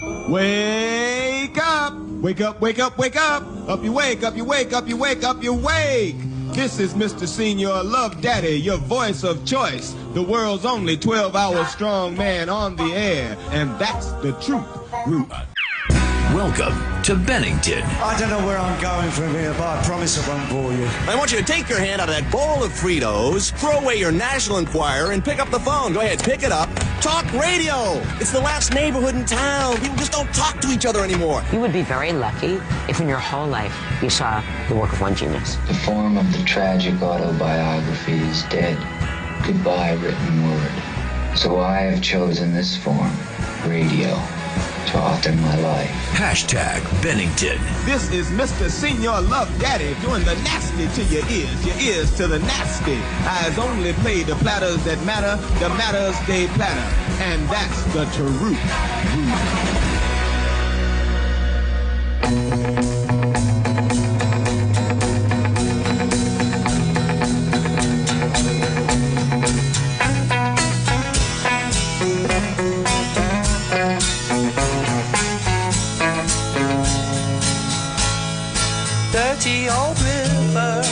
Wake up! Wake up, wake up, wake up! Up you wake, up you wake, up you wake, up you wake! This is Mr. Senior Love Daddy, your voice of choice. The world's only 12-hour strong man on the air. And that's the truth. Welcome to Bennington. I don't know where I'm going from here, but I promise I won't bore you. I want you to take your hand out of that bowl of Fritos, throw away your National Enquirer, and pick up the phone. Go ahead, pick it up. Talk radio. It's the last neighborhood in town. People just don't talk to each other anymore. You would be very lucky if in your whole life you saw the work of one genius. The form of the tragic autobiography is dead. Goodbye, written word. So I have chosen this form, radio, to author my life. Hashtag Bennington. This is Mr. Senior Love Daddy doing the nasty to your ears to the nasty. Eyes only play the platters that matter, the matters they platter. And that's the truth. Dirty old river,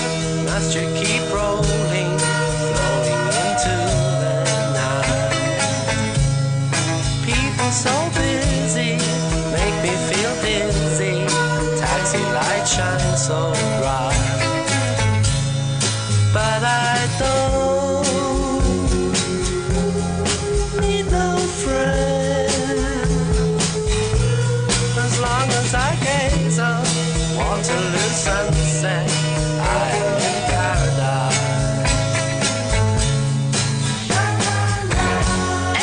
must you keep rolling, flowing into the night? People so busy, make me feel dizzy, taxi lights shine so bright. But I don't need no friend, as long as I gaze on Waterloo sunset, I am in paradise.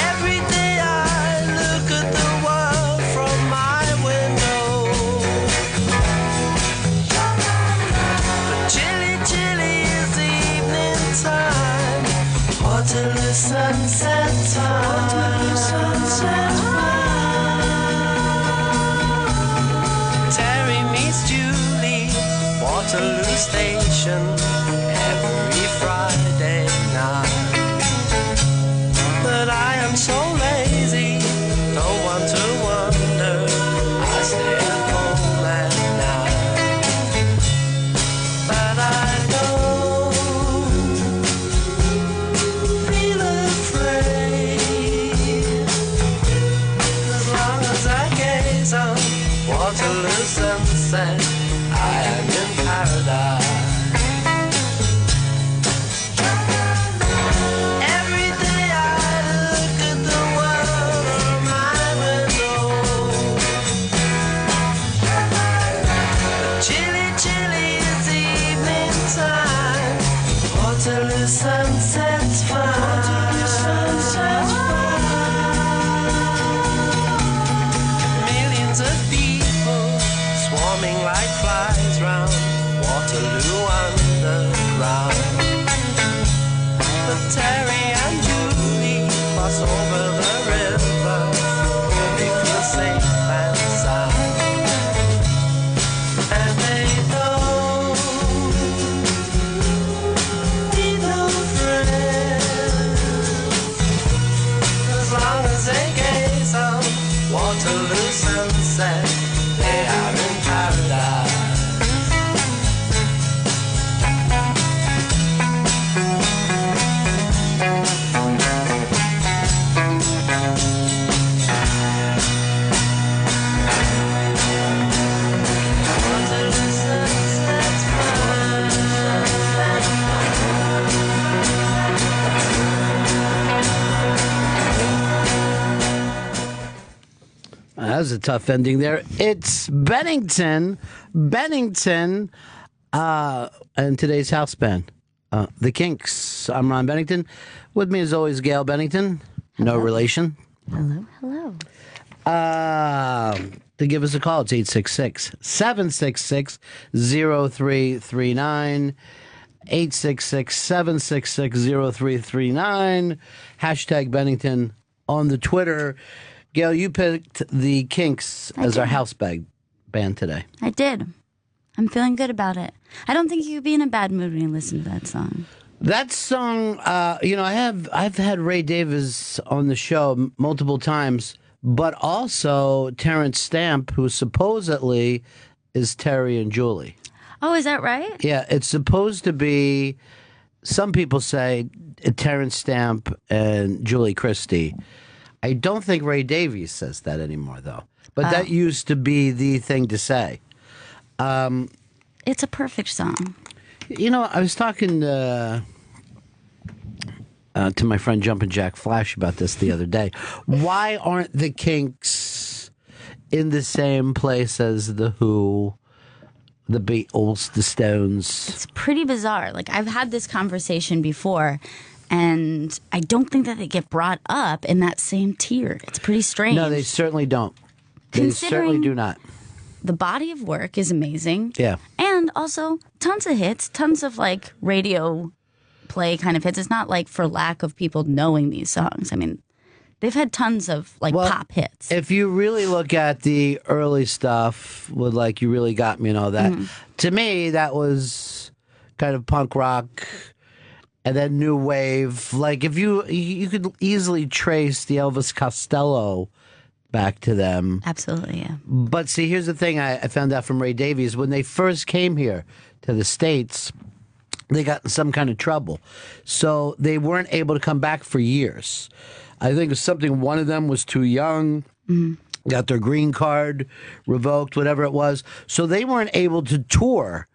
Every day I look at the world from my window, but chilly, chilly is the evening time. Waterloo sunset time. Waterloo sunset time. Terry meets Julie, Waterloo Station, every Friday night. But I am so lazy, don't want to wander, I stay at home at night. But I don't feel afraid, as long as I gaze on Waterloo sunset, I am in paradise. Every day I look at the world from my window, but chilly, chilly is the evening time. Waterloo sunset's fine. Waterloo sunset's fine. Millions of people swarming like flies round Waterloo underground. But Terry and Julie cross over the river where they feel safe and sound. And they don't need no friends, as long as they gaze on Waterloo sunset, they are in paradise. Waterloo sunset's That was a tough ending there. It's Bennington, and today's house band, the Kinks. I'm Ron Bennington. With me, as always, Gail Bennington. No relation. Hello, hello. To give us a call, it's 866-766-0339. 866-766-0339. Hashtag Bennington on the Twitter. Gail, you picked the Kinks as our house band today. I did. I'm feeling good about it. I don't think you could be in a bad mood when you listen to that song. That song, I've had Ray Davis on the show multiple times, but also Terrence Stamp, who supposedly is Terry and Julie. Oh, is that right? Yeah, it's supposed to be. Some people say Terrence Stamp and Julie Christie. I don't think Ray Davies says that anymore, though. But that used to be the thing to say. It's a perfect song. You know, I was talking to my friend Jumpin' Jack Flash about this the other day. Why aren't the Kinks in the same place as the Who, the Beatles, the Stones? It's pretty bizarre. Like, I've had this conversation before, and I don't think that they get brought up in that same tier. It's pretty strange. No, they certainly don't. They certainly do not. The body of work is amazing. Yeah. And also tons of hits, tons of like radio play kind of hits. It's not like for lack of people knowing these songs. I mean, they've had tons of like pop hits. If you really look at the early stuff with like You Really Got Me and all that, to me, that was kind of punk rock and then new wave. Like if you could easily trace the Elvis Costello back to them. Absolutely, yeah. But see, here's the thing I found out from Ray Davies. When they first came here to the States, they got in some kind of trouble. So they weren't able to come back for years. I think it was something, one of them was too young, got their green card revoked, whatever it was. So they weren't able to tour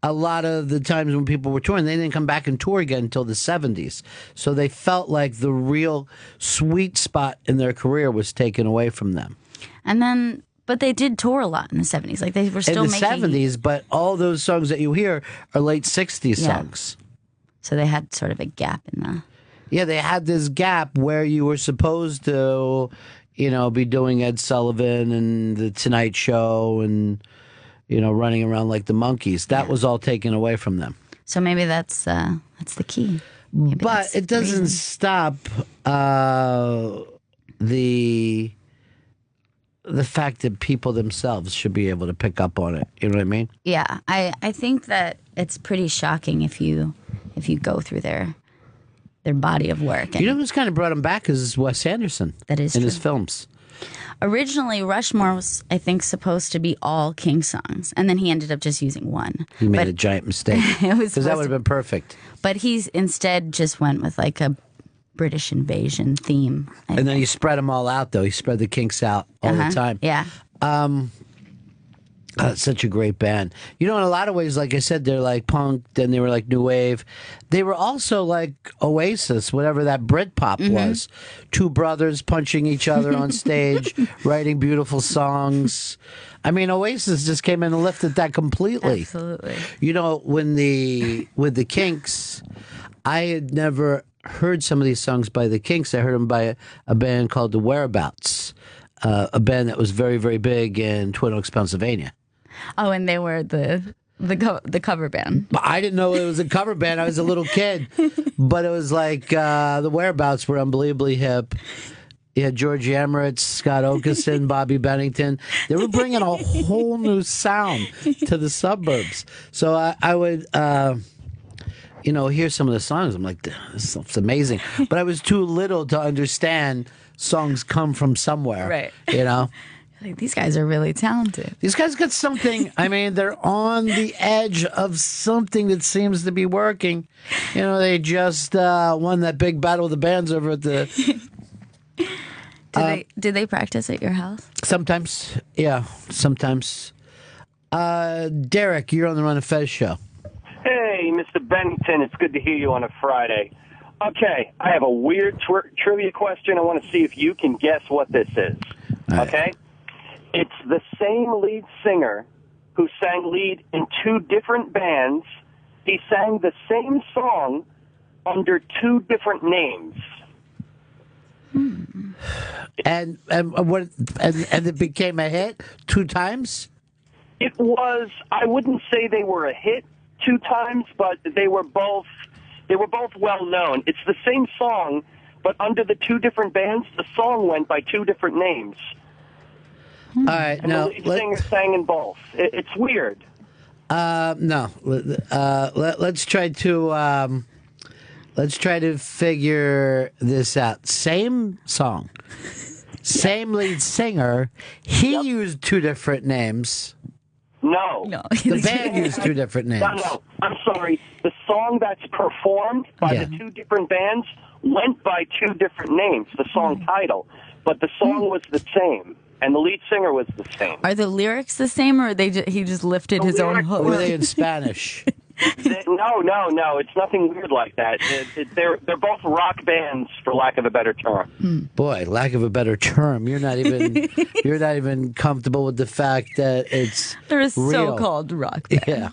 a lot of the times when people were touring. They didn't come back and tour again until the 70s. So they felt like the real sweet spot in their career was taken away from them. And then, but they did tour a lot in the 70s. Like they were still in the making 70s, but all those songs that you hear are late 60s songs. So they had sort of a gap in the... Yeah, they had this gap where you were supposed to, you know, be doing Ed Sullivan and The Tonight Show and, you know, running around like the monkeys. That was all taken away from them. So maybe that's the key. Maybe but it doesn't stop the fact that people themselves should be able to pick up on it. You know what I mean? Yeah, I think that it's pretty shocking if you go through their body of work. And you know who's kind of brought him back is Wes Anderson. That is in true. his films. Originally, Rushmore was, I think, supposed to be all King songs, and then he ended up just using one. He made a giant mistake because that would have been perfect. But he's instead just went with like a British invasion theme. And then he spread them all out, though. He spread the Kinks out all the time. Yeah. Such a great band. You know, in a lot of ways, like I said, they're like punk, then they were like new wave. They were also like Oasis, whatever that Britpop was. Two brothers punching each other on stage, writing beautiful songs. I mean, Oasis just came in and lifted that completely. Absolutely. You know, with the Kinks, I had never heard some of these songs by the Kinks. I heard them by a band called The Whereabouts, a band that was very, very big in Twin Oaks, Pennsylvania. Oh, and they were the cover band. But I didn't know it was a cover band. I was a little kid. But it was like The Whereabouts were unbelievably hip. You had George Emmerich, Scott Okeson, Bobby Bennington. They were bringing a whole new sound to the suburbs. So I would... you know, hear some of the songs. I'm like, this stuff's amazing. But I was too little to understand songs come from somewhere. Right. You know? Like, these guys are really talented. These guys got something. I mean, they're on the edge of something that seems to be working. You know, they just won that big battle of the bands over at the... Did they practice at your house? Sometimes. Yeah, sometimes. Derek, you're on the Ron and Fez show. Hey, Mr. Bennington, it's good to hear you on a Friday. Okay, I have a weird trivia question. I want to see if you can guess what this is. Right. Okay? It's the same lead singer who sang lead in two different bands. He sang the same song under two different names. And it became a hit 2 times? It was, I wouldn't say they were a hit 2 times, but they were both well known. It's the same song, but under the 2 different bands, the song went by 2 different names. All right, and now the lead singer sang in both. It's weird. No. Let's try to figure this out. Same song, Same lead singer. He used two different names. No. The band used two different names. No, I'm sorry. The song that's performed by the two different bands went by two different names, the song title, but the song was the same, and the lead singer was the same. Are the lyrics the same, or he just lifted his own hook? Were they in Spanish? No. It's nothing weird like that. They're both rock bands, for lack of a better term. Boy, lack of a better term. You're not even comfortable with the fact that it's They're a real. so-called rock band. Yeah.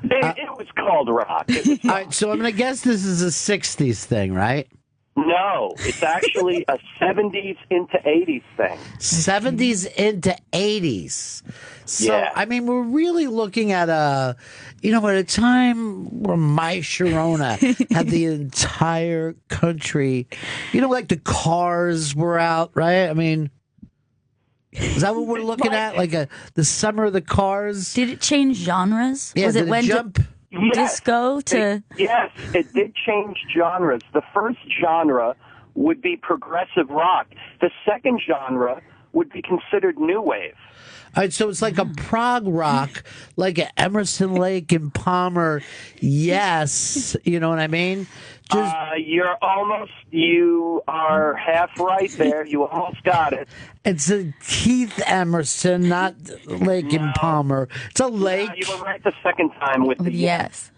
It was called rock. All right, so I'm going to guess this is a 60s thing, right? No, it's actually a 70s into 80s thing. 70s into 80s. So, Yeah. I mean, we're really looking at at a time where My Sharona had the entire country, like the Cars were out, right? I mean, is that what we're looking at? Like the summer of the Cars? Did it change genres? Yeah, Was did it when jump? disco to... Yes, it did change genres. The first genre would be progressive rock. The second genre would be considered new wave. All right, so it's like a prog rock, like a Emerson, Lake and Palmer. Yes, you know what I mean? You are half right there. You almost got it. It's a Keith Emerson, not Lake and Palmer. It's a lake. You were right the second time with the yes.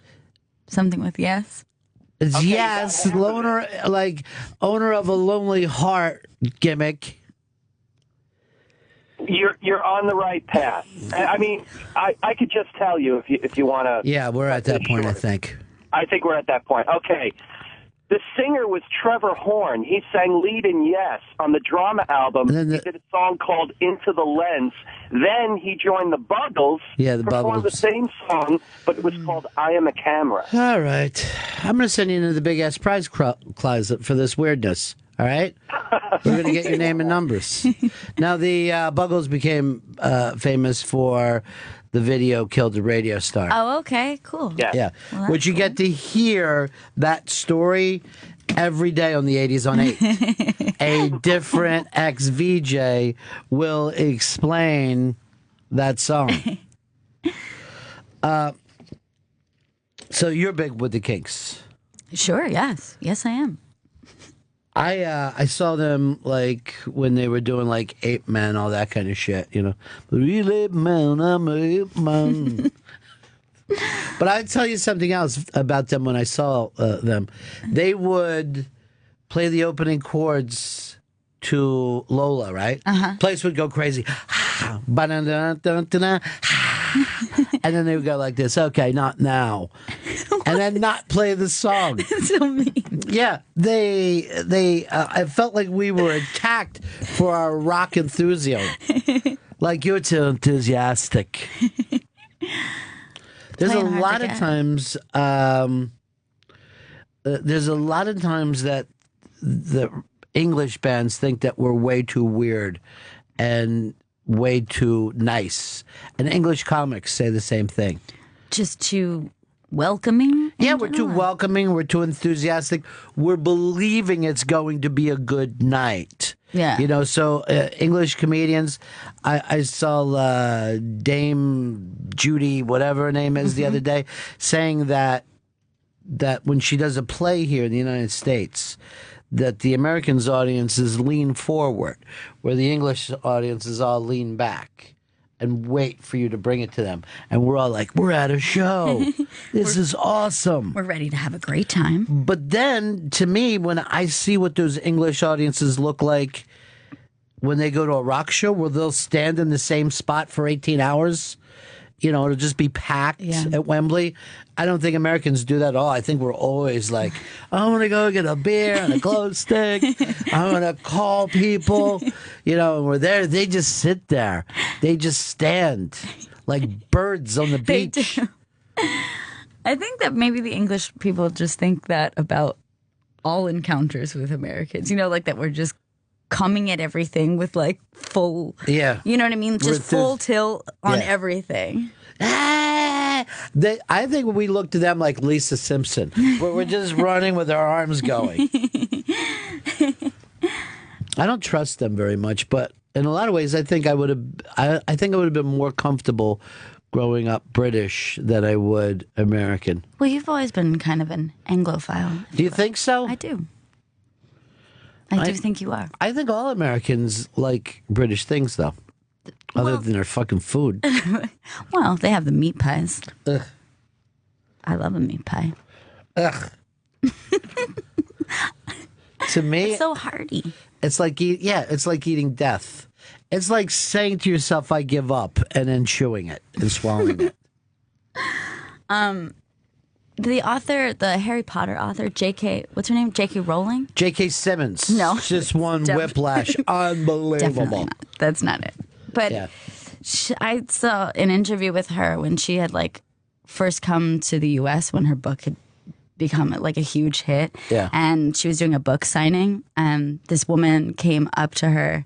Something with yes? It's Okay, yes, loner, like owner of a lonely heart gimmick. You're on the right path. I mean, I could just tell you if you want to. Yeah, we're at that point, I think. I think we're at that point. Okay. The singer was Trevor Horn. He sang lead in Yes on the Drama album. He did a song called Into the Lens. Then he joined the Buggles. Yeah, the performed Buggles. the same song, but it was called I Am a Camera. All right. I'm going to send you into the big ass prize closet for this weirdness. All right? We're going to get your name and numbers. Now, the Buggles became famous for the video Killed the Radio Star. Oh, okay, cool. Yeah. Well, Which you get to hear that story every day on the 80s on 8. A different ex-VJ will explain that song. So you're big with the Kinks. Sure, yes. Yes, I am. I saw them like when they were doing like Ape Man, all that kind of shit, Real Ape Man, I'm an Ape Man. But I'd tell you something else about them when I saw them. They would play the opening chords to Lola, right? Place would go crazy. And then they would go like this. Okay, not now. And then not play the song. So mean. Yeah, I felt like we were attacked for our rock enthusiasm. Like, you're too enthusiastic. There's a lot of times. There's a lot of times that the English bands think that we're way too weird and way too nice, and English comics say the same thing. Just too welcoming? Yeah, we're too welcoming. We're too enthusiastic. We're believing it's going to be a good night. Yeah. So English comedians, I saw Dame Judy, whatever her name is, the other day, saying that when she does a play here in the United States, that the Americans' audiences lean forward, where the English audiences all lean back and wait for you to bring it to them. And we're all like, we're at a show. This is awesome. We're ready to have a great time. But then, to me, when I see what those English audiences look like when they go to a rock show where they'll stand in the same spot for 18 hours, it'll just be packed at Wembley. I don't think Americans do that at all. I think we're always like, I'm going to go get a beer and a glow stick. I'm going to call people. And we're there. They just sit there. They just stand like birds on the beach. I think that maybe the English people just think that about all encounters with Americans. Like that we're just coming at everything with like full, yeah, you know what I mean? Just full tilt on everything. I think we look to them like Lisa Simpson, where we're just running with our arms going. I don't trust them very much, but in a lot of ways, I think I would have. I think I would have been more comfortable growing up British than I would American. Well, you've always been kind of an Anglophile. Do you think so? I do. I do think you are. I think all Americans like British things, though, other than their fucking food. Well, they have the meat pies. Ugh. I love a meat pie. Ugh. To me, It's so hearty. it's like it's like eating death. It's like saying to yourself, "I give up," and then chewing it and swallowing it. The author, the Harry Potter author, J.K. What's her name? J.K. Rowling? J.K. Simmons. No. Just won Whiplash. Definitely Unbelievable. not. That's not it. But Yeah. I saw an interview with her when she had like first come to the U.S. when her book had become like a huge hit. Yeah. And she was doing a book signing, and this woman came up to her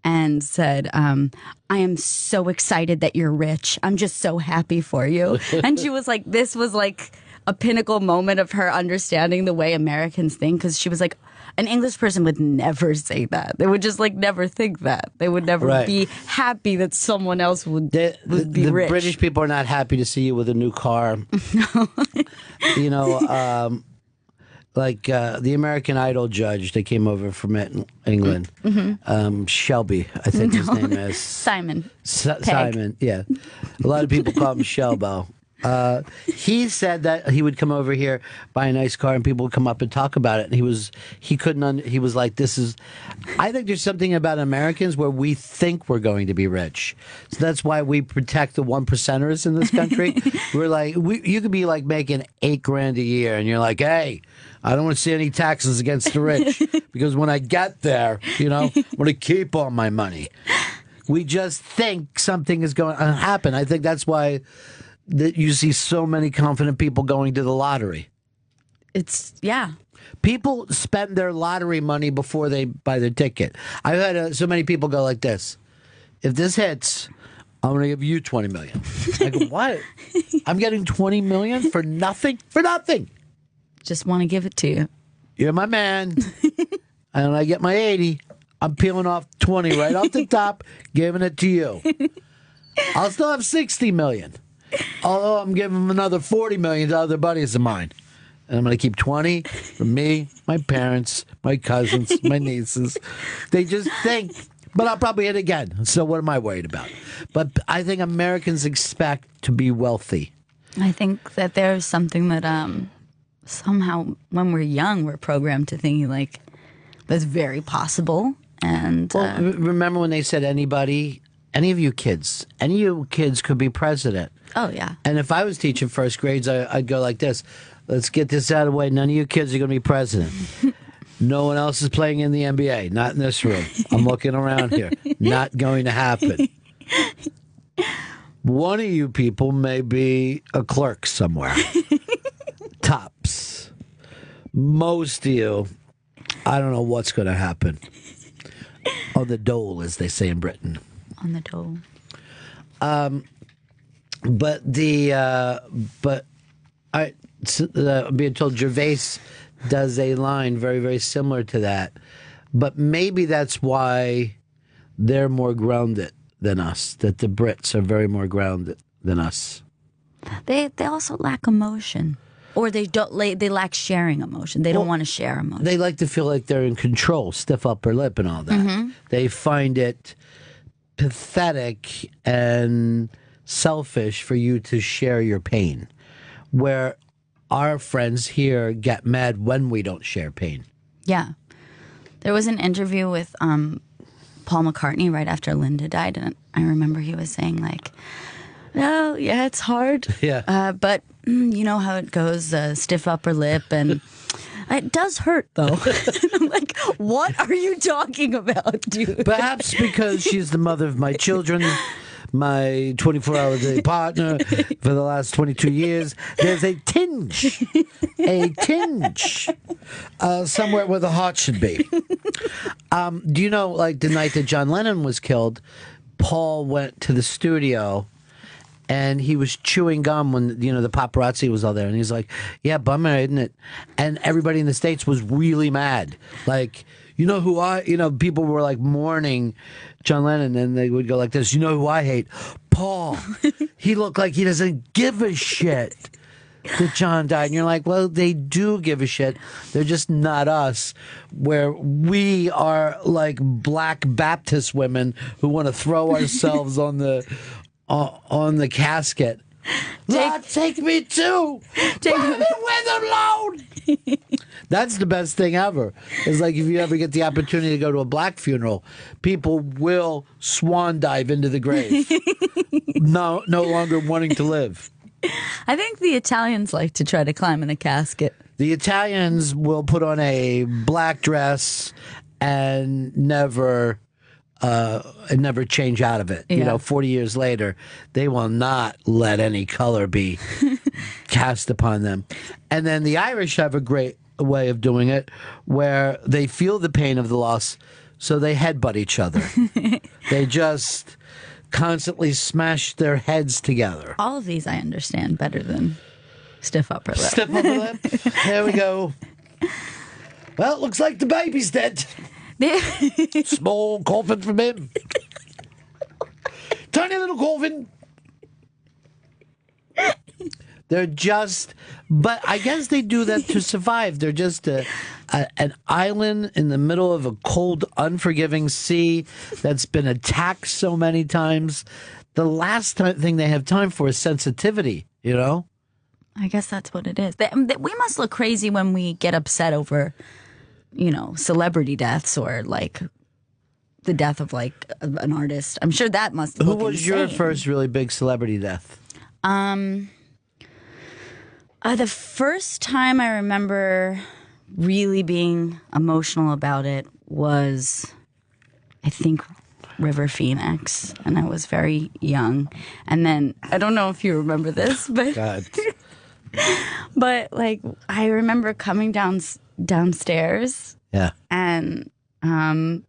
and said, I am so excited that you're rich. I'm just so happy for you. And she was like, this was like a pinnacle moment of her understanding the way Americans think, because she was like, an English person would never say that. They would just like never think that. They would never Right. be happy that someone else would be the rich. British people are not happy to see you with a new car. You know, like the American Idol judge that came over from England, Shelby, I think his name is. Simon. Simon, yeah. A lot of people call him Shelbo. He said that he would come over here, buy a nice car, and people would come up and talk about it. And he was like, this is, I think there's something about Americans where we think we're going to be rich. So that's why we protect the 1%ers in this country. We're like, you could be like making $8,000 a year, and you're like, hey, I don't want to see any taxes against the rich, because when I get there, you know, I'm going to keep all my money. We just think something is going to happen. I think that's why that you see so many confident people going to the lottery. Yeah. People spend their lottery money before they buy their ticket. I've had so many people go like this: if this hits, I'm going to give you $20 million. I go, what? I'm getting $20 million for nothing? For nothing. Just want to give it to you. You're my man. And I get my 80. I'm peeling off 20 right off the top, giving it to you. I'll still have 60 million. Although I'm giving them another 40 million to other buddies of mine. And I'm going to keep 20 for me, my parents, my cousins, my nieces. They just think, but I'll probably hit again. So what am I worried about? But I think Americans expect to be wealthy. I think that there's something that somehow when we're young, we're programmed to thinking like that's very possible. And remember when they said any of you kids could be president. Oh, yeah. And if I was teaching first grades, I'd go like this. Let's get this out of the way. None of you kids are going to be president. No one else is playing in the NBA. Not in this room. I'm looking around here. Not going to happen. One of you people may be a clerk somewhere. Tops. Most of you, I don't know what's going to happen. On the dole, as they say in Britain. On the dole. I'm being told Gervais does a line very, very similar to that. But maybe that's why they're more grounded than us, that the Brits are very more grounded than us. They also lack emotion. Or they lack sharing emotion. They don't want to share emotion. They like to feel like they're in control, stiff upper lip and all that. Mm-hmm. They find it pathetic and selfish for you to share your pain, where our friends here get mad when we don't share pain. Yeah. There was an interview with Paul McCartney right after Linda died, and I remember he was saying like, "Oh, yeah, it's hard. Yeah. But you know how it goes, stiff upper lip, and it does hurt, though." And I'm like, what are you talking about, dude? Perhaps because she's the mother of my children, my 24-hour-a-day partner for the last 22 years. There's a tinge somewhere where the heart should be. Do you know, like the night that John Lennon was killed, Paul went to the studio and he was chewing gum when, you know, the paparazzi was all there. And he's like, yeah, bummer, isn't it? And everybody in the States was really mad. Like, You know who people were like mourning John Lennon, and they would go like this. You know who I hate? Paul. He looked like he doesn't give a shit that John died. And you're like, well, they do give a shit. They're just not us, where we are like black Baptist women who want to throw ourselves on the casket. Take me too. Take me with alone. That's the best thing ever. It's like if you ever get the opportunity to go to a black funeral, people will swan dive into the grave, no longer wanting to live. I think the Italians like to try to climb in a casket. The Italians will put on a black dress and never change out of it. Yeah. 40 years later, they will not let any color be cast upon them. And then the Irish have a great way of doing it where they feel the pain of the loss, so they headbutt each other. They just constantly smash their heads together. All of these I understand better than stiff upper lip. Stiff upper lip. There we go. Well, it looks like the baby's dead. Small coffin from him. Tiny little coffin. They're just, but I guess they do that to survive. They're just an island in the middle of a cold, unforgiving sea that's been attacked so many times. The last thing they have time for is sensitivity, I guess that's what it is. We must look crazy when we get upset over, celebrity deaths or like the death of like an artist. I'm sure that must look Who was insane. your first really big celebrity death? The first time I remember really being emotional about it was, I think, River Phoenix, and I was very young. And then, I don't know if you remember this, but God. but like I remember coming downstairs, Yeah. and my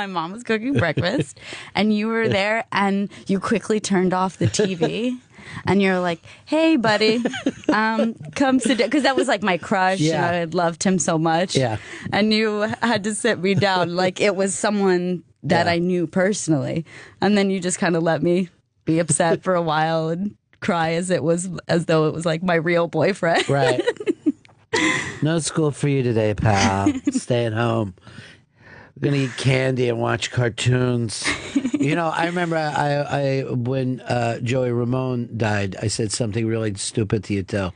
mom was cooking breakfast, and you were there, and you quickly turned off the TV. And you're like, hey, buddy, come sit down. Because that was like my crush. Yeah. I loved him so much. Yeah. And you had to sit me down like it was someone that I knew personally. And then you just kind of let me be upset for a while and cry as though it was like my real boyfriend. Right. No school for you today, pal. Staying home. We're going to eat candy and watch cartoons. I remember I when Joey Ramone died, I said something really stupid to you, too.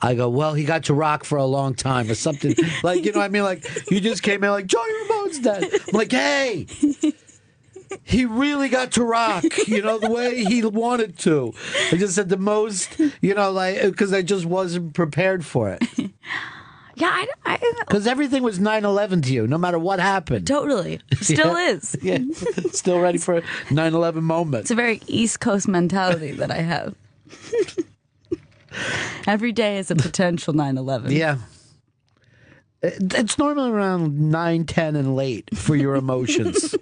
I go, well, he got to rock for a long time or something. Like, you know what I mean? Like, you just came in like, Joey Ramone's dead. I'm like, hey, he really got to rock, the way he wanted to. I just said the most, because I just wasn't prepared for it. Yeah, Because everything was 9/11 to you, no matter what happened. Totally. Still is. Yeah, still ready for a 9/11 moment. It's a very East Coast mentality that I have. Every day is a potential 9/11. Yeah. It's normally around 9, 10, and late for your emotions.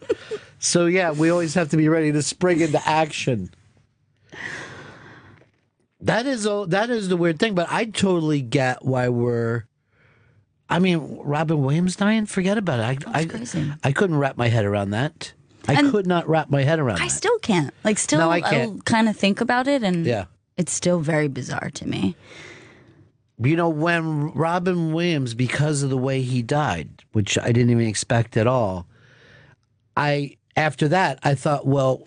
So, yeah, we always have to be ready to spring into action. That is the weird thing, but I totally get why Robin Williams dying, forget about it. That's crazy. I couldn't wrap my head around that. I could not wrap my head around that. I still can't. No, I can't. I'll kind of think about it, and Yeah. it's still very bizarre to me. When Robin Williams, because of the way he died, which I didn't even expect at all, after that, I thought, well,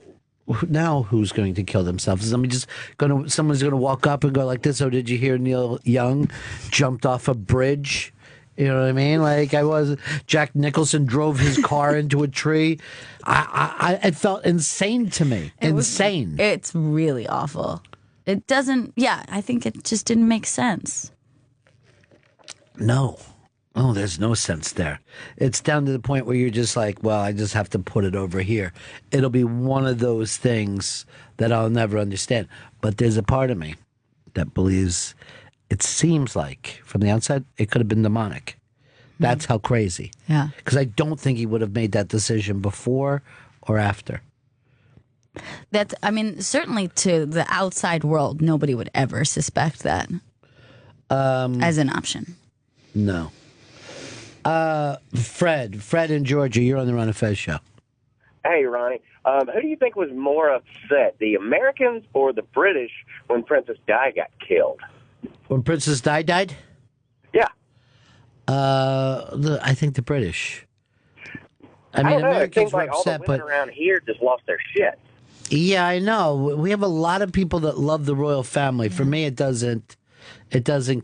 now who's going to kill themselves? Someone's going to walk up and go like this, oh, did you hear Neil Young jumped off a bridge? You know what I mean? Like Jack Nicholson drove his car into a tree. It felt insane to me. Insane. It's really awful. It doesn't, I think it just didn't make sense. No. Oh, there's no sense there. It's down to the point where you're just like, well, I just have to put it over here. It'll be one of those things that I'll never understand. But there's a part of me that believes it seems like from the outside it could have been demonic. That's how crazy. Yeah. Because I don't think he would have made that decision before or after. Certainly to the outside world, nobody would ever suspect that as an option. No. Fred in Georgia, you're on the Ron and Fez show. Hey, Ronnie. Who do you think was more upset, the Americans or the British, when Princess Di got killed? When Princess Di died? Yeah. I think the British. I don't know. It Americans seems were like all upset, the women but around here just lost their shit. yeah, I know. We have a lot of people that love the royal family. For me, it doesn't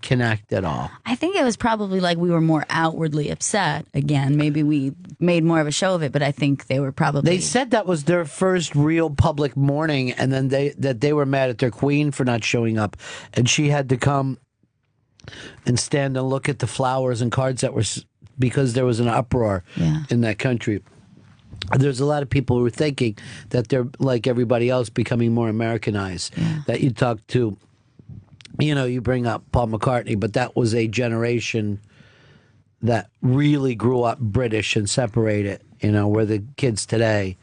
connect at all. I think it was probably like we were more outwardly upset. Again, maybe we made more of a show of it, but I think they were probably. They said that was their first real public mourning, and then they were mad at their queen for not showing up, and she had to come and stand and look at the flowers and cards that were because there was an uproar in that country. There's a lot of people who are thinking that they're like everybody else, becoming more Americanized. That you talk to. You bring up Paul McCartney, but that was a generation that really grew up British and separated, where the kids today,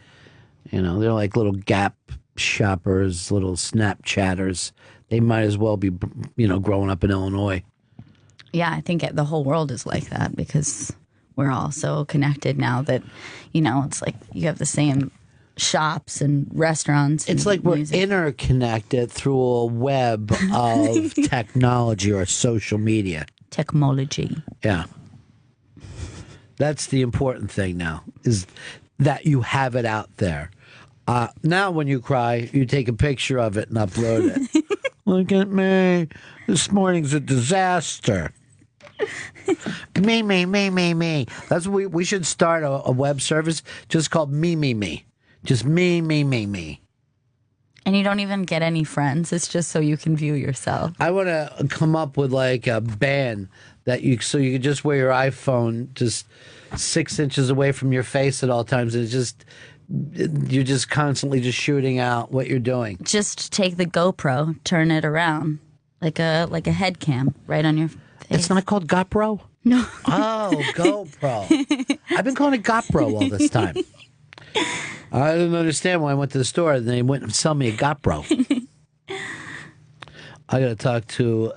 they're like little Gap shoppers, little Snapchatters. They might as well be, growing up in Illinois. Yeah, I think the whole world is like that because we're all so connected now that, it's like you have the same shops and restaurants. It's like we're interconnected through a web of technology or social media. Technology. Yeah. That's the important thing now, is that you have it out there. Now when you cry, you take a picture of it and upload it. Look at me. This morning's a disaster. Me. That's what we should start a web service just called Me. Just me. And you don't even get any friends. It's just so you can view yourself. I want to come up with like a band that you can just wear your iPhone just 6 inches away from your face at all times, and you're just constantly just shooting out what you're doing. Just take the GoPro, turn it around like a head cam right on your face. It's not called GoPro? No. Oh, GoPro. I've been calling it GoPro all this time. I didn't understand when I went to the store and they went and sell me a GoPro. I got to talk to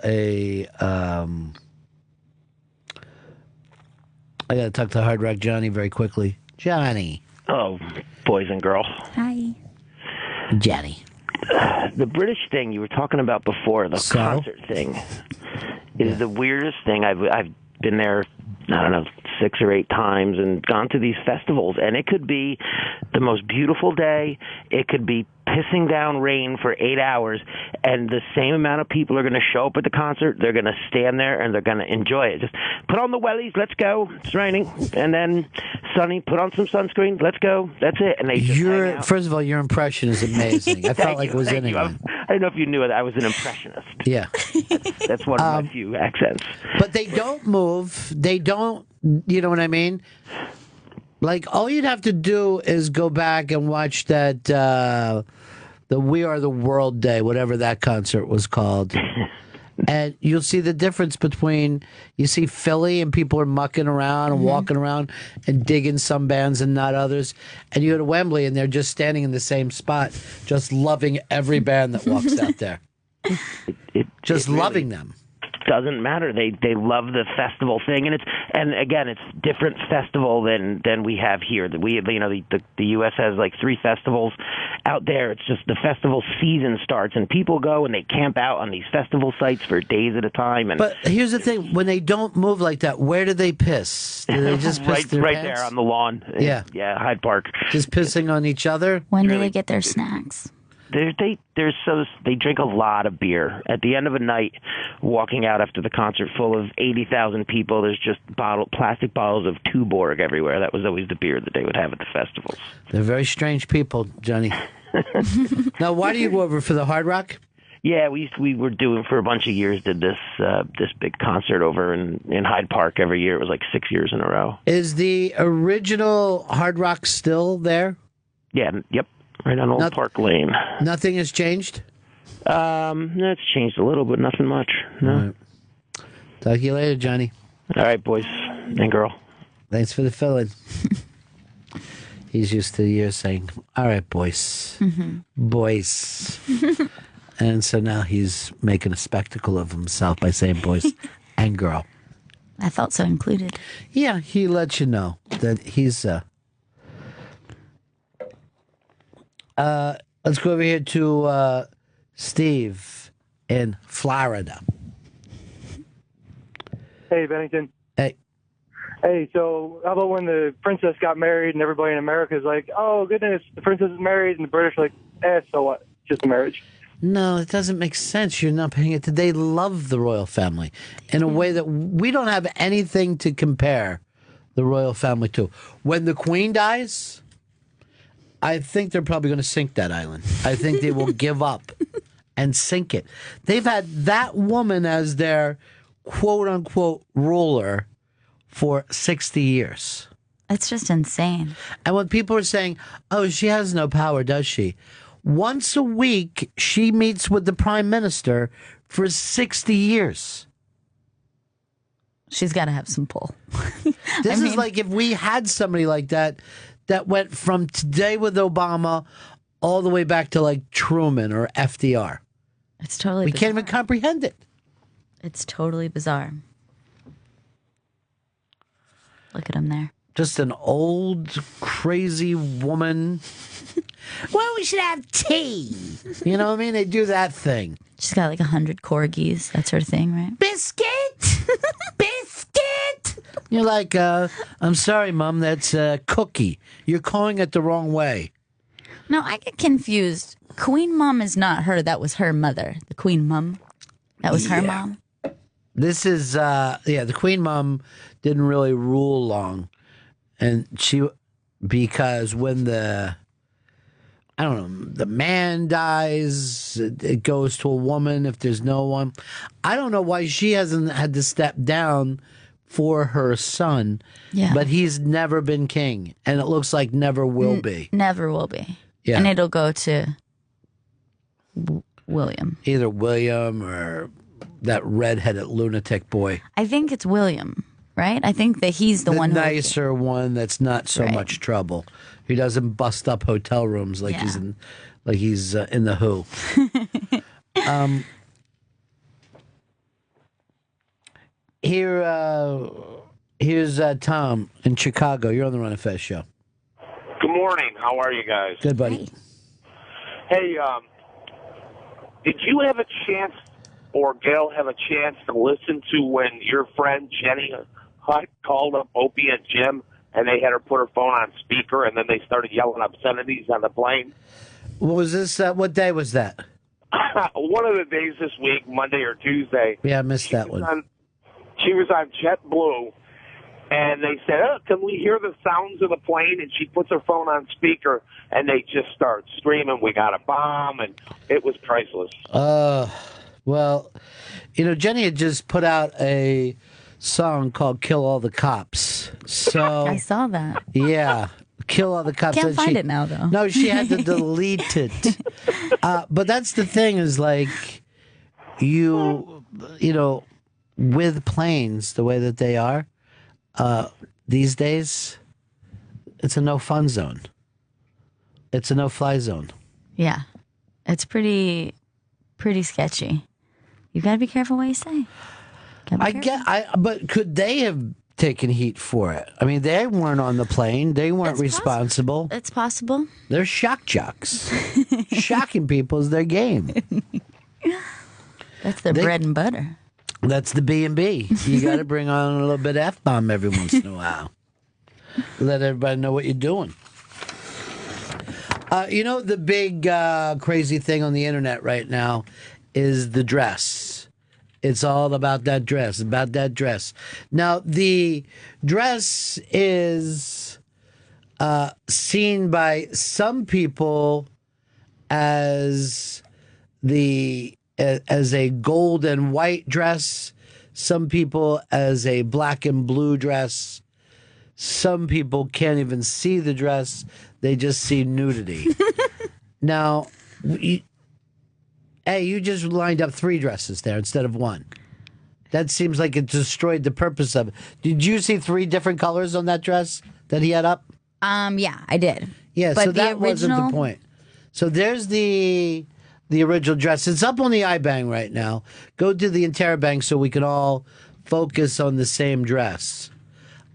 Hard Rock Johnny very quickly. Johnny. Oh, boys and girls. Hi. Johnny. The British thing you were talking about before, the concert thing, is the weirdest thing. I've been there, I don't know, 6 or 8 times and gone to these festivals, and it could be the most beautiful day. It could be pissing down rain for 8 hours, and the same amount of people are going to show up at the concert. They're going to stand there, and they're going to enjoy it. Just put on the wellies, let's go. It's raining. And then sunny, put on some sunscreen, let's go. That's it. And they just hang out. First of all, your impression is amazing. I felt like it was in England. I don't know if you knew it. I was an impressionist. Yeah. That's one of my few accents. But they don't move. They don't, you know what I mean? Like, all you'd have to do is go back and watch that, the We Are the World Day, whatever that concert was called. And you'll see the difference between, you see Philly and people are mucking around and walking around and digging some bands and not others. And you go to Wembley and they're just standing in the same spot, just loving every band that walks out there. Just loving them. Doesn't matter. They love the festival thing, and again, it's different festival than we have here. That we, the U.S. has like 3 festivals. Out there, it's just the festival season starts, and people go and they camp out on these festival sites for days at a time. But here's the thing: when they don't move like that, where do they piss? Do they just piss right there on the lawn? Yeah, Hyde Park. Just pissing on each other. When do they get their snacks? They drink a lot of beer. At the end of a night, walking out after the concert full of 80,000 people, there's just plastic bottles of Tuborg everywhere. That was always the beer that they would have at the festivals. They're very strange people, Johnny. Now, why do you go over for the Hard Rock? Yeah, we were doing for a bunch of years. Did this big concert over in Hyde Park every year. It was like 6 years in a row. Is the original Hard Rock still there? Yeah. Yep. Right on Old Park Lane. Nothing has changed? It's changed a little, but nothing much. No. All right. Talk to you later, Johnny. All right, boys and girl. Thanks for the fill-in. He's used to years saying, all right, boys. Boys. And so now he's making a spectacle of himself by saying boys and girl. I felt so included. Yeah, he lets you know that he's. Let's go over here to Steve in Florida. Hey, Bennington. Hey. Hey, so how about when the princess got married and everybody in America is like, oh, goodness, the princess is married, and the British are like, so what? Just a marriage. No, it doesn't make sense. You're not paying it. They love the royal family in a way that we don't have anything to compare the royal family to. When the queen dies, I think they're probably going to sink that island. I think they will give up and sink it. They've had that woman as their quote-unquote ruler for 60 years. It's just insane. And when people are saying, oh, she has no power, does she? Once a week, she meets with the prime minister for 60 years. She's got to have some pull. This is like if we had somebody like that went from today with Obama all the way back to like Truman or FDR. It's totally We bizarre. can't even comprehend it. It's totally bizarre. Look at him there. Just an old, crazy woman. Well, we should have tea. You know what I mean? They do that thing. She's got like 100 corgis, that sort of thing, right? Biscuit! Biscuit! You're like, I'm sorry, Mom, that's Cookie. You're calling it the wrong way. No, I get confused. Queen Mom is not her. That was her mother. The Queen Mom. That was her mom. This is, the Queen Mom didn't really rule long. And because when the man dies, it goes to a woman if there's no one. I don't know why she hasn't had to step down for her son. Yeah. But he's never been king, and it looks like never will be. Never will be. Yeah. And it'll go to William. Either William or that redheaded lunatic boy. I think it's William, right? I think that he's the one who... nicer one that's not so much trouble. He doesn't bust up hotel rooms like he's in the Who. Here's Tom in Chicago. You're on the Ron and Fez show. Good morning. How are you guys? Good, buddy. Hey, did you have a chance, or Gail have a chance to listen to when your friend Jenny Hutt called up Opie and Jim, and they had her put her phone on speaker, and then they started yelling obscenities on the plane? What was this? What day was that? One of the days this week, Monday or Tuesday. Yeah, I missed that one. She was on JetBlue, and they said, oh, can we hear the sounds of the plane? And she puts her phone on speaker, and they just start screaming, we got a bomb, and it was priceless. Well, Jenny had just put out a song called Kill All the Cops. So I saw that. Yeah. Kill All the Cops. Can't find it now, though. No, she had to delete it. But that's the thing is like, with planes the way that they are these days, it's a no-fun zone. It's a no-fly zone. Yeah. It's pretty sketchy. You got to be careful what you say. But could they have taken heat for it? I mean, they weren't on the plane. They weren't responsible. It's possible. They're shock jocks. Shocking people is their game. That's their bread and butter. That's the B&B. You got to bring on a little bit of F-bomb every once in a while. Let everybody know what you're doing. The big crazy thing on the internet right now is the dress. It's all about that dress, Now, the dress is seen by some people as a gold and white dress, some people as a black and blue dress. Some people can't even see the dress. They just see nudity. Now, you just lined up 3 dresses there instead of 1. That seems like it destroyed the purpose of it. Did you see 3 different colors on that dress that he had up? Yeah, I did. Yeah, but so that wasn't the point. So there's the original dress. It's up on the iBang right now. Go to the Interrobang so we can all focus on the same dress.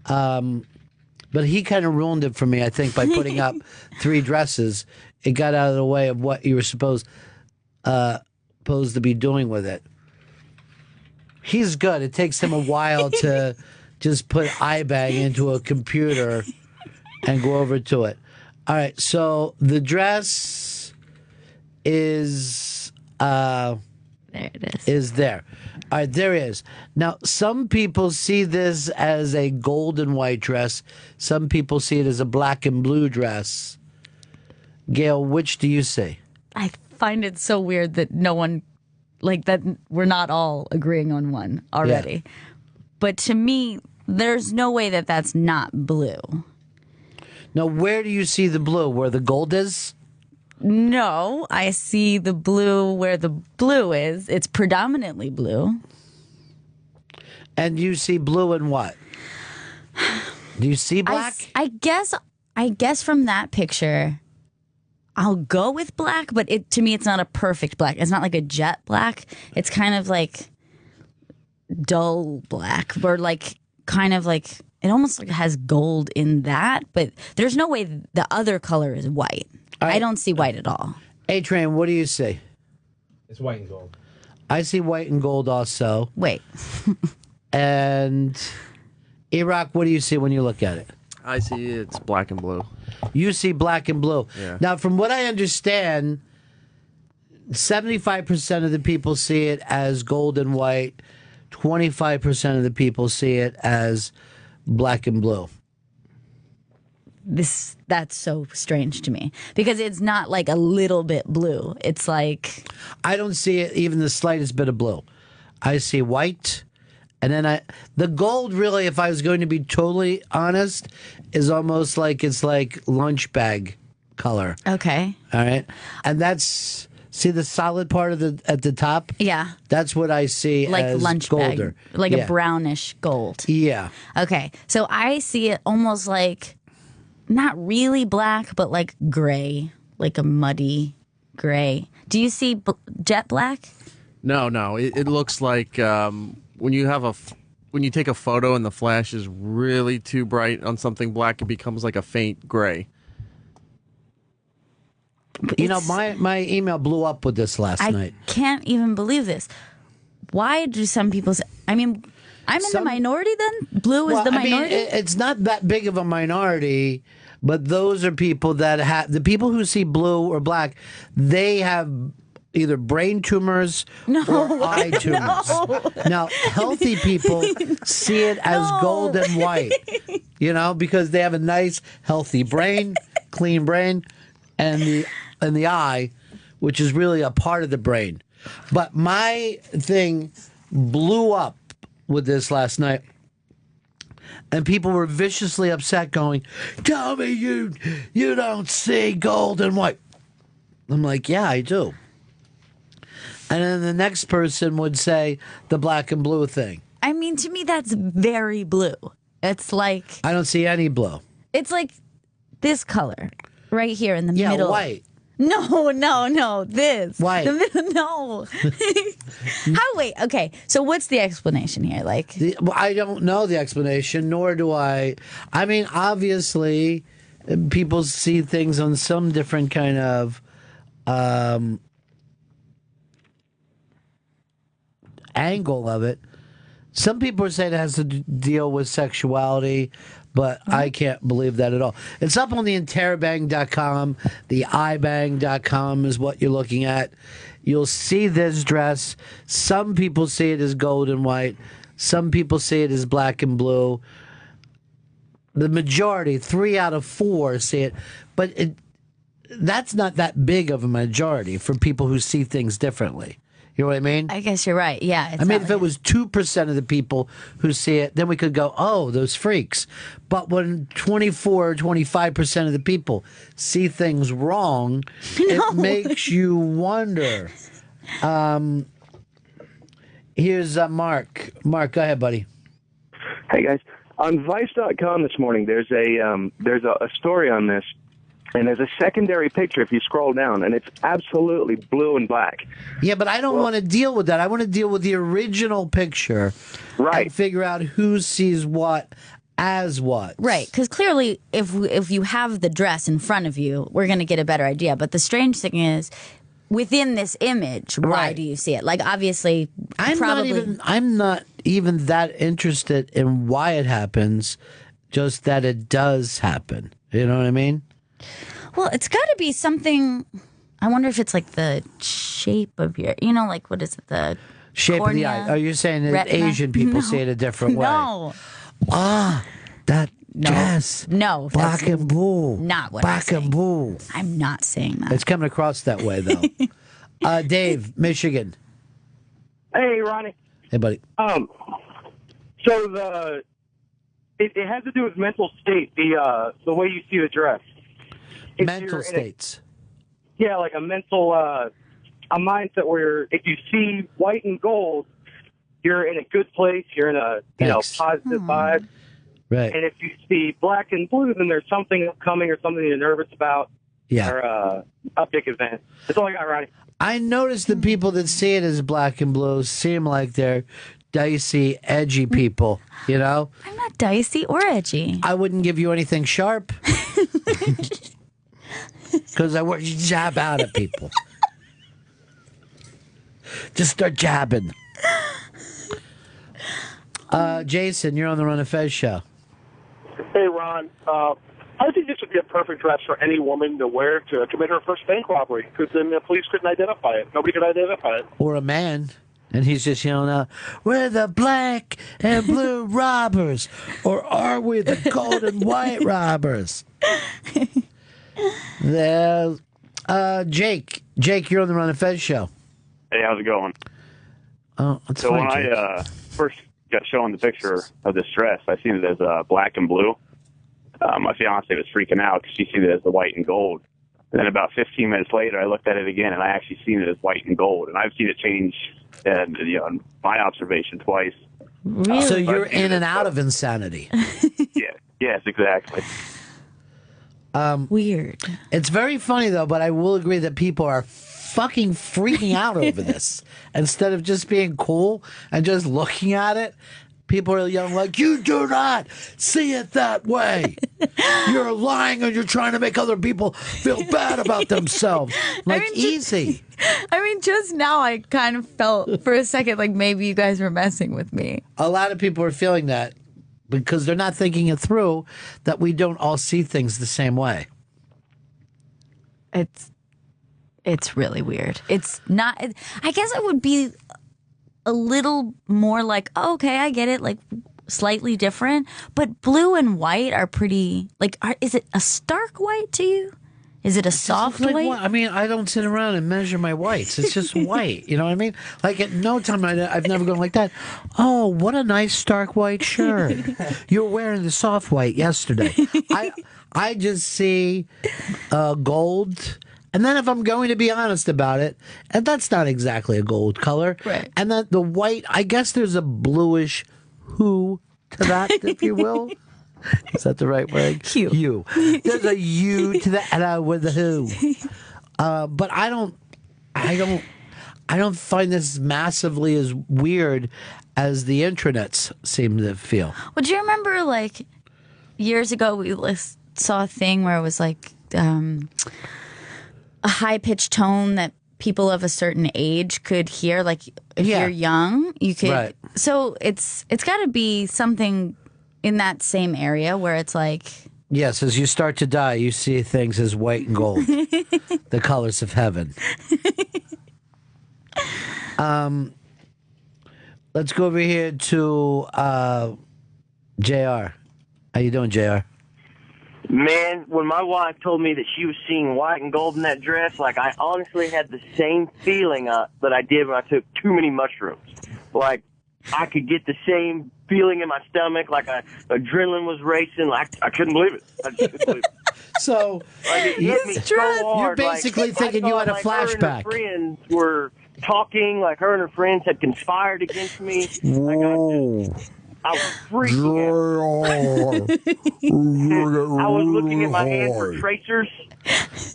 But he kind of ruined it for me, I think, by putting up 3 dresses. It got out of the way of what you were supposed to be doing with it. He's good. It takes him a while to just put iBang into a computer and go over to it. All right, so the dress is there it is. Is there. All right, there is. Now, some people see this as a gold and white dress. Some people see it as a black and blue dress. Gail, which do you see? I find it so weird that no one, like that, we're not all agreeing on one already. Yeah. But to me, there's no way that that's not blue. Now, where do you see the blue? Where the gold is? No, I see the blue where the blue is. It's predominantly blue. And you see blue in what? Do you see black? I guess from that picture, I'll go with black, but to me, it's not a perfect black. It's not like a jet black. It's kind of like dull black, or like kind of like it almost like has gold in that. But there's no way the other color is white. I don't see white at all. A-Train, what do you see? It's white and gold. I see white and gold also. Wait. And E-Rock, what do you see when you look at it? I see it's black and blue. You see black and blue. Yeah. Now, from what I understand, 75% of the people see it as gold and white. 25% of the people see it as black and blue. That's so strange to me because it's not like a little bit blue. It's like I don't see it even the slightest bit of blue. I see white, and then the gold really, if I was going to be totally honest, is almost like it's like lunch bag color. Okay. All right, and that's see the solid part of at the top. Yeah. That's what I see like as lunch golder. bag, like a brownish gold. Yeah. Okay, so I see it almost like. Not really black, but like gray, like a muddy gray. Do you see jet black? No. It looks like when you take a photo and the flash is really too bright on something black, it becomes like a faint gray. You know, my email blew up with this last night. I can't even believe this. Why do some people say? I mean, I'm in the minority then? Blue is the minority? I mean, it's not that big of a minority, but those are people that have, the people who see blue or black, they have either brain tumors or eye tumors. No. Now, healthy people see it as gold and white, you know, because they have a nice, healthy brain, clean brain, and the eye, which is really a part of the brain. But my thing blew up with this last night, and people were viciously upset going, tell me you don't see gold and white. I'm like, yeah, I do. And then the next person would say the black and blue thing. I mean, to me, that's very blue. It's like... I don't see any blue. It's like this color right here in the middle. Yeah, white. No, this. White. The middle, no. Wait, okay, so what's the explanation here? Like, I don't know the explanation, nor do I. I mean, obviously, people see things on some different kind of angle of it. Some people are saying it has to deal with sexuality, but I can't believe that at all. It's up on the interrobang.com. The ibang.com is what you're looking at. You'll see this dress. Some people see it as gold and white. Some people see it as black and blue. The majority, 3 out of 4, see it. But that's not that big of a majority for people who see things differently. You know what I mean? I guess you're right. Yeah. I mean, if it was 2% of the people who see it, then we could go, oh, those freaks. But when 24 or 25% of the people see things wrong, it makes you wonder. Here's Mark. Mark, go ahead, buddy. Hey, guys. On Vice.com this morning, there's a story on this. And there's a secondary picture if you scroll down, and it's absolutely blue and black. Yeah, but I don't want to deal with that. I want to deal with the original picture. Right. And figure out who sees what as what. Right, because clearly if you have the dress in front of you, we're going to get a better idea. But the strange thing is, within this image, why do you see it? Like, obviously, I'm not even that interested in why it happens, just that it does happen. You know what I mean? Well, it's got to be something. I wonder if it's like the shape of your, like, what is it? The shape cornea, of the eye. Are you saying that retina? Asian people see it a different way? No. That dress. No. Black and blue. Not what Black and blue. I'm not saying that. It's coming across that way, though. Dave, Michigan. Hey, Ronnie. Hey, buddy. So it has to do with mental state, the way you see the dress. If Mental states. Yeah, like a mental, a mindset where if you see white and gold, you're in a good place, you're in a positive vibe. Right. And if you see black and blue, then there's something upcoming or something you're nervous about. Yeah. Or a big event. That's all I got, Ronnie. I noticed the people that see it as black and blue seem like they're dicey, edgy people, I'm not dicey or edgy. I wouldn't give you anything sharp. Because I would jab out at people. Just start jabbing. Jason, you're on the Ron and Fez show. Hey, Ron. I think this would be a perfect dress for any woman to wear to commit her first bank robbery, because then the police couldn't identify it. Nobody could identify it. Or a man. And he's just yelling out, we're the black and blue robbers. Or are we the gold and white robbers? There's Jake. Jake, you're on the Ron and Fez show. Hey, how's it going? Oh, it's so fine, when Jake. I first got shown the picture of this dress, I seen it as black and blue. My fiance was freaking out because she seen it as the white and gold. And then about 15 minutes later, I looked at it again, and I actually seen it as white and gold. And I've seen it change in my observation twice. Really? So you're in and out of insanity. Yeah. Yes, exactly. Weird. It's very funny, though, but I will agree that people are fucking freaking out over this. Instead of just being cool and just looking at it, people are yelling like, you do not see it that way. You're lying and you're trying to make other people feel bad about themselves. Like, easy. Just now I kind of felt for a second like maybe you guys were messing with me. A lot of people are feeling that because they're not thinking it through, that we don't all see things the same way. It's really weird. It's not. I guess it would be a little more like, oh, okay, I get it, like slightly different. But blue and white are pretty. Like, is it a stark white to you? Is it a soft like white? I mean, I don't sit around and measure my whites. It's just white. You know what I mean? Like, at no time I've never gone like that. Oh, what a nice stark white shirt. You were wearing the soft white yesterday. I just see gold. And then if I'm going to be honest about it, and that's not exactly a gold color. Right. And then the white, I guess there's a bluish hue to that, if you will. Is that the right word? Hue. There's a hue to that with the who. But I don't find this massively as weird as the intranets seem to feel. Well, do you remember like years ago we saw a thing where it was like a high pitched tone that people of a certain age could hear. Like if you're young, you could. Right. So it's got to be something in that same area where it's like. Yes, as you start to die, you see things as white and gold, the colors of heaven. Let's go over here to JR. How you doing, JR? Man, when my wife told me that she was seeing white and gold in that dress, like I honestly had the same feeling that I did when I took too many mushrooms. Like I could get the same feeling in my stomach, like adrenaline was racing. Like I couldn't believe it. I just couldn't believe it. So like, it hit me so hard. You're basically thinking you had a flashback. Her and her friends were talking, like her and her friends had conspired against me. Whoa. I was freaking out. I was looking at my hand for tracers,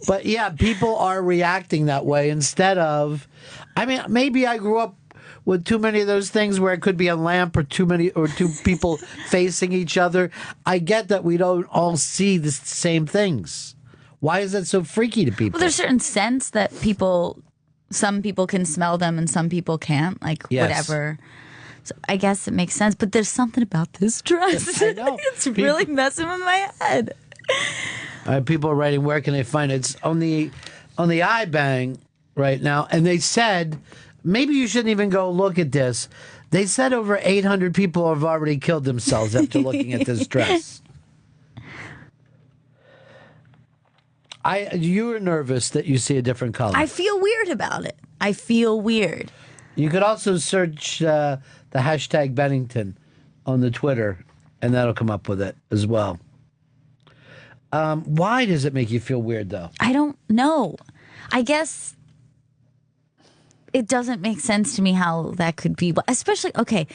But yeah, people are reacting that way instead of. I mean, maybe I grew up with too many of those things where it could be a lamp or two people facing each other. I get that we don't all see the same things. Why is that so freaky to people? Well, there's certain scents that some people can smell them and some people can't. Like whatever. So I guess it makes sense. But there's something about this dress. I know. It's really messing with my head. People are writing, where can they find it? It's on the iBang right now. And they said, maybe you shouldn't even go look at this. They said over 800 people have already killed themselves after looking at this dress. You were nervous that you see a different color. I feel weird about it. I feel weird. You could also search the hashtag Bennington on the Twitter, and that'll come up with it as well. Why does it make you feel weird, though? I don't know. I guess it doesn't make sense to me how that could be. Especially, okay,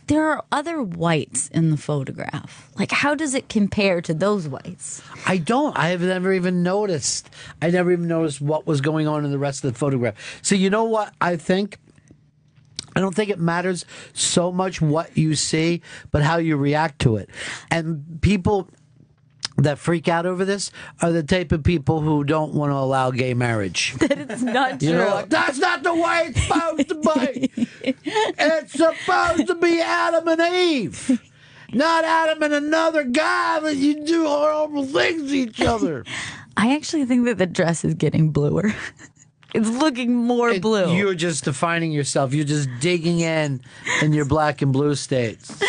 there are other whites in the photograph. Like, how does it compare to those whites? I don't. I have never even noticed. I never even noticed what was going on in the rest of the photograph. So you know what I think? I don't think it matters so much what you see, but how you react to it. And people that freak out over this are the type of people who don't want to allow gay marriage. That it's not true. You know, like, that's not the way it's supposed to be. It's supposed to be Adam and Eve, not Adam and another guy that you do horrible things to each other. I actually think that the dress is getting bluer. It's looking more blue. You're just defining yourself. You're just digging in your black and blue states.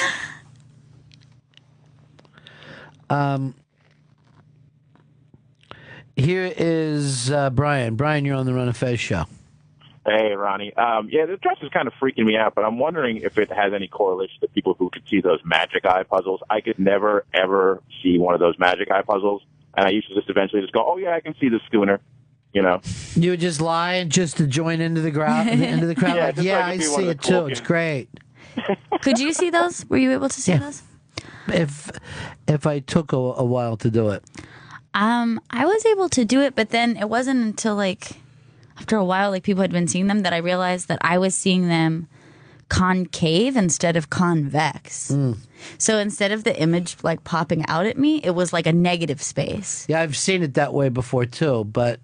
Here is Brian. Brian, you're on the Ron and Fez show. Hey, Ronnie. Yeah, this dress is kind of freaking me out, but I'm wondering if it has any correlation to people who could see those magic eye puzzles. I could never, ever see one of those magic eye puzzles, and I used to just eventually just go, oh, yeah, I can see the schooner, you know. You would just lie just to join into the crowd? Into the crowd? Yeah, like, yeah, I see it too. It's great. Could you see those? Were you able to see those? If I took a while to do it. I was able to do it, but then it wasn't until like after a while, like people had been seeing them, that I realized that I was seeing them concave instead of convex. So instead of the image like popping out at me, it was like a negative space. Yeah, I've seen it that way before too, but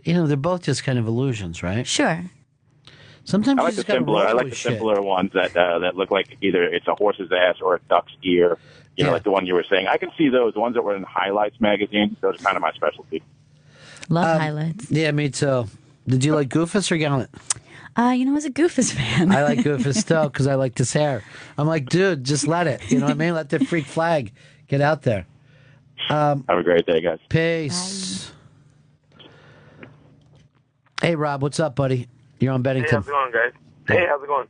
you know, they're both just kind of illusions, right? Sure. Sometimes I like the simpler ones that look like either it's a horse's ass or a duck's ear. You know, like the one you were saying. I can see those. The ones that were in Highlights magazine. Those are kind of my specialty. Love Highlights. Yeah, me too. Did you like Goofus or Gallant? I was a Goofus fan. I like Goofus too because I liked his hair. I'm like, dude, just let it. You know what I mean? Let the freak flag get out there. Have a great day, guys. Peace. Bye. Hey, Rob, what's up, buddy? You're on Bennington. Hey, how's it going, guys? Hey, how's it going?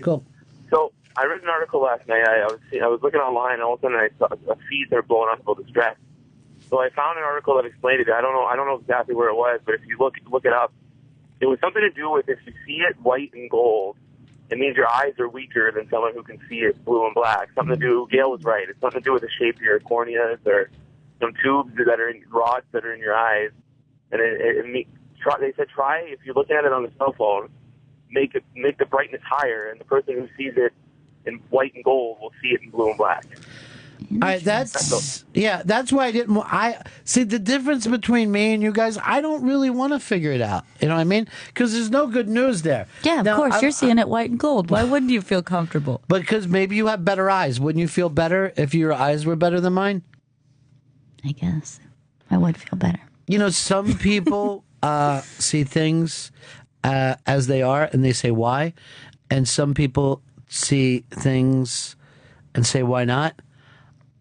Cool. So I read an article last night. I was looking online, and all of a sudden I saw a feed they're blowing up about this dress. So I found an article that explained it. I don't know exactly where it was, but if you look it up, it was something to do with if you see it white and gold, it means your eyes are weaker than someone who can see it blue and black. Something to do. Gail was right. It's something to do with the shape of your corneas or some tubes that are in rods that are in your eyes, and they said try if you're looking at it on a cell phone, make the brightness higher, and the person who sees it in white and gold will see it in blue and black. That's why I didn't. I see the difference between me and you guys. I don't really want to figure it out. You know what I mean? Because there's no good news there. Yeah, of course. You're seeing it white and gold. Why wouldn't you feel comfortable? Because maybe you have better eyes. Wouldn't you feel better if your eyes were better than mine? I guess I would feel better. You know, some people see things as they are, and they say why, and some people see things and say why not.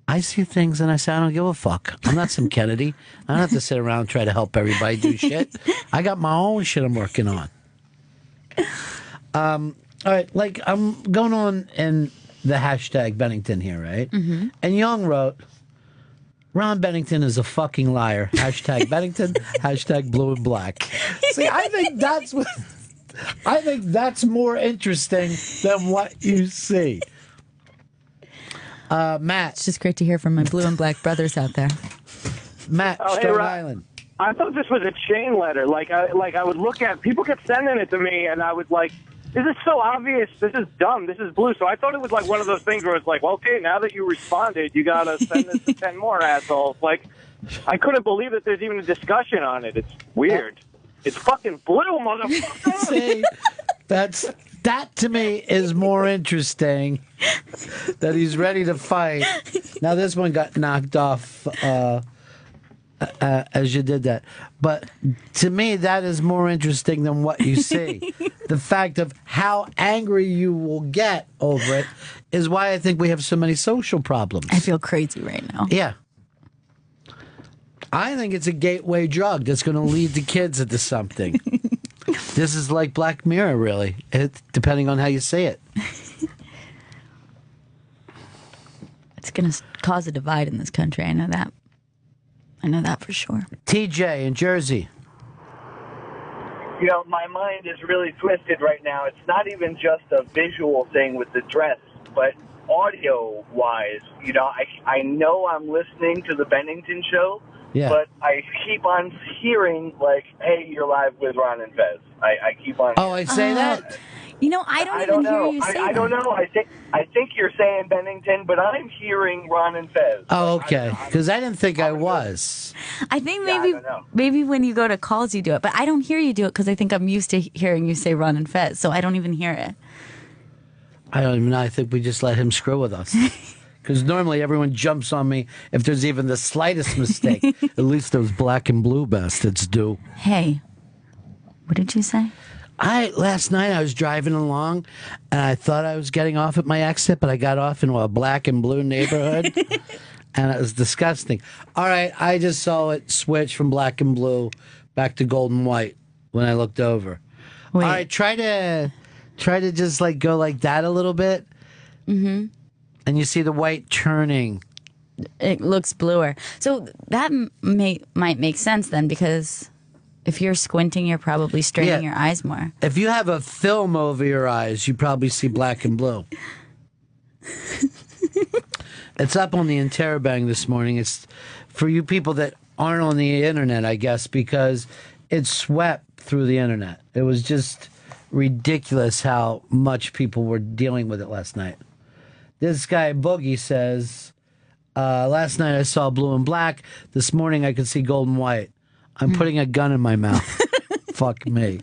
I see things and I say I don't give a fuck. I'm not some Kennedy. I don't have to sit around and try to help everybody do shit. I got my own shit I'm working on. All right, like I'm going on in the hashtag Bennington here, right? Mm-hmm. And Young wrote, Ron Bennington is a fucking liar. Hashtag Bennington. Hashtag blue and black. See, I think that's more interesting than what you see. Matt. It's just great to hear from my blue and black brothers out there. Matt, Stone Island. I thought this was a chain letter. Like I would look at, people kept sending it to me, and I would like, this is so obvious. This is dumb. This is blue. So I thought it was like one of those things where it's like, well, okay, now that you responded, you got to send this to 10 more assholes. Like, I couldn't believe that there's even a discussion on it. It's weird. It's fucking blue, motherfucker. See, that to me is more interesting. That he's ready to fight. Now this one got knocked off as you did that, but to me that is more interesting than what you see. The fact of how angry you will get over it is why I think we have so many social problems. I feel crazy right now. Yeah. I think it's a gateway drug that's going to lead the kids into something. This is like Black Mirror, really, depending on how you say it. It's going to cause a divide in this country. I know that. I know that for sure. TJ in Jersey. You know, my mind is really twisted right now. It's not even just a visual thing with the dress, but audio-wise. You know, I know I'm listening to the Bennington show, but I keep on hearing, like, hey, you're live with Ron and Fez. I keep on... Oh, I say that? You know, I don't even hear you say that. I don't know. I think you're saying Bennington, but I'm hearing Ron and Fez. Oh, okay. Because I didn't think I was. I think maybe when you go to calls you do it, but I don't hear you do it because I think I'm used to hearing you say Ron and Fez, so I don't even hear it. I don't even know. I think we just let him screw with us. Because normally everyone jumps on me if there's even the slightest mistake. At least those black and blue bastards do. Hey, what did you say? Last night I was driving along and I thought I was getting off at my exit, but I got off into a black and blue neighborhood and it was disgusting. All right, I just saw it switch from black and blue back to gold and white when I looked over. Wait. All right, try to just like go like that a little bit. Mm-hmm. And you see the white churning. It looks bluer. So that might make sense then, because if you're squinting, you're probably straining your eyes more. If you have a film over your eyes, you probably see black and blue. It's up on the Interrobang this morning. It's for you people that aren't on the internet, I guess, because it swept through the internet. It was just ridiculous how much people were dealing with it last night. This guy, Boogie, says, last night I saw blue and black. This morning I could see gold and white. I'm putting a gun in my mouth. Fuck me.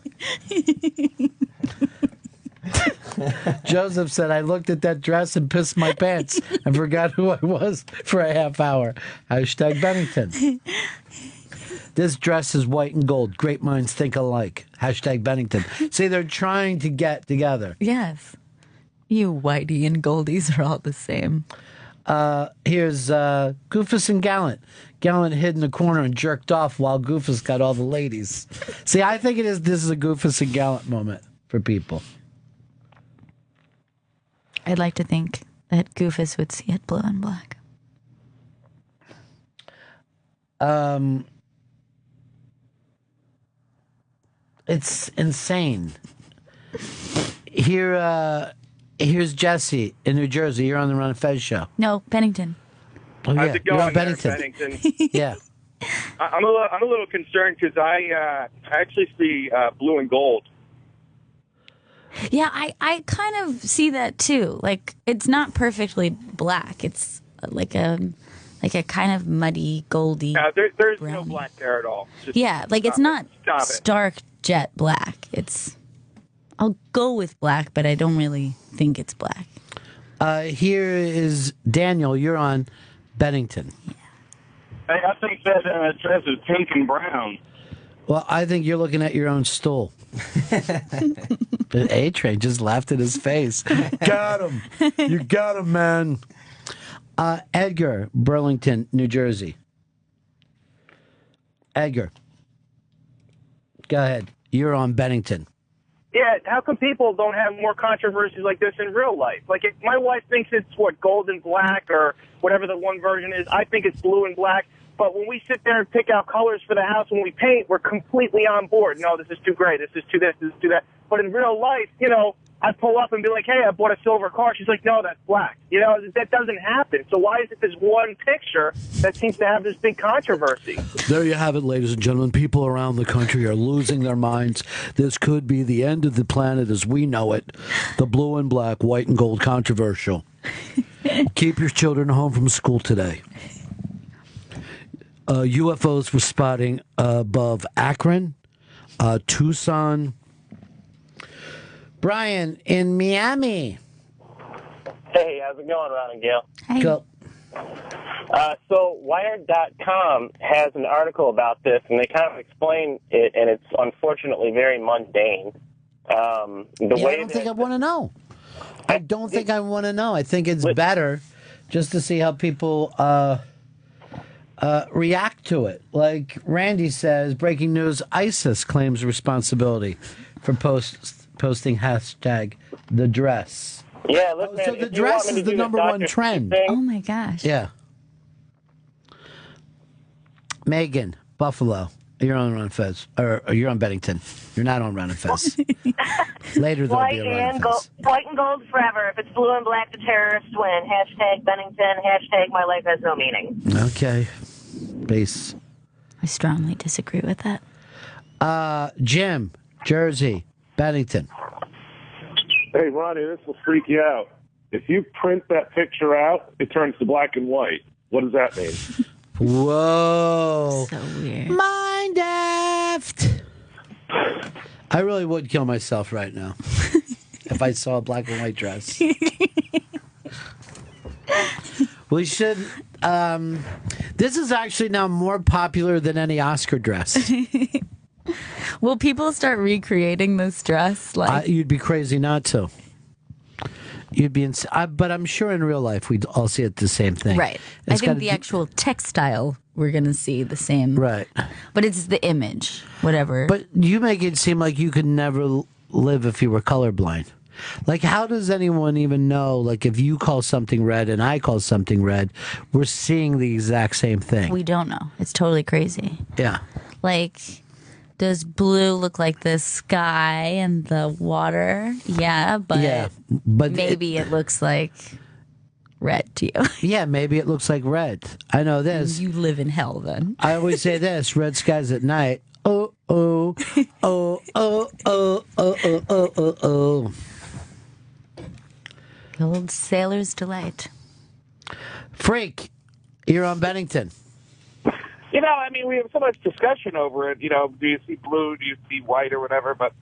Joseph said, I looked at that dress and pissed my pants and forgot who I was for a half hour. Hashtag Bennington. This dress is white and gold. Great minds think alike. Hashtag Bennington. See, they're trying to get together. Yes. You Whitey and Goldies are all the same. Here's Goofus and Gallant. Gallant hid in the corner and jerked off while Goofus got all the ladies. See, I think this is a Goofus and Gallant moment for people. I'd like to think that Goofus would see it blue and black. It's insane. Here's Jesse in New Jersey. You're on the Ron and Fez show. No, Bennington. Oh, yeah. How's it going, You're on Bennington. Bennington? Yeah. I'm a little concerned because I actually see blue and gold. Yeah, I kind of see that too. Like, it's not perfectly black. It's like a kind of muddy, goldy. There's browny. no black there at all. Just it's not stark jet black. I'll go with black, but I don't really think it's black. Here is Daniel. You're on Bennington. Hey, I think that dress is pink and brown. Well, I think you're looking at your own stool. A-Train just laughed in his face. Got him. You got him, man. Edgar, Burlington, New Jersey. Edgar. Go ahead. You're on Bennington. Yeah, how come people don't have more controversies like this in real life? Like, if my wife thinks it's, gold and black or whatever the one version is. I think it's blue and black. But when we sit there and pick out colors for the house when we paint, we're completely on board. No, this is too gray. This is too this. This is too that. but in real life, I pull up and be like, hey, I bought a silver car. She's like, no, that's black. That doesn't happen. So why is it this one picture that seems to have this big controversy? There you have it, ladies and gentlemen. People around the country are losing their minds. This could be the end of the planet as we know it. The blue and black, white and gold controversial. Keep your children home from school today. UFOs were spotting above Akron, Tucson. Brian in Miami. Hey, how's it going, Ron and Gail? Hey. Go. So Wired.com has an article about this, and they kind of explain it, and it's unfortunately very mundane. I don't think I want to know. I don't think I want to know. I think it's better just to see how people react to it. Like Randy says, breaking news, ISIS claims responsibility for posting hashtag the dress. Yeah, listen, so the dress is the number one trend. Oh my gosh. Yeah. Megan, Buffalo. You're on Ron Fez. Or you're on Bennington. You're not on Ron and Fez. Later there'll be a Ron and Fez. White and gold forever. If it's blue and black, the terrorists win. Hashtag Bennington. Hashtag my life has no meaning. Okay. Base. I strongly disagree with that. Jim, Jersey, Bennington. Hey, Ronnie, this will freak you out. If you print that picture out, it turns to black and white. What does that mean? Whoa. So weird. Mind daft. I really would kill myself right now if I saw a black and white dress. We should. This is actually now more popular than any Oscar dress. Will people start recreating this dress? You'd be crazy not to. You'd be, but I'm sure in real life we'd all see it the same thing. Right. I think the actual textile we're going to see the same. Right. But it's the image, whatever. But you make it seem like you could never live if you were colorblind. Like, how does anyone even know, like, if you call something red and I call something red, we're seeing the exact same thing? We don't know. It's totally crazy. Yeah. Like, does blue look like the sky and the water? Yeah, but maybe it looks like red to you. Yeah, maybe it looks like red. I know this. You live in hell then. I always say this, red skies at night. Oh, oh, oh, oh, oh, oh, oh, oh, oh, oh. The old sailor's delight. Freak, you're on Bennington. I mean, we have so much discussion over it. Do you see blue? Do you see white or whatever? But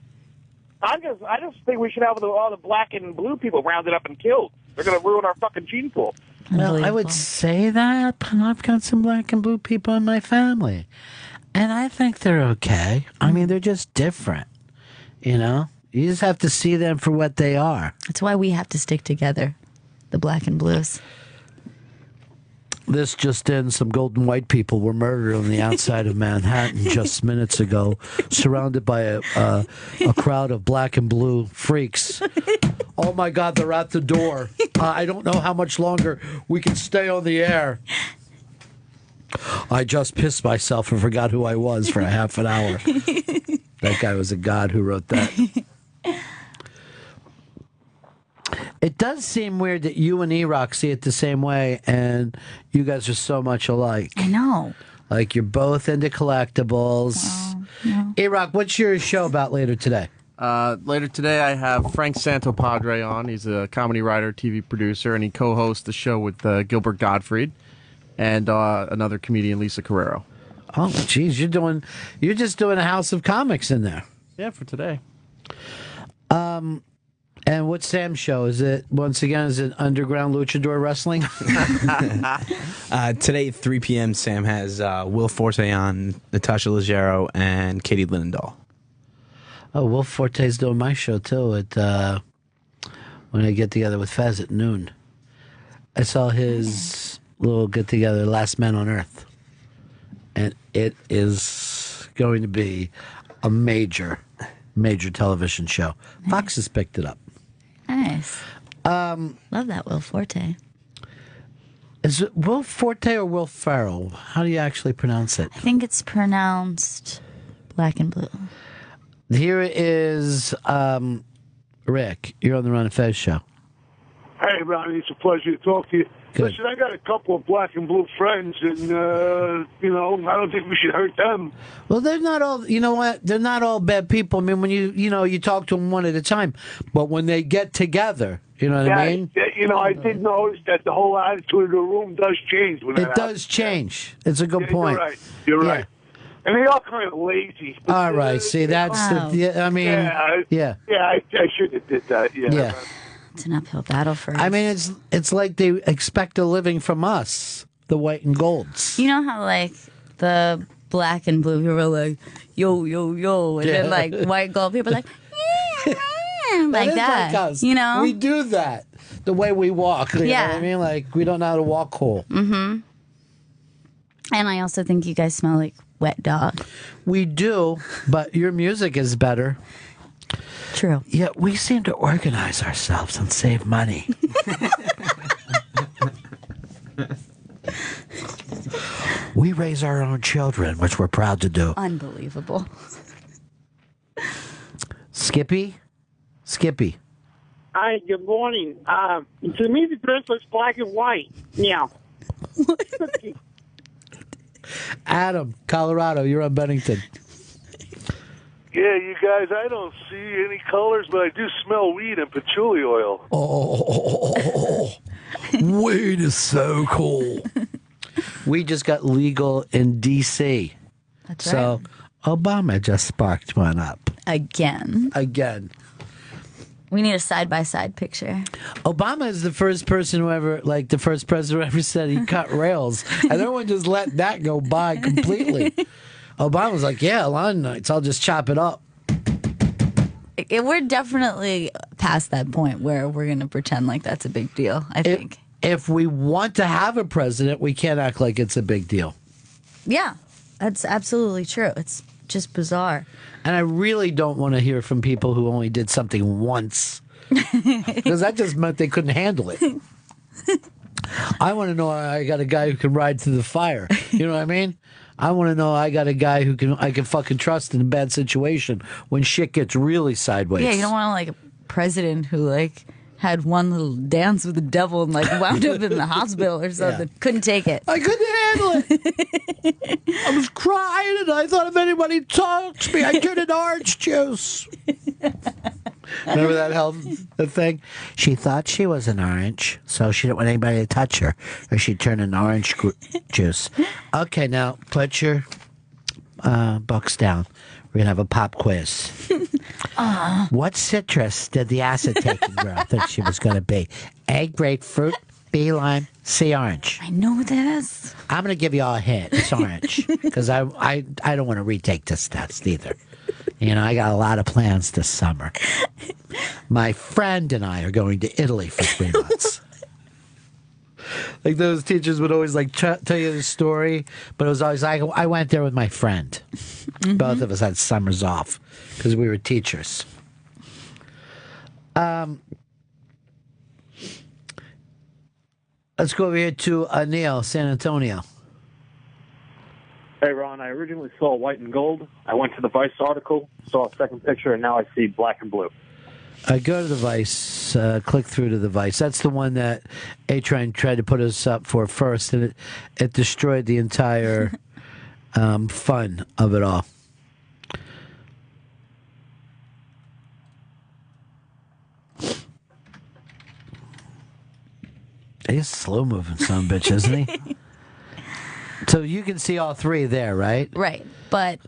I just think we should have all the black and blue people rounded up and killed. They're going to ruin our fucking gene pool. Well, I would say that, but I've got some black and blue people in my family. And I think they're okay. I mean, they're just different. You just have to see them for what they are. That's why we have to stick together, the black and blues. This just in, some golden white people were murdered on the outside of Manhattan just minutes ago, surrounded by a crowd of black and blue freaks. Oh, my God, they're at the door. I don't know how much longer we can stay on the air. I just pissed myself and forgot who I was for a half an hour. That guy was a god who wrote that. It does seem weird that you and E-Rock see it the same way, and you guys are so much alike. I know. Like, you're both into collectibles. No. E-Rock, what's your show about later today? Later today, I have Frank Santopadre on. He's a comedy writer, TV producer, and he co-hosts the show with Gilbert Gottfried and another comedian, Lisa Carrero. Oh, geez, you're just doing a house of comics in there. Yeah, for today. And what's Sam's show? Is it, once again, is it underground luchador wrestling? Today at 3 p.m., Sam has Will Forte on, Natasha Leggero, and Katie Linendahl. Oh, Will Forte's doing my show, too, at when I get together with Fez at noon. I saw his little get-together, Last Man on Earth. And it is going to be a major television show. Nice. Fox has picked it up. Nice. Love that Will Forte. Is it Will Forte or Will Ferrell? How do you actually pronounce it? I think it's pronounced black and blue. Here is Rick. You're on the Ron and Fez show. Hey, Ronnie, it's a pleasure to talk to you. Good. Listen, I got a couple of black and blue friends, and, I don't think we should hurt them. Well, they're not all, you know what? They're not all bad people. I mean, when you talk to them one at a time, but when they get together, you know what I mean? I did notice that the whole attitude of the room does change when It does change. It's a good point. You're right. You're right. And they are kind of lazy. All right. See, that's Wow. yeah. I should have did that. Yeah. It's an uphill battle for us. I mean, it's like they expect a living from us, the white and golds. You know how like the black and blue people are like yo yo yo, and then like white gold people are like like is that. Like us. You know, we do that the way we walk. You know Yeah. what I mean, like we don't know how to walk cool. Mm-hmm. And I also think you guys smell like wet dog. We do, but your music is better. True. Yeah, we seem to organize ourselves and save money. We raise our own children, which we're proud to do. Unbelievable. Skippy? Hi, good morning. To me, the dress looks black and white. Yeah. Adam, Colorado, you're on Bennington. Yeah, you guys, I don't see any colors, but I do smell weed and patchouli oil. Oh, weed is so cool. We just got legal in D.C. That's so Obama just sparked one up. Again. We need a side-by-side picture. Obama is the first person who ever, like the first president who ever said he cut rails. And everyone just let that go by completely. Obama was like, yeah, a lot of nights, I'll just chop it up. We're definitely past that point where we're going to pretend like that's a big deal, I think. If we want to have a president, we can't act like it's a big deal. Yeah, that's absolutely true. It's just bizarre. And I really don't want to hear from people who only did something once. Because that just meant they couldn't handle it. I want to know I got a guy who can ride through the fire. You know what I mean? I want to know I got a guy who I can fucking trust in a bad situation when shit gets really sideways. Yeah, you don't want like a president who like had one little dance with the devil and like wound up in the hospital or something. Yeah. Couldn't take it. I couldn't handle it. I was crying and I thought if anybody touched me, I'd turn into orange juice. Remember that thing? She thought she was an orange, so she didn't want anybody to touch her, or she'd turn into orange juice. Okay, now put your books down. We're going to have a pop quiz. What citrus did the acid-taking girl think she was going to be? A, grapefruit, B, lime, C, orange. I know this. I'm going to give you all a hint. It's orange. Because I don't want to retake this test either. You know, I got a lot of plans this summer. My friend and I are going to Italy for 3 months. Like those teachers would always like tell you the story, but it was always like, I went there with my friend. Mm-hmm. Both of us had summers off because we were teachers. Let's go over here to Neil, San Antonio. Hey, Ron, I originally saw white and gold. I went to the Vice article, saw a second picture, and now I see black and blue. Go to the Vice, click through to the Vice. That's the one that A-Train tried to put us up for first, and it destroyed the entire fun of it all. He's slow moving son of a bitch, isn't he? So you can see all three there, right? Right. But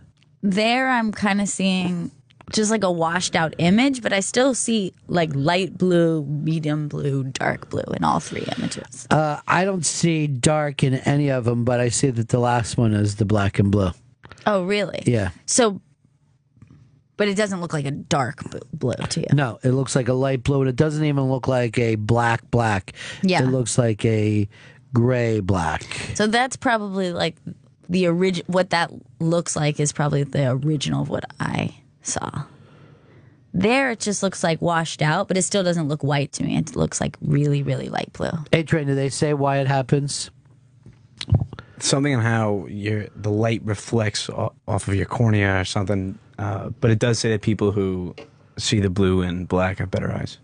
there I'm kind of seeing just like a washed out image, but I still see like light blue, medium blue, dark blue in all three images. I don't see dark in any of them, but I see that the last one is the black and blue. Oh, really? Yeah. So, but it doesn't look like a dark blue to you. No, it looks like a light blue, and it doesn't even look like a black. Yeah. It looks like a gray black. So that's probably like the what that looks like is probably the original of what I saw. There it just looks like washed out, but it still doesn't look white to me. It looks like really, really light blue. A-Train, do they say why it happens? Something on how the light reflects off of your cornea or something. but it does say that people who see the blue and black have better eyes.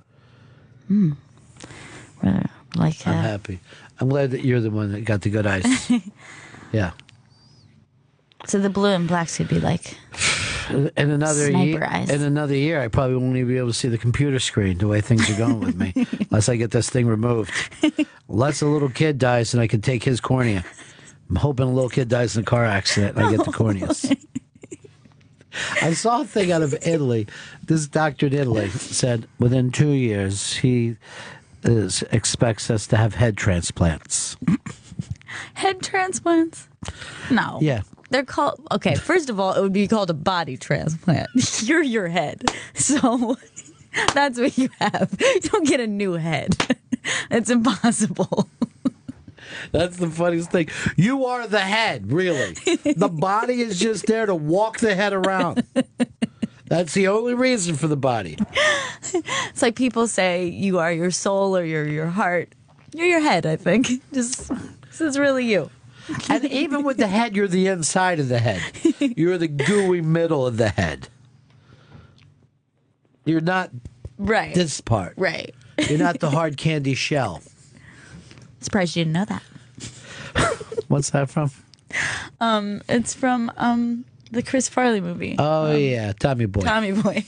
Like I'm happy. I'm glad that you're the one that got the good eyes. Yeah. So the blue and blacks could be like In another sniper eyes. in another year, I probably won't even be able to see the computer screen the way things are going with me, unless I get this thing removed. Unless a little kid dies and I can take his cornea. I'm hoping a little kid dies in a car accident and I get the corneas. I saw a thing out of Italy. This doctor in Italy said within 2 years he expects us to have head transplants. Head transplants? No. Yeah. They're called, okay, first of all, it would be called a body transplant. You're your head. So that's what you have. You don't get a new head. It's impossible. That's the funniest thing. You are the head, really. The body is just there to walk the head around. That's the only reason for the body. It's like people say you are your soul or you're your heart. You're your head, I think. Just, this is really you. And even with the head, you're the inside of the head. You're the gooey middle of the head. You're not right. This part. Right. You're not the hard candy shell. Surprised you didn't know that. What's that from? It's from the Chris Farley movie. Oh, yeah. Tommy Boy. Tommy Boy.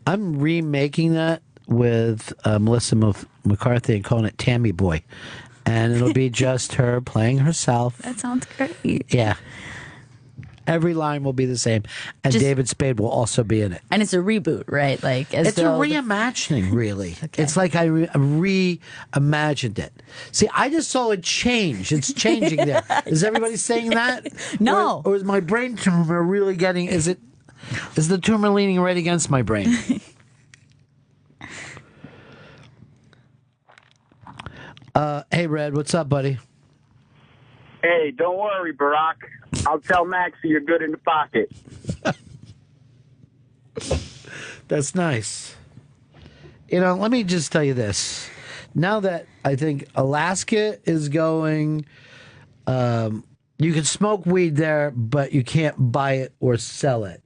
I'm remaking that with Melissa McCarthy and calling it Tammy Boy. And it'll be just her playing herself. That sounds great. Yeah. Every line will be the same. And David Spade will also be in it. And it's a reboot, right? Like It's a reimagining, really. Okay. It's like I reimagined it. See, I just saw it change. It's changing there. Is everybody saying that? No. Or is my brain tumor really getting... Is the tumor leaning right against my brain? Hey, Red, what's up, buddy? Hey, don't worry, Barack. I'll tell Maxie you're good in the pocket. That's nice. You know, let me just tell you this. Now that I think Alaska is going, you can smoke weed there, but you can't buy it or sell it.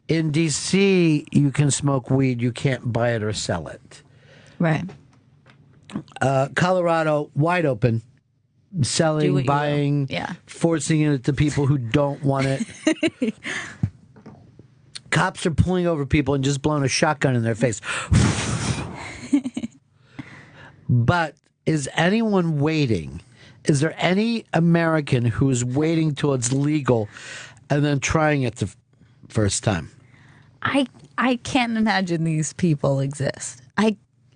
In D.C., you can smoke weed, you can't buy it or sell it. Right. Colorado, wide open. Selling, buying, forcing it to people who don't want it. Cops are pulling over people and just blowing a shotgun in their face. But is anyone waiting? Is there any American who is waiting till it's legal and then trying it the first time? I can't imagine these people exist.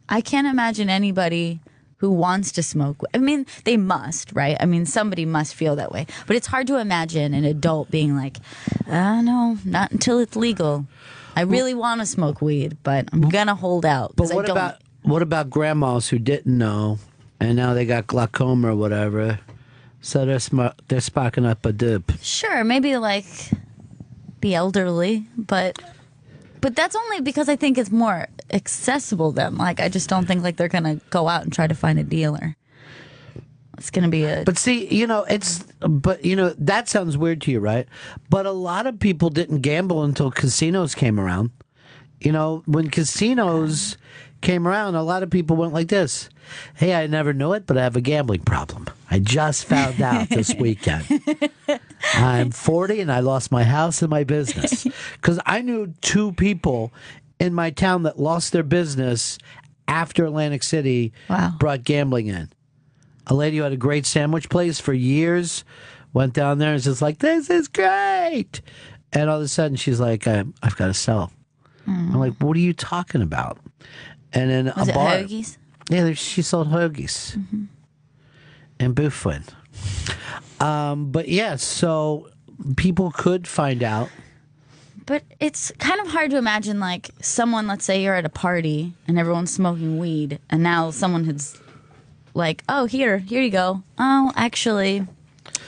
I can't imagine anybody who wants to smoke. I mean, they must, right? I mean, somebody must feel that way. But it's hard to imagine an adult being like, no, not until it's legal. I really want to smoke weed, but I'm going to hold out. But what about grandmas who didn't know, and now they got glaucoma or whatever, so they're sparking up a dip? Sure, maybe like the elderly, but that's only because I think it's more accessible then. Like, I just don't think like they're going to go out and try to find a dealer. It's going to be a... But see, that sounds weird to you, right? But a lot of people didn't gamble until casinos came around. You know, when casinos came around, a lot of people went like this. Hey, I never knew it, but I have a gambling problem. I just found out this weekend. I'm 40 and I lost my house and my business. Because I knew two people in my town that lost their business after Atlantic City brought gambling in. A lady who had a great sandwich place for years went down there and was just like, this is great. And all of a sudden she's like, I've got to sell. I'm like, what are you talking about? And in Was a it bar. hoagies? Yeah, she sold hoagies and buffin. But yeah, so people could find out. But it's kind of hard to imagine, like, someone, let's say you're at a party and everyone's smoking weed, and now someone has, like, oh, here you go. Oh, actually,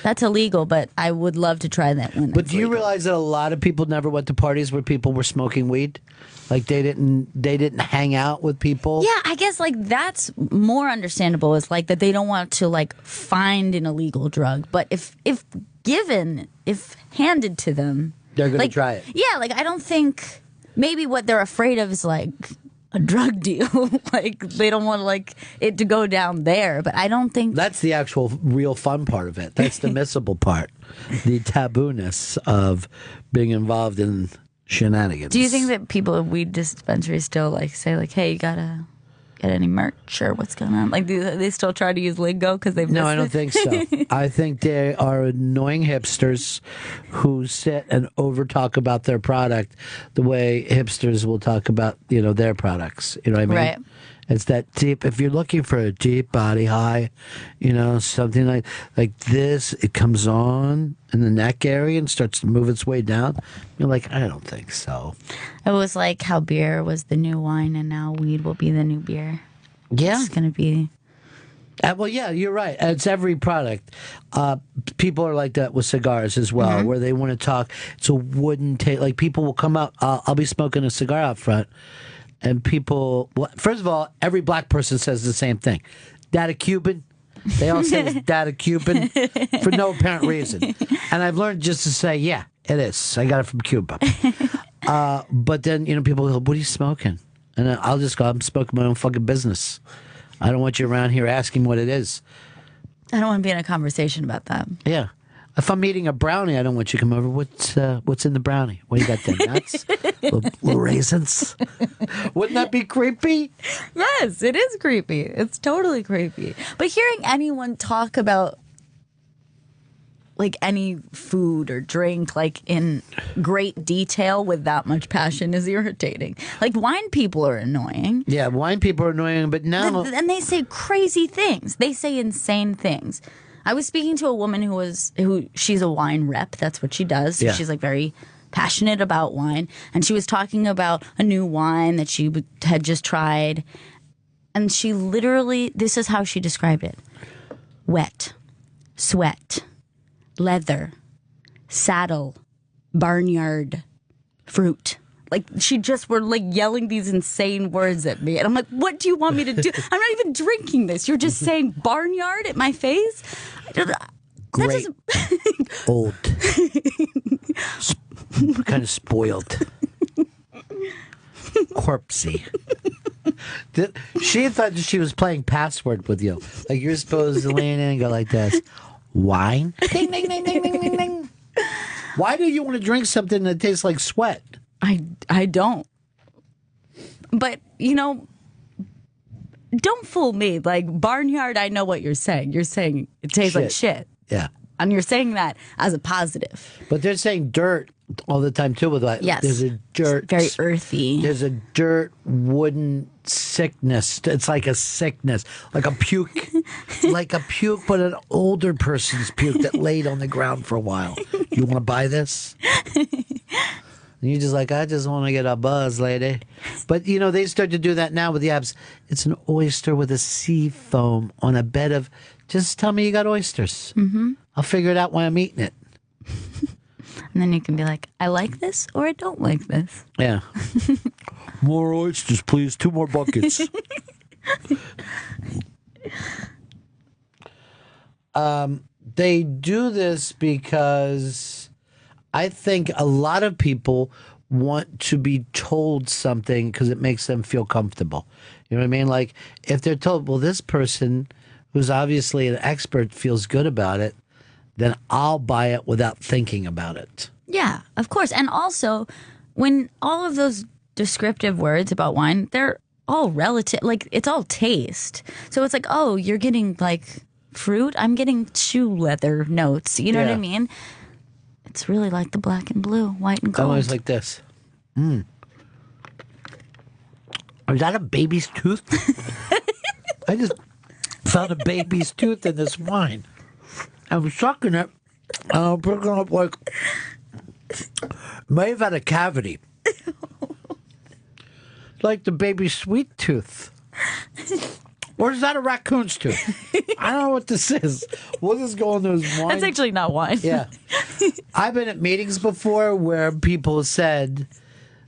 that's illegal, but I would love to try that one. But do you realize that a lot of people never went to parties where people were smoking weed? Like they didn't hang out with people? Yeah, I guess like that's more understandable. Is like that they don't want to like find an illegal drug. But if handed to them, They're going Like, to try it. Yeah, like I don't think maybe what they're afraid of is like a drug deal. Like they don't want like it to go down there. But I don't think That's the actual real fun part of it. That's the missable part. The tabooness of being involved in shenanigans. Do you think that people at weed dispensaries still like say like, "Hey, you gotta get any merch or what's going on?" Like, do they still try to use lingo because they've No, missed I don't it? think so. I think they are annoying hipsters who sit and over talk about their product the way hipsters will talk about their products. You know what I mean? Right. It's that deep. If you're looking for a deep body high, something like this, it comes on in the neck area and starts to move its way down. You're like, I don't think so. It was like how beer was the new wine, and now weed will be the new beer. Yeah, it's gonna be. Well, yeah, you're right. It's every product. People are like that with cigars as well, where they want to talk. It's a wooden taste. Like people will come out. I'll be smoking a cigar out front, and people. Well, first of all, every black person says the same thing. That a Cuban? They all say it's that a Cuban for no apparent reason. And I've learned just to say, yeah, it is. I got it from Cuba. But then people go, "What are you smoking?" And I'll just go, "I'm smoking my own fucking business. I don't want you around here asking what it is." I don't want to be in a conversation about that. Yeah. If I'm eating a brownie, I don't want you to come over. What's in the brownie? What you got there? Nuts? little raisins? Wouldn't that be creepy? Yes, it is creepy. It's totally creepy. But hearing anyone talk about like any food or drink like in great detail with that much passion is irritating. Like wine people are annoying. Yeah, wine people are annoying, but now... And they say crazy things. They say insane things. I was speaking to a woman who she's a wine rep. That's what she does. So Yeah. she's like very passionate about wine. And she was talking about a new wine that she had just tried. And she literally, this is how she described it. Wet, sweat, leather, saddle, barnyard, fruit. Like she just were like yelling these insane words at me. And I'm like, what do you want me to do? I'm not even drinking this. You're just saying barnyard at my face? Great. Old. Kind of spoiled. Corpsey. She thought she was playing password with you. Like you're supposed to lean in and go like this. Wine? Ding, ding, ding, ding, ding, ding, ding. Why do you want to drink something that tastes like sweat? I don't. But, don't fool me. Like, barnyard, I know what you're saying. You're saying it tastes like shit. Yeah. And you're saying that as a positive. But they're saying dirt all the time, too. With like, Yes. There's a dirt. Very earthy. There's a dirt wooden sickness. It's like a sickness. Like a puke. Like a puke, but an older person's puke that laid on the ground for a while. You want to buy this? And you're just like, I just want to get a buzz, lady. But, they start to do that now with the apps. It's an oyster with a sea foam on a bed of, just tell me you got oysters. Mm-hmm. I'll figure it out when I'm eating it. And then you can be like, I like this or I don't like this. Yeah. More oysters, please. 2 more buckets. They do this because I think a lot of people want to be told something because it makes them feel comfortable. You know what I mean? Like if they're told, well, this person who's obviously an expert feels good about it, then I'll buy it without thinking about it. Yeah, of course. And also, when all of those descriptive words about wine, they're all relative. Like, it's all taste. So it's like, oh, you're getting, like, fruit? I'm getting shoe leather notes. You know what I mean? It's really like the black and blue, white and I'm gold. always like this. Is that a baby's tooth? I just found a baby's tooth in this wine. I was sucking it, and I'm picking up like, may have had a cavity. Like the baby's sweet tooth. Or is that a raccoon's tooth? I don't know what this is. What is going on with wine? That's actually not wine. Yeah. I've been at meetings before where people said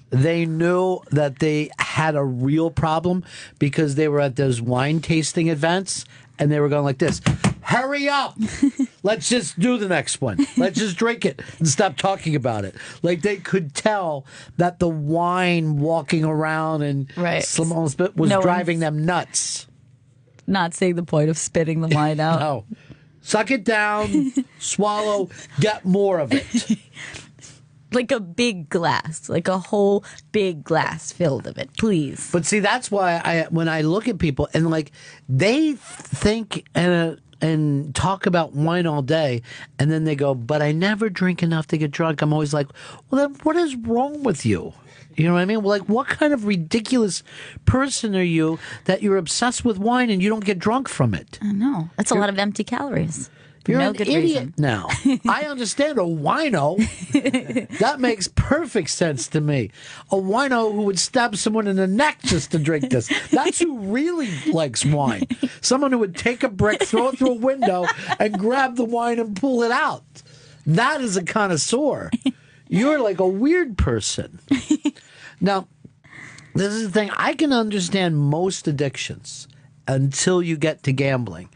they knew that they had a real problem because they were at those wine tasting events and they were going like this. Hurry up! Let's just do the next one. Let's just drink it and stop talking about it. Like they could tell that the wine walking around and was driving them nuts. Not seeing the point of spitting the wine out. No. Suck it down, swallow, get more of it. Like a big glass, like a whole big glass filled of it, please. But see, that's why when I look at people and like they think and talk about wine all day, and then they go, but I never drink enough to get drunk. I'm always like, well, then what is wrong with you? You know what I mean? Like, what kind of ridiculous person are you that you're obsessed with wine and you don't get drunk from it? I know. That's a lot of empty calories. You're no an good idiot reason. now. I understand a wino. That makes perfect sense to me. A wino who would stab someone in the neck just to drink this. That's who really likes wine. Someone who would take a brick, throw it through a window, and grab the wine and pull it out. That is a connoisseur. You're like a weird person. Now, this is the thing. I can understand most addictions until you get to gambling.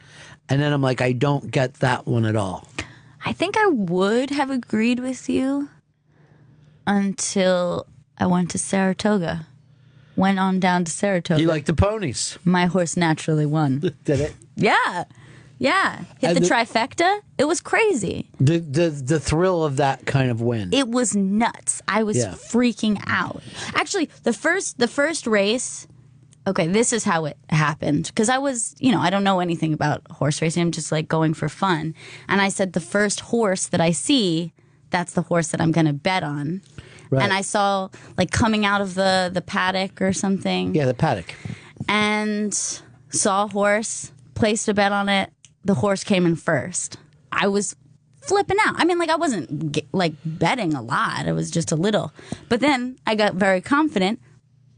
And then I'm like, I don't get that one at all. I think I would have agreed with you until I went to Saratoga. Went on down to Saratoga. You like the ponies? My horse naturally won. Did it? Yeah. Yeah. Hit the trifecta. It was crazy. The thrill of that kind of win. It was nuts. I was freaking out. Actually, the first race... Okay, this is how it happened. Because I was, I don't know anything about horse racing. I'm just like going for fun. And I said, the first horse that I see, that's the horse that I'm going to bet on. Right. And I saw like coming out of the paddock or something. Yeah, the paddock. And saw a horse, placed a bet on it. The horse came in first. I was flipping out. I mean, like I wasn't like betting a lot. It was just a little. But then I got very confident.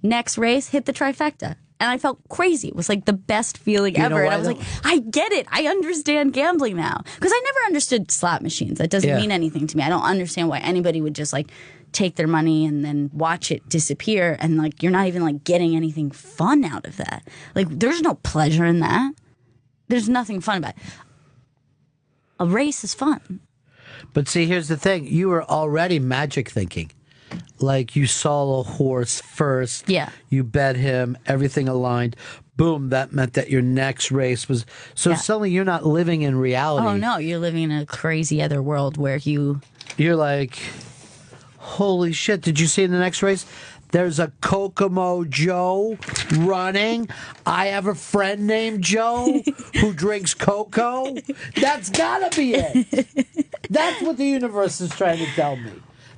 Next race, hit the trifecta. And I felt crazy. It was like the best feeling ever. And I was like, I get it. I understand gambling now. Because I never understood slot machines. That doesn't mean anything to me. I don't understand why anybody would just like take their money and then watch it disappear. And like, you're not even like getting anything fun out of that. Like, there's no pleasure in that. There's nothing fun about it. A race is fun. But see, here's the thing. You were already magic thinking. Like you saw a horse first. Yeah. You bet him. Everything aligned. Boom. That meant that your next race was. So suddenly you're not living in reality. Oh, no. You're living in a crazy other world where you're like, holy shit. Did you see in the next race? There's a Kokomo Joe running. I have a friend named Joe who drinks cocoa. That's gotta be it. That's what the universe is trying to tell me.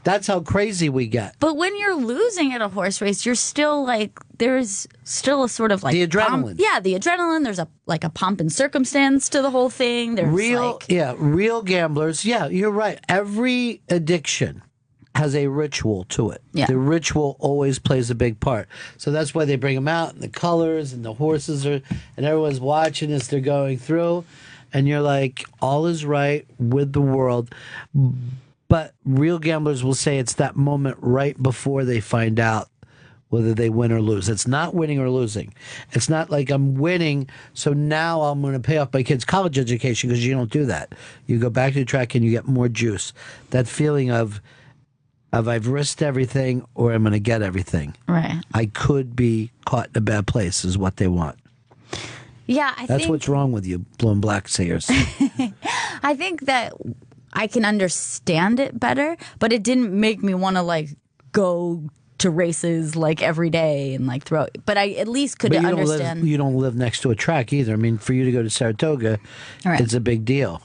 That's how crazy we get. But when you're losing at a horse race, you're still like, there's still a sort of like the adrenaline. The adrenaline. There's a pomp and circumstance to the whole thing. There's real gamblers. Yeah, you're right. Every addiction has a ritual to it. Yeah. The ritual always plays a big part. So that's why they bring them out and the colors and the horses and everyone's watching as they're going through. And you're like, all is right with the world. But real gamblers will say it's that moment right before they find out whether they win or lose. It's not winning or losing. It's not like I'm winning, so now I'm going to pay off my kid's college education, because you don't do that. You go back to the track and you get more juice. That feeling of I've risked everything or I'm going to get everything. Right. I could be caught in a bad place is what they want. Yeah, That's what's wrong with you, blue and black sayers. I think that I can understand it better, but it didn't make me want to like go to races like every day and like throw. But I at least could understand. You don't live next to a track either. I mean, for you to go to Saratoga, it's a big deal.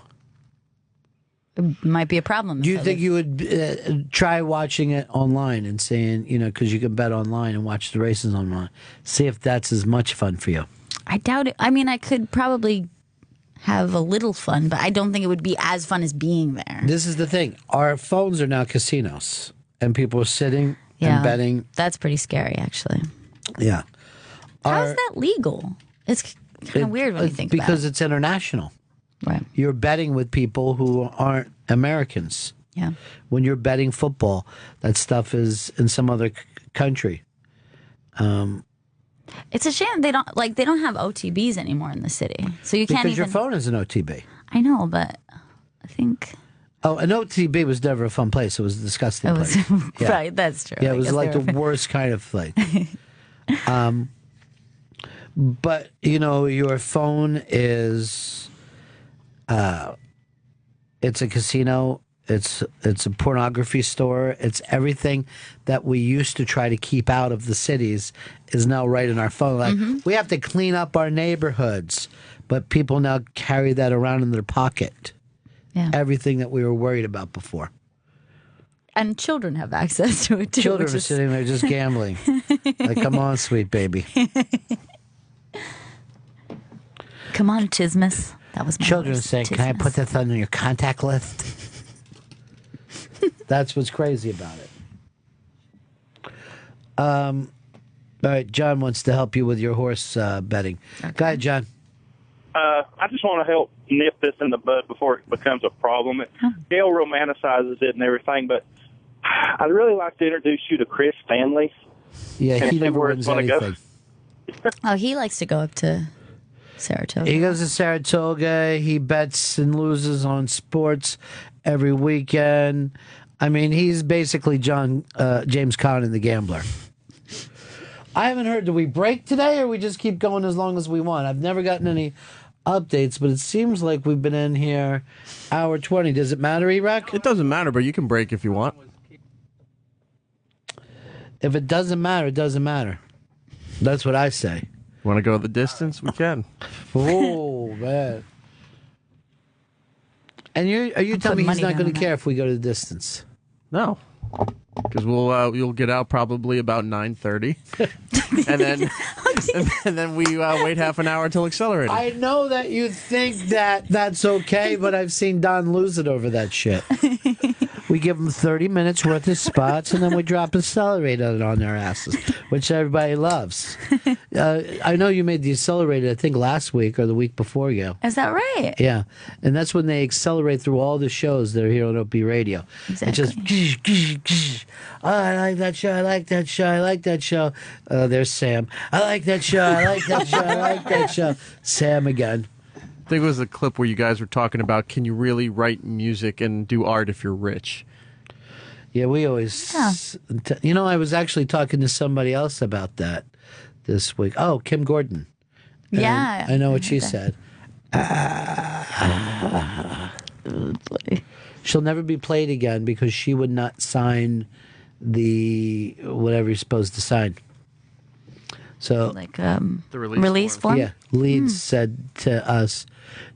It might be a problem. Do you think you would try watching it online and saying, because you can bet online and watch the races online, see if that's as much fun for you? I doubt it. I mean, I could probably have a little fun, but I don't think it would be as fun as being there. This is the thing. Our phones are now casinos, and people are sitting and betting. That's pretty scary, actually. Yeah. How's that legal? It's kind of weird when you think about it. Because it's international. Right. You're betting with people who aren't Americans. Yeah. When you're betting football, that stuff is in some other country. It's a shame they don't have OTBs anymore in the city, so you can't Because even. your phone is an OTB. I know, but I think Oh, an OTB was never a fun place. It was a disgusting place. right. That's true. Yeah, I it was guess like they the were- worst kind of place. But your phone is, it's a casino. It's a pornography store. It's everything that we used to try to keep out of the cities is now right in our phone. Like we have to clean up our neighborhoods, but people now carry that around in their pocket. Yeah. Everything that we were worried about before. And children have access to it too. Children which are is- sitting there just gambling. Like, come on, sweet baby. Come on, Chismus. That was my Children voice. saying, "Can I put this on your contact list?" That's what's crazy about it. All right, John wants to help you with your horse betting. Go ahead, John. I just want to help nip this in the bud before it becomes a problem. Gail romanticizes it and everything, but I'd really like to introduce you to Chris Stanley. Yeah, and he see never where wins it's gonna go. anything. Oh, he likes to go up to Saratoga. He goes to Saratoga. He bets and loses on sports every weekend. I mean, he's basically James Caan in The Gambler. I haven't heard. Do we break today, or we just keep going as long as we want? I've never gotten any updates, but it seems like we've been in here hour 20. Does it matter, E-Rock? It doesn't matter, but you can break if you want. If it doesn't matter, it doesn't matter. That's what I say. Want to go the distance? We can. Oh, man. And are you telling me he's not going to care if we go to the distance? No. Because you'll get out probably about 9:30, and then we wait half an hour until accelerating. I know that you think that that's okay, but I've seen Don lose it over that shit. We give them 30 minutes worth of spots, and then we drop Accelerated on their asses, which everybody loves. I know you made the Accelerated, I think, last week or the week before, Gail. Is that right? Yeah, and that's when they accelerate through all the shows that are here on OP Radio. Exactly. It's just, oh, I like that show, I like that show, I like that show. There's Sam. I like that show, I like that show, I like that show. Sam again. I think it was a clip where you guys were talking about, can you really write music and do art if you're rich? Yeah, we always... I was actually talking to somebody else about that this week. Oh, Kim Gordon. And Yeah. I know what she said. She'll never be played again because she would not sign the whatever you're supposed to sign. So, like the release form? Yeah, Leeds said to us,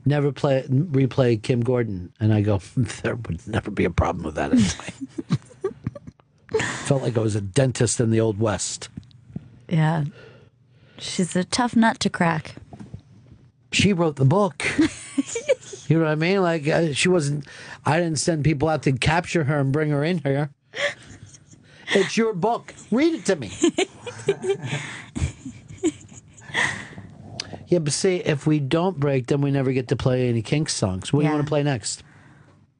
never replay Kim Gordon. And I go, there would never be a problem with that anyway. Felt like I was a dentist in the Old West. Yeah. She's a tough nut to crack. She wrote the book. You know what I mean? Like, she wasn't, I didn't send people out to capture her and bring her in here. It's your book. Read it to me. Yeah, but see, if we don't break, then we never get to play any Kinks songs. What do you want to play next?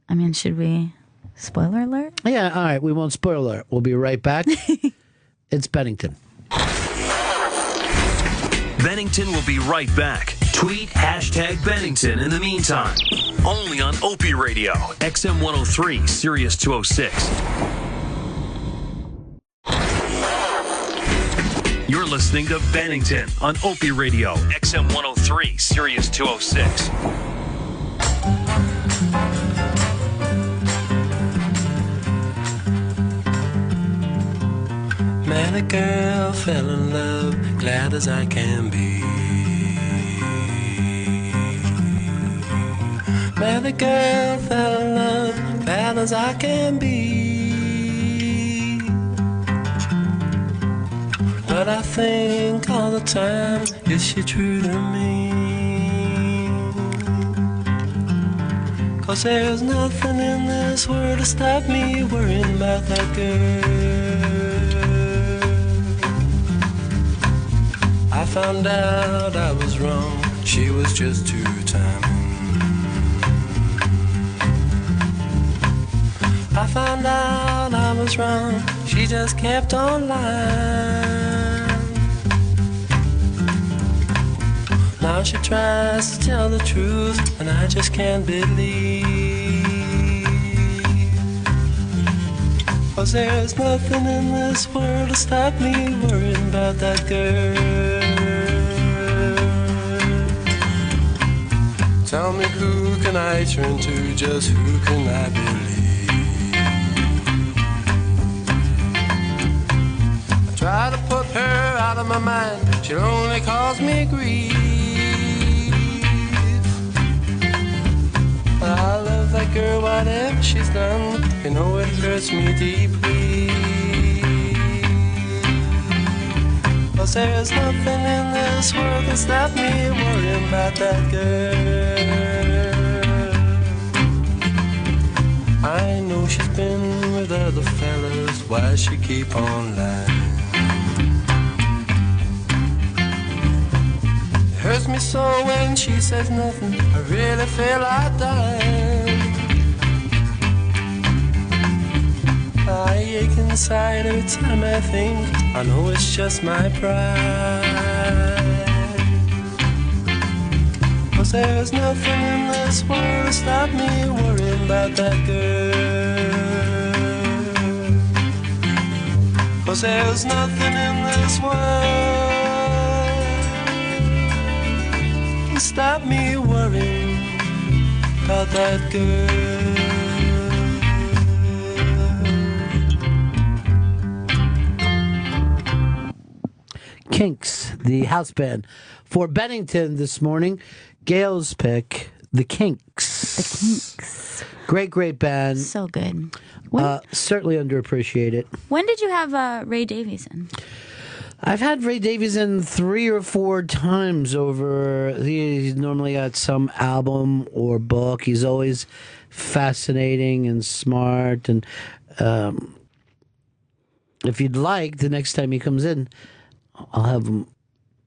I mean, should we? Spoiler alert? Yeah, all right. We won't spoil alert. We'll be right back. It's Bennington. Bennington will be right back. Tweet hashtag Bennington in the meantime. Only on Opie Radio, XM 103, Sirius 206. You're listening to Bennington on Opie Radio, XM 103, Sirius 206. Met a girl, fell in love, glad as I can be. Met a girl, fell in love, glad as I can be. But I think all the time, is she true to me? 'Cause there's nothing in this world to stop me worrying about that girl. I found out I was wrong, she was just too timing. I found out I was wrong, she just kept on lying. Now she tries to tell the truth, and I just can't believe. 'Cause there's nothing in this world to stop me worrying about that girl. Tell me, who can I turn to? Just who can I believe? I try to put her out of my mind, she'll only cause me grief. But I love that girl, whatever she's done, you know it hurts me deeply. 'Cause there's nothing in this world that stop me worrying about that girl. I know she's been with other fellas, why she keep on lying? It hurts me so when she says nothing, I really feel like dying. I ache inside every time I think, I know it's just my pride. 'Cause there's nothing in this world to stop me worrying about that girl. 'Cause there's nothing in this world to stop me worrying about that girl. Kinks, the house band for Bennington this morning. Gail's pick, the Kinks. The Kinks. Great band. So good. Certainly underappreciated. When did you have Ray Davies in? I've had Ray Davies in 3 or 4 times over. He's normally got some album or book. He's always fascinating and smart. And if you'd like, the next time he comes in, I'll have him.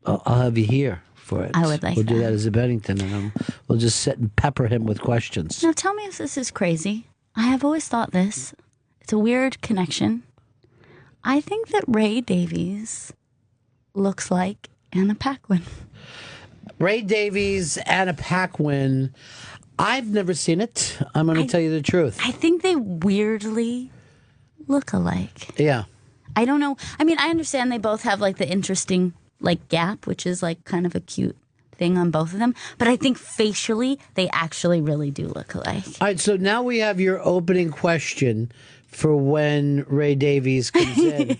I'll have you here for it. I would like We'll that. do that as a Bennington, and we'll just sit and pepper him with questions. Now tell me if this is crazy. I have always thought this. It's a weird connection. I think that Ray Davies looks like Anna Paquin. Ray Davies, Anna Paquin. I've never seen it. I'm going to tell you the truth. I think they weirdly look alike. Yeah. I don't know. I mean, I understand they both have like the interesting like gap, which is like kind of a cute thing on both of them. But I think facially, they actually really do look alike. All right, so now we have your opening question for when Ray Davies comes in.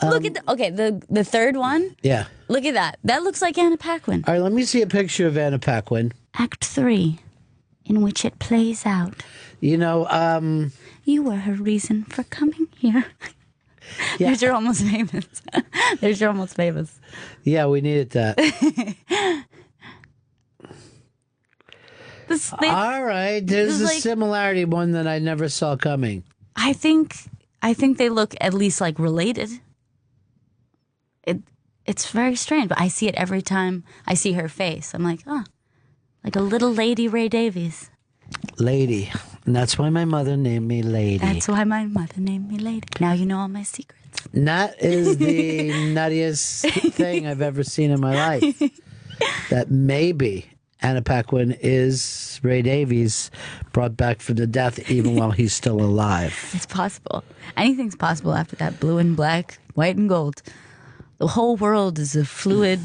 Look at the third one. Yeah. Look at that. That looks like Anna Paquin. All right, let me see a picture of Anna Paquin. Act 3, in which it plays out. You know, you were her reason for coming here. Yeah. There's your almost famous. There's your almost famous. Yeah, we needed that. All right, there's a like, similarity, one that I never saw coming. I think they look at least like related. It's very strange, but I see it every time I see her face. I'm like, oh, like a little lady Ray Davies. Lady. And that's why my mother named me Lady. That's why my mother named me Lady. Now you know all my secrets. That is the nuttiest thing I've ever seen in my life. That maybe Anna Paquin is Ray Davies brought back from the death even while he's still alive. It's possible. Anything's possible after that blue and black, white and gold. The whole world is a fluid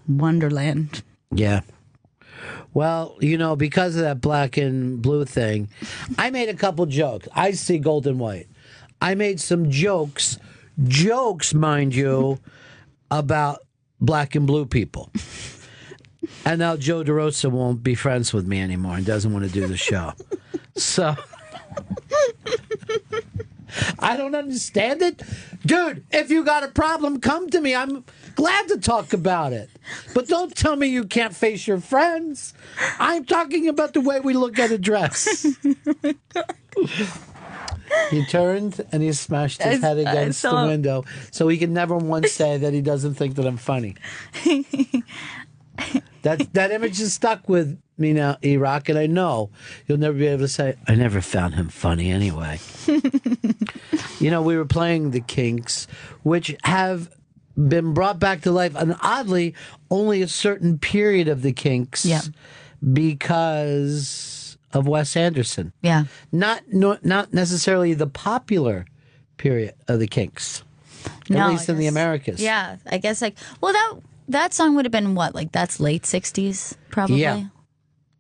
wonderland. Yeah. Well, you know, because of that black and blue thing, I made a couple jokes. I see gold and white. I made some jokes, mind you, about black and blue people. And now Joe DeRosa won't be friends with me anymore and doesn't want to do the show. So, I don't understand it. Dude, if you got a problem, come to me. I'm glad to talk about it. But don't tell me you can't face your friends. I'm talking about the way we look at a dress. He turned and he smashed his head against the window so he can never once say that he doesn't think that I'm funny. That image is stuck with me now, E-Rock, and I know you'll never be able to say, I never found him funny anyway. You know, we were playing the Kinks, which have been brought back to life, and oddly, only a certain period of the Kinks, because of Wes Anderson. Yeah, not necessarily the popular period of the Kinks, at least in the Americas. Yeah, I guess that song would have been what, like that's late '60s, probably. Yeah,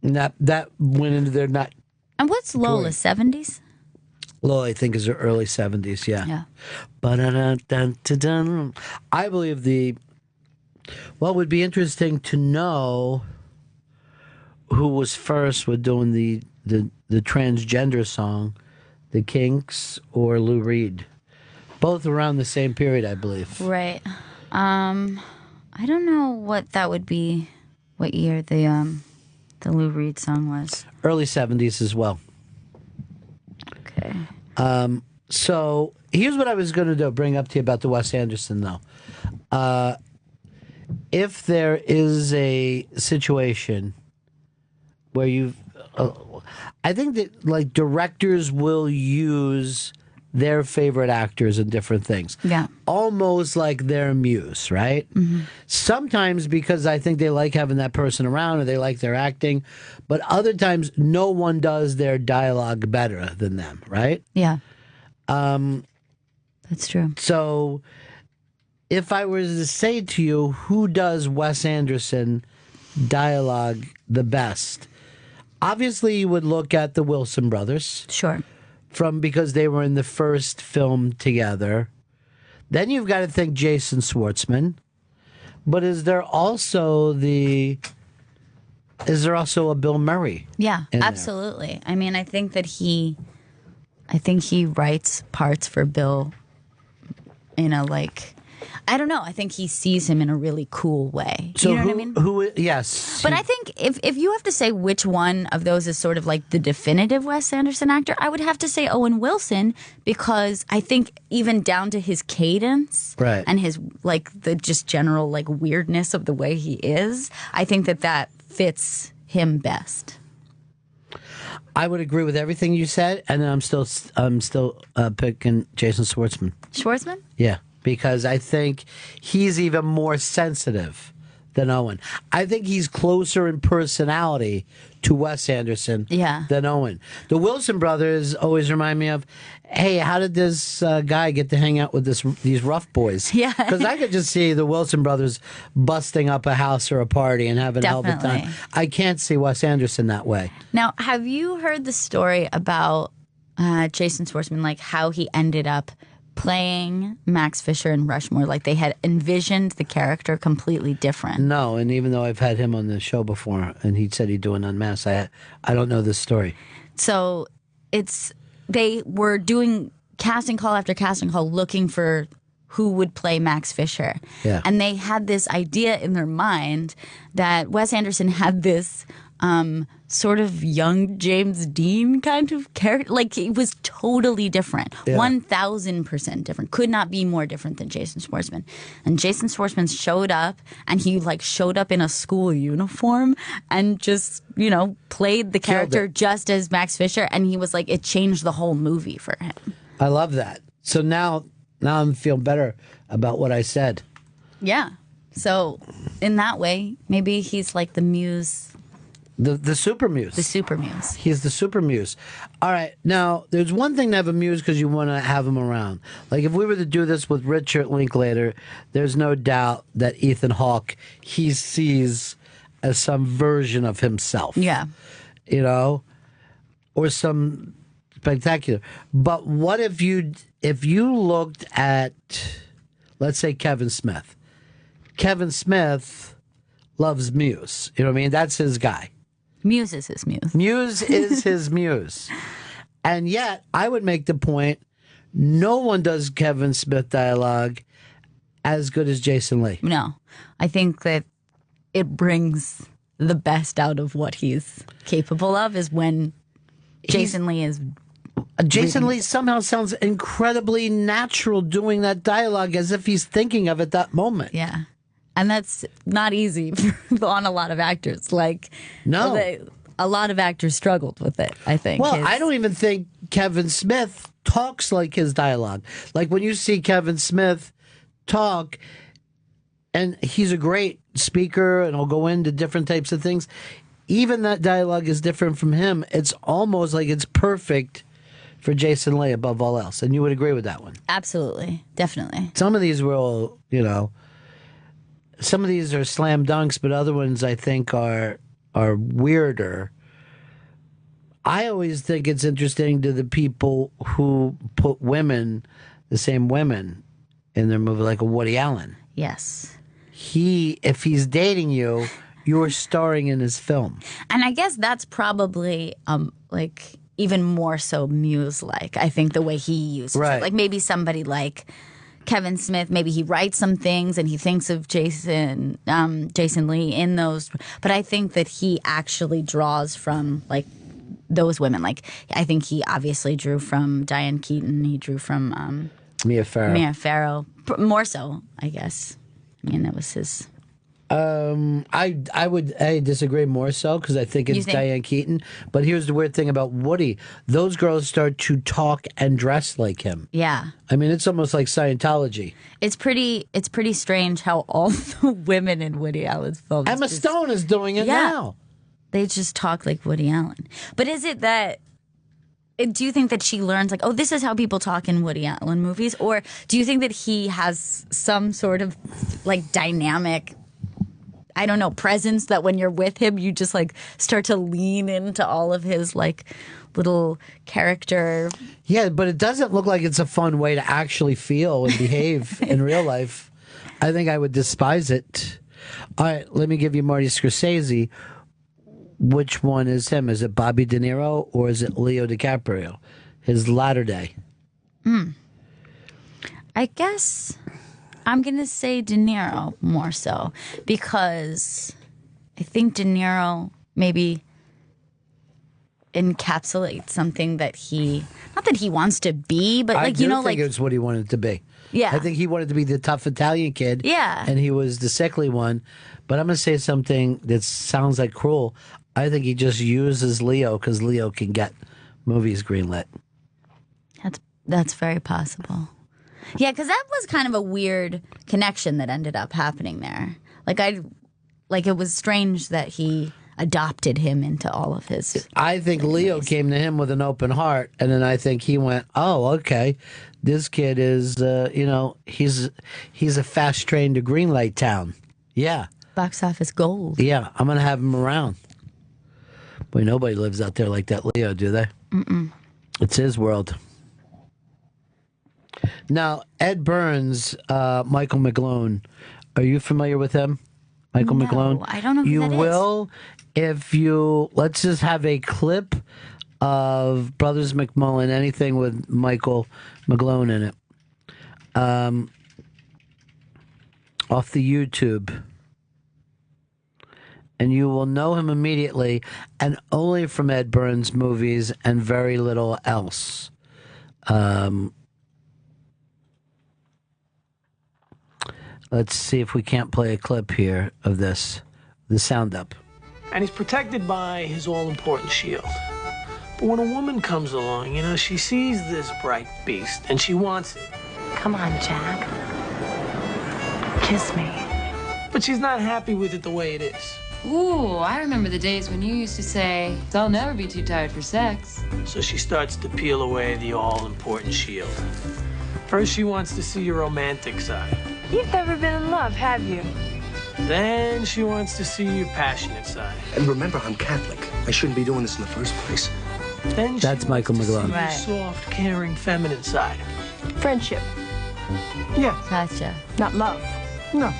that went into their not. And what's Lola, 70s? Lola, I think, is the early 70s. Yeah. I believe it would be interesting to know who was first with doing the transgender song, the Kinks or Lou Reed. Both around the same period, I believe. Right. I don't know what that would be, what year the Lou Reed song was. Early 70s as well. Okay. So here's what I was going to bring up to you about the Wes Anderson, though. If there is a situation where I think that like directors will use their favorite actors in different things. Yeah. Almost like their muse, right? Mm-hmm. Sometimes because I think they like having that person around or they like their acting, but other times no one does their dialogue better than them, right? Yeah. That's true. So if I was to say to you, who does Wes Anderson dialogue the best? Obviously, you would look at the Wilson brothers. Sure. Because they were in the first film together. Then you've got to think Jason Schwartzman. But is there also a Bill Murray? Yeah, absolutely. I mean, I think he writes parts for Bill in a I don't know. I think he sees him in a really cool way. So you know what I mean? Yes. But I think if you have to say which one of those is sort of like the definitive Wes Anderson actor, I would have to say Owen Wilson, because I think even down to his cadence and his the just general weirdness of the way he is, I think that fits him best. I would agree with everything you said, and I'm still picking Jason Schwartzman. Schwartzman? Yeah. Because I think he's even more sensitive than Owen. I think he's closer in personality to Wes Anderson than Owen. The Wilson brothers always remind me of, hey, how did this guy get to hang out with these rough boys? Yeah. Because I could just see the Wilson brothers busting up a house or a party and having a hell of a time. I can't see Wes Anderson that way. Now, have you heard the story about Jason Schwartzman, how he ended up playing Max Fisher in Rushmore? They had envisioned the character completely different. No, and even though I've had him on the show before, and he said he'd do an Unmasked, I don't know this story. So they were doing casting call after casting call looking for who would play Max Fisher. Yeah. And they had this idea in their mind that Wes Anderson had this sort of young James Dean kind of character. It was totally different. 1,000% different. Could not be more different than Jason Schwartzman. And Jason Schwartzman showed up, and he showed up in a school uniform and just, played the character just as Max Fisher. And he was it changed the whole movie for him. I love that. So now I'm feeling better about what I said. Yeah. So in that way, maybe he's the muse. The super muse. The super muse. He's the super muse. All right. Now, there's one thing to have a muse because you want to have him around. If we were to do this with Richard Linklater, there's no doubt that Ethan Hawke, he sees as some version of himself. Yeah. Or some spectacular. But what if you looked at, let's say, Kevin Smith? Kevin Smith loves Muse. You know what I mean? That's his guy. Muse is his muse. Muse is his muse. And yet, I would make the point, no one does Kevin Smith dialogue as good as Jason Lee. No. I think that it brings the best out of what he's capable of is when Jason Lee is... Jason Lee somehow sounds incredibly natural doing that dialogue as if he's thinking of it that moment. Yeah. And that's not easy on a lot of actors. No. A lot of actors struggled with it, I think. Well, I don't even think Kevin Smith talks like his dialogue. When you see Kevin Smith talk, And he's a great speaker, and he'll go into different types of things. Even that dialogue is different from him. It's almost like it's perfect for Jason Leigh above all else. And you would agree with that one. Absolutely. Definitely. Some of these will, some of these are slam dunks, but other ones I think are weirder. I always think it's interesting to the people who put women, the same women, in their movie, like a Woody Allen. Yes. If he's dating you, you're starring in his film. And I guess that's probably like even more so Muse-like. I think the way he uses it. Like maybe somebody like Kevin Smith, maybe he writes some things and he thinks of Jason Leigh in those. But I think that he actually draws from like those women. Like I think he obviously drew from Diane Keaton. He drew from Mia Farrow. More so, I guess. I mean, that was his. I would disagree more so because I think it's Diane Keaton. But here's the weird thing about Woody: those girls start to talk and dress like him. Yeah, I mean it's almost like Scientology. It's pretty strange how all the women in Woody Allen's films. Emma Stone is doing it now. They just talk like Woody Allen. But is it that? Do you think that she learns like, oh, this is how people talk in Woody Allen movies, or do you think that he has some sort of like dynamic? I don't know, presence that when you're with him, you just like start to lean into all of his like little character. Yeah, but it doesn't look like it's a fun way to actually feel and behave in real life. I think I would despise it. All right, let me give you Marty Scorsese. Which one is him? Is it Bobby De Niro or is it Leo DiCaprio? His latter day. I guess I'm going to say De Niro more so because I think De Niro maybe encapsulates something that not that he wants to be, but like, I think it's what he wanted to be. Yeah. I think he wanted to be the tough Italian kid. Yeah. And he was the sickly one. But I'm going to say something that sounds like cruel. I think he just uses Leo because Leo can get movies greenlit. That's very possible. Yeah, because that was kind of a weird connection that ended up happening there. Like it was strange that he adopted him into all of his. I think Leo came to him with an open heart, and then I think he went, "Oh, okay, this kid is, he's a fast train to Greenlight Town." Yeah, box office gold. Yeah, I'm gonna have him around. Boy, nobody lives out there like that Leo, do they? Mm-mm. It's his world. Now, Ed Burns, Michael McGlone. Are you familiar with him? Michael McGlone? I don't know who you that is. will if you... Let's just have a clip of Brothers McMullen, anything with Michael McGlone in it. Off the YouTube. And you will know him immediately, and only from Ed Burns movies and very little else. Let's see if we can't play a clip here of this. The sound up. And he's protected by his all-important shield. But when a woman comes along, she sees this bright beast, and she wants it. Come on, Jack. Kiss me. But she's not happy with it the way it is. Ooh, I remember the days when you used to say, "I'll never be too tired for sex." So she starts to peel away the all-important shield. First, she wants to see your romantic side. You've never been in love, have you? Then she wants to see your passionate side. And remember, I'm Catholic. I shouldn't be doing this in the first place. Then That's Michael McGlone. your soft, caring, feminine side. Friendship. Yeah. Gotcha. Not love. No.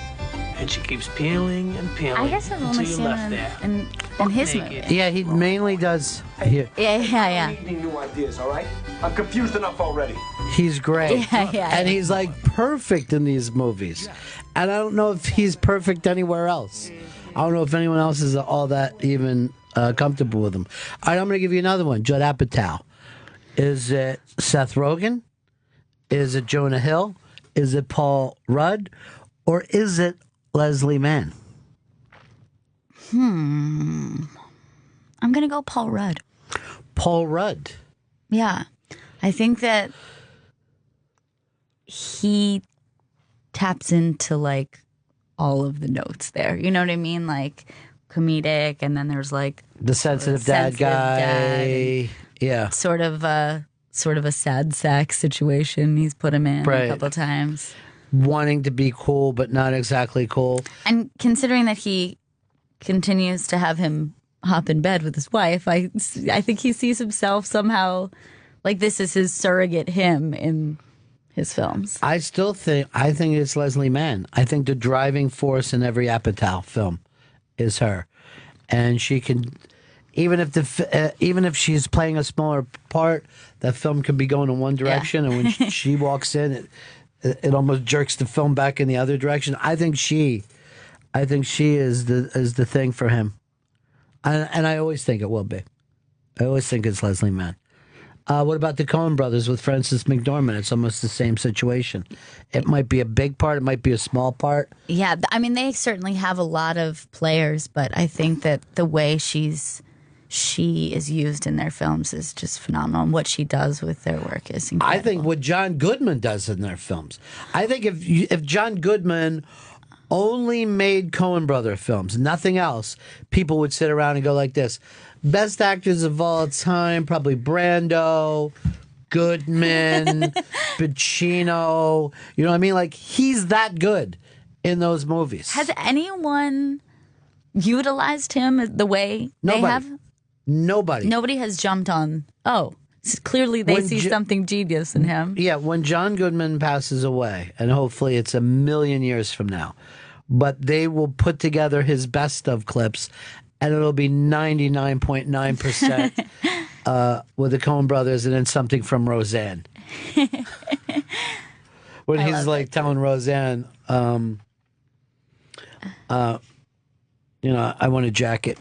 And she keeps peeling and peeling I guess I've until only you're seen left him there. in his movie. Yeah, he mainly does. Here. Yeah. I don't need new ideas, all right? I'm confused enough already. He's great. Yeah. And he's like perfect in these movies. And I don't know if he's perfect anywhere else. I don't know if anyone else is all that even comfortable with him. All right, I'm going to give you another one. Judd Apatow. Is it Seth Rogen? Is it Jonah Hill? Is it Paul Rudd? Or is it Leslie Mann? I'm going to go Paul Rudd. Paul Rudd. Yeah. I think that he taps into like all of the notes there. You know what I mean? Like comedic, and then there's like the sensitive dad guy. Yeah. Sort of a sad sack situation he's put him in Right. a couple times. Wanting to be cool, but not exactly cool. And considering that he continues to have him hop in bed with his wife, I think he sees himself somehow like this is his surrogate him in his films. I think it's Leslie Mann. I think the driving force in every Apatow film is her, and she can, even if she's playing a smaller part, that film could be going in one direction, and when she walks in, it almost jerks the film back in the other direction. I think she is the thing for him, and I always think it will be. I always think it's Leslie Mann. What about the Coen brothers with Frances McDormand? It's almost the same situation. It might be a big part. It might be a small part. Yeah, I mean, they certainly have a lot of players, but I think that the way she is used in their films is just phenomenal. And what she does with their work is incredible. I think what John Goodman does in their films. I think if John Goodman only made Coen brother films, nothing else, people would sit around and go like this. Best actors of all time, probably Brando, Goodman, Pacino. You know what I mean? Like, he's that good in those movies. Has anyone utilized him the way they have? Nobody. Nobody has jumped on, clearly they see something genius in him. Yeah, when John Goodman passes away, and hopefully it's a million years from now, but they will put together his best of clips, and it'll be 99.9% with the Coen brothers, and then something from Roseanne. When he's like telling Roseanne, I want a jacket.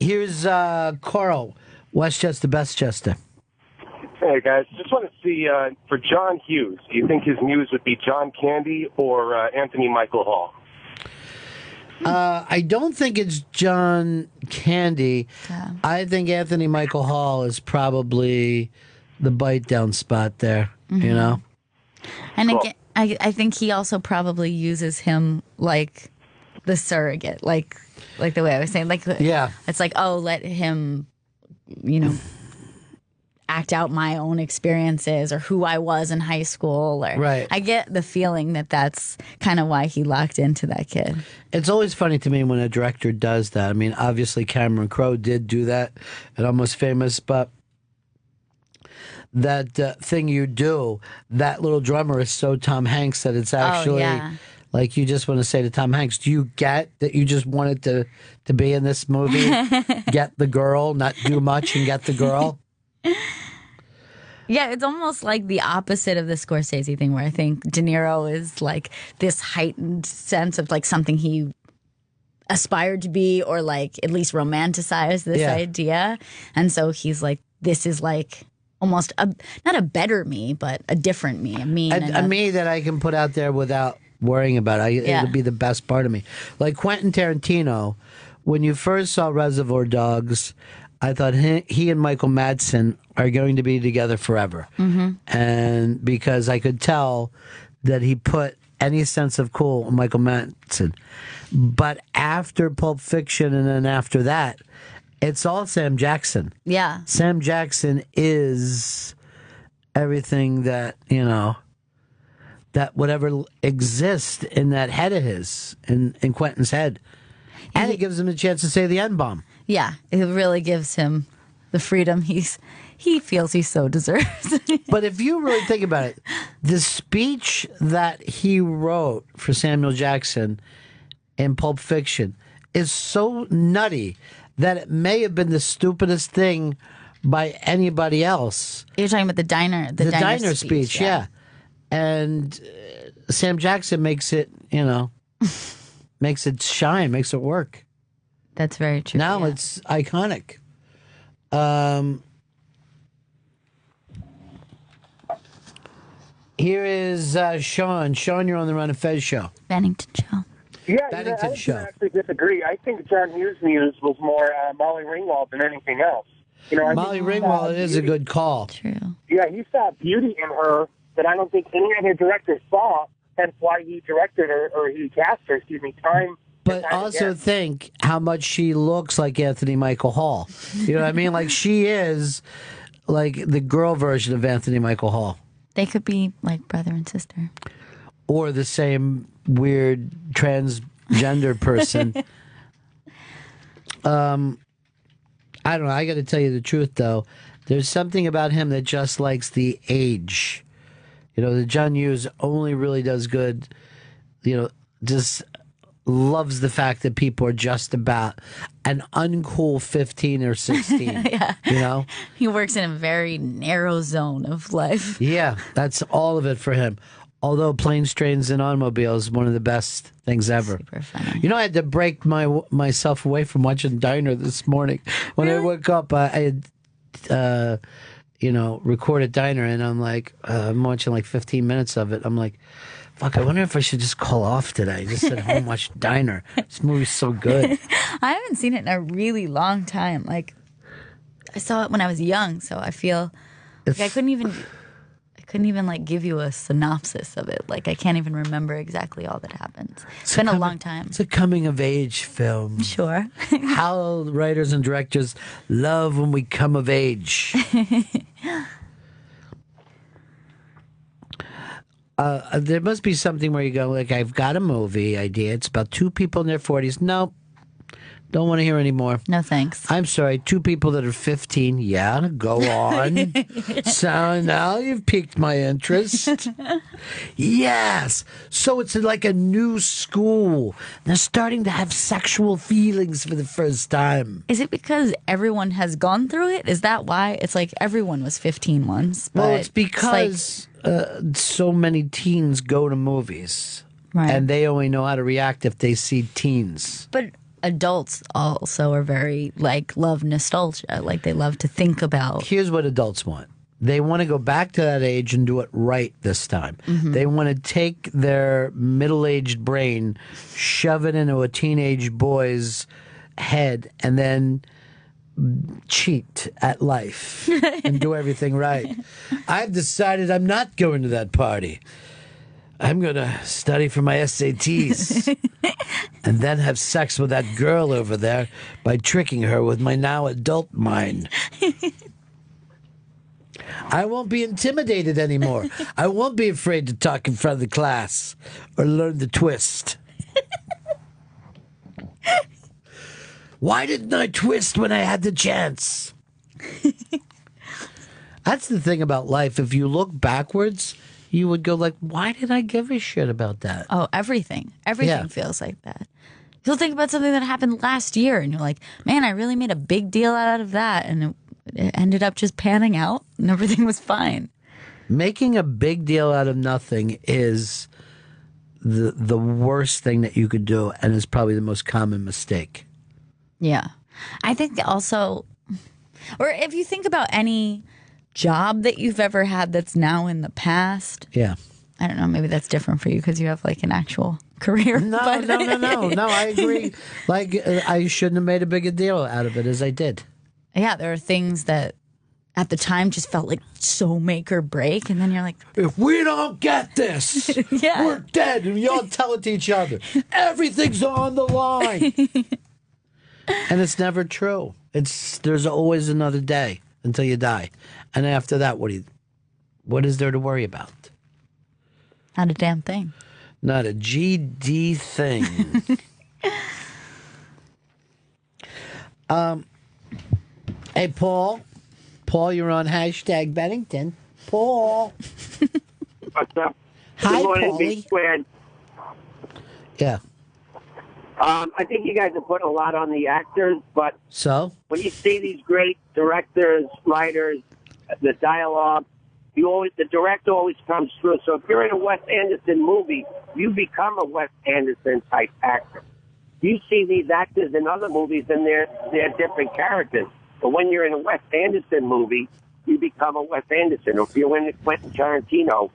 Here's Carl, Westchester, Bestchester. Hey, guys. Just want to see, for John Hughes, do you think his muse would be John Candy or Anthony Michael Hall? I don't think it's John Candy. Yeah. I think Anthony Michael Hall is probably the bite down spot there, you know? And again, I think he also probably uses him like the surrogate, like the way I was saying. It's like, let him, act out my own experiences or who I was in high school. Right. I get the feeling that that's kind of why he locked into that kid. It's always funny to me when a director does that. I mean, obviously Cameron Crowe did do that at Almost Famous, but that thing you do, that little drummer is so Tom Hanks that it's actually like you just want to say to Tom Hanks, do you get that you just wanted to be in this movie? Get the girl, not do much and get the girl? Yeah, it's almost like the opposite of the Scorsese thing where I think De Niro is like this heightened sense of like something he aspired to be or like at least romanticized this idea. And so he's like, this is like almost not a better me, but a different me, a me that I can put out there without worrying about it. It'll be the best part of me. Like Quentin Tarantino, when you first saw Reservoir Dogs, I thought he and Michael Madsen are going to be together forever. Mm-hmm. And because I could tell that he put any sense of cool in Michael Madsen. But after Pulp Fiction and then after that, it's all Sam Jackson. Yeah. Sam Jackson is everything that, that whatever exists in that head of his, in Quentin's head. And it gives him a chance to say the N-bomb. Yeah, it really gives him the freedom he feels he so deserves. But if you really think about it, the speech that he wrote for Samuel Jackson in Pulp Fiction is so nutty that it may have been the stupidest thing by anybody else. You're talking about the diner speech, yeah. And Sam Jackson makes it, makes it shine, makes it work. That's very true. Now it's iconic. Here is Sean. Sean, you're on the Ron and Fez show. Bennington show. Yeah, Bennington I show. actually disagree. I think John Hughes' muse was more Molly Ringwald than anything else. Molly Ringwald is a good call. True. Yeah, he saw beauty in her that I don't think any other director saw. hence why he directed her, or he cast her, excuse me, time. But also think how much she looks like Anthony Michael Hall. You know what I mean? Like she is like the girl version of Anthony Michael Hall. They could be like brother and sister. Or the same weird transgender person. I don't know. I got to tell you the truth, though. There's something about him that just likes the age. You know, the John Hughes only really does good, you know, just loves the fact that people are just about an uncool 15 or 16. Yeah. You know? He works in a very narrow zone of life. Yeah, that's all of it for him. Although Planes, Trains, and Automobiles is one of the best things ever. Super funny. You know, I had to break myself away from watching Diner this morning. When I woke up, I had, recorded Diner, and I'm like, I'm watching like 15 minutes of it. I'm like, fuck, I wonder if I should just call off today. Just sit home and watch Diner. This movie's so good. I haven't seen it in a really long time. Like, I saw it when I was young, so I feel like I couldn't even like give you a synopsis of it. Like I can't even remember exactly all that happens. It's been a long time. It's a coming of age film. Sure. How writers and directors love when we come of age. There must be something where you go, like, I've got a movie idea. It's about two people in their 40s. Nope. Don't want to hear anymore. No thanks. I'm sorry. Two people that are 15. Yeah, go on. So now you've piqued my interest. Yes. So it's like a new school. They're starting to have sexual feelings for the first time. Is it because everyone has gone through it? Is that why? It's like everyone was 15 once. Well, it's because so many teens go to movies. Right. And they only know how to react if they see teens. But adults also are very, like, love nostalgia. Like, they love to think about. Here's what adults want. They want to go back to that age and do it right this time. Mm-hmm. They want to take their middle-aged brain, shove it into a teenage boy's head, and then cheat at life and do everything right. I've decided I'm not going to that party. I'm going to study for my SATs and then have sex with that girl over there by tricking her with my now adult mind. I won't be intimidated anymore. I won't be afraid to talk in front of the class or learn the twist. Why didn't I twist when I had the chance? That's the thing about life. If you look backwards, you would go like, why did I give a shit about that? Oh, everything. Everything feels like that. You'll think about something that happened last year and you're like, man, I really made a big deal out of that. And it ended up just panning out and everything was fine. Making a big deal out of nothing is the worst thing that you could do, and is probably the most common mistake. Yeah. I think also, or if you think about any job that you've ever had that's now in the past. Yeah. I don't know, maybe that's different for you because you have like an actual career. No, I agree. Like, I shouldn't have made a bigger deal out of it as I did. Yeah, there are things that at the time just felt like so make or break, and then you're like, if we don't get this, we're dead, and we all tell it to each other. Everything's on the line. And it's never true. There's always another day until you die. And after that, what is there to worry about? Not a damn thing. Not a GD thing. Hey, Paul. Paul, you're on hashtag Bennington. Paul. What's up? Hi, Good morning, Paulie. B Squared. Yeah. I think you guys are putting a lot on the actors, but So? when you see these great directors, writers, the dialogue, the director always comes through. So if you're in a Wes Anderson movie, you become a Wes Anderson type actor. You see these actors in other movies, and they're different characters. But when you're in a Wes Anderson movie, you become a Wes Anderson. Or if you're in a Quentin Tarantino,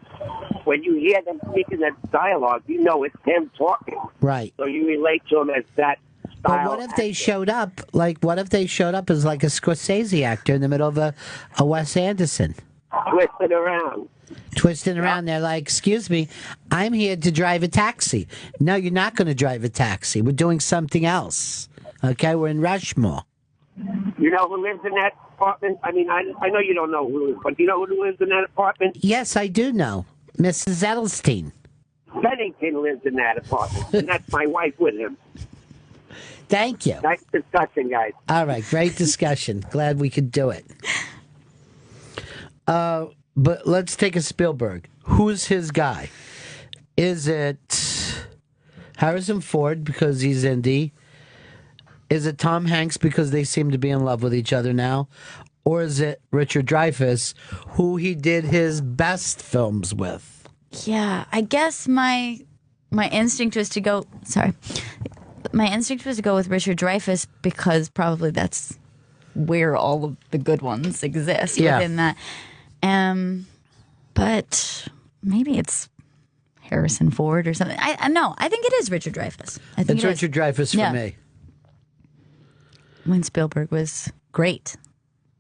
when you hear them speaking that dialogue, you know it's him talking. Right. So you relate to him as that style. But what if they showed up, as like a Scorsese actor in the middle of a Wes Anderson? twisted around. Twisting around. They're like, excuse me, I'm here to drive a taxi. No, you're not going to drive a taxi. We're doing something else. Okay, we're in Rushmore. You know who lives in that apartment? I mean, I know you don't know who, but do you know who lives in that apartment? Yes, I do know. Mrs. Edelstein. Bennington lives in that apartment, and that's my wife with him. Thank you. Nice discussion, guys. All right, great discussion. Glad we could do it. But let's take a Spielberg. Who's his guy? Is it Harrison Ford because he's indie? Is it Tom Hanks because they seem to be in love with each other now? Or is it Richard Dreyfuss, who he did his best films with? Yeah, I guess my instinct was to go. Sorry, my instinct was to go with Richard Dreyfuss because probably that's where all of the good ones exist within that. But maybe it's Harrison Ford or something. I know. I think it is Richard Dreyfuss. I think it's Richard Dreyfuss for me. When Spielberg was great.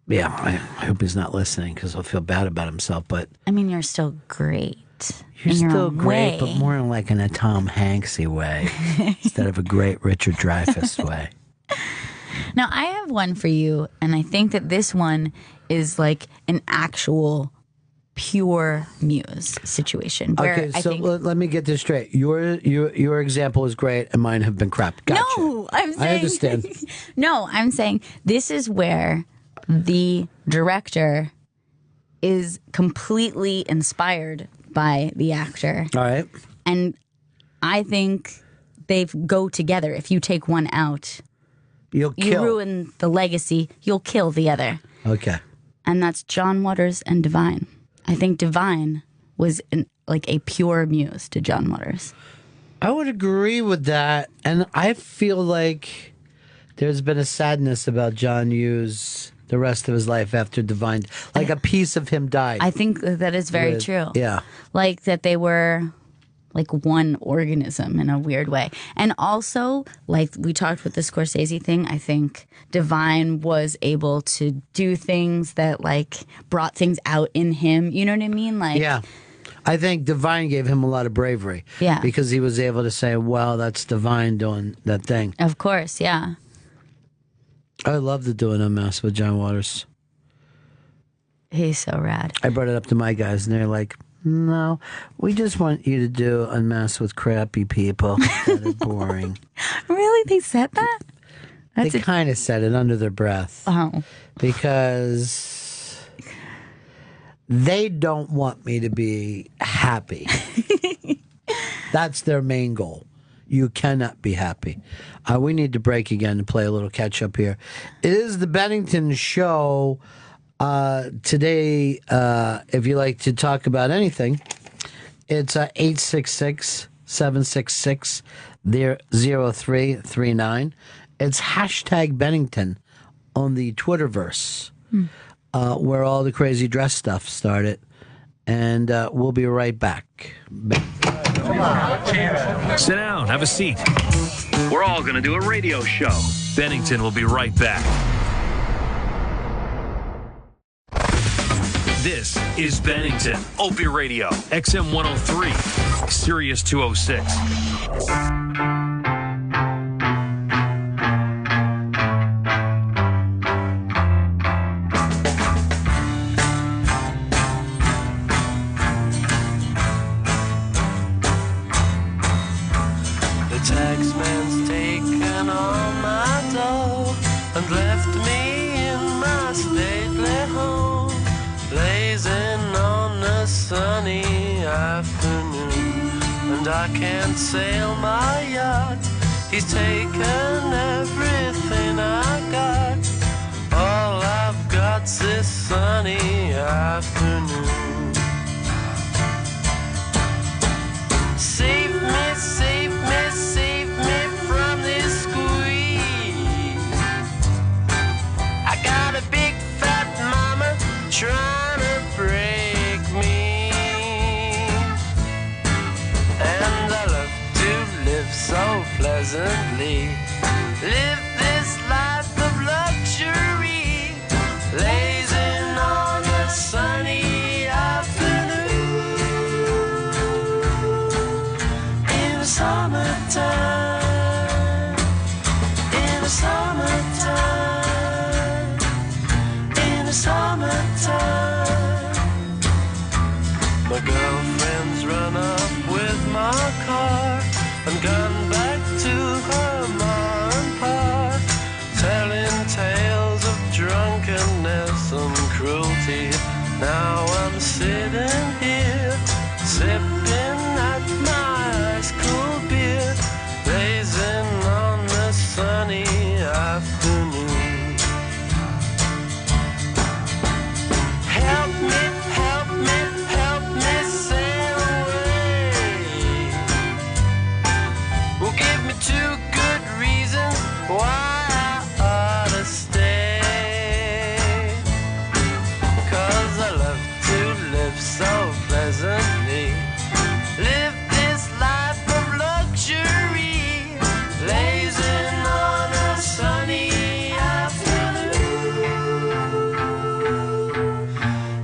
Yeah, I hope he's not listening because he'll feel bad about himself. But I mean, you're still great. You're in your still own great, way. but more in like in a Tom Hanksy way instead of a great Richard Dreyfuss way. Now, I have one for you, and I think that this one is like an actual pure muse situation. Where Okay, I so think, let me get this straight. Your example is great, and mine have been crap. Gotcha. No, I'm saying. I understand. No, I'm saying this is where the director is completely inspired by the actor. All right. And I think they go together. If you take one out, you ruin the legacy, you'll kill the other. Okay. And that's John Waters and Divine. I think Divine was like a pure muse to John Waters. I would agree with that. And I feel like there's been a sadness about John Hughes the rest of his life after Divine. Like a piece of him died. I think that is very true. Yeah. Like that they were like one organism in a weird way. And also, like we talked with the Scorsese thing, I think Divine was able to do things that like brought things out in him. You know what I mean? Like, yeah. I think Divine gave him a lot of bravery. Yeah. Because he was able to say, well, that's Divine doing that thing. Of course, yeah. I love to do an unmasked with John Waters. He's so rad. I brought it up to my guys, and they're like, no, we just want you to do unmasked with crappy people that are boring. Really? They said that? They kind of said it under their breath. Oh. Because they don't want me to be happy. That's their main goal. You cannot be happy. We need to break again and play a little catch up here. It is the Bennington Show. Today, if you like to talk about anything, it's 866-766-0339. It's hashtag Bennington on the Twitterverse, where all the crazy dress stuff started. And we'll be right back. Sit down, have a seat. We're all going to do a radio show. Bennington will be right back. This is Bennington, Opie Radio, XM 103, Sirius 206. Taxman's taken all my dough and left me in my stately home, blazing on a sunny afternoon. And I can't sail my yacht, he's taken everything I got. All I've got's this sunny afternoon. Save me, save me, save me from this squeeze. I got a big fat mama trying to break me, and I love to live so pleasantly, live this life of luxury, blazing on a sunny the summertime, in the summertime, in the summertime. My girlfriend's run up with my car and gone back to her ma and pa, telling tales of drunkenness and cruelty. Now I'm sitting here, sipping at my ice cool beer, blazing on the sunny afternoon. Help me, help me, help me sail away. Well, give me 2 good reasons why I ought to stay. 'Cause I love to live so pleasantly, live this life of luxury, blazing on a sunny afternoon.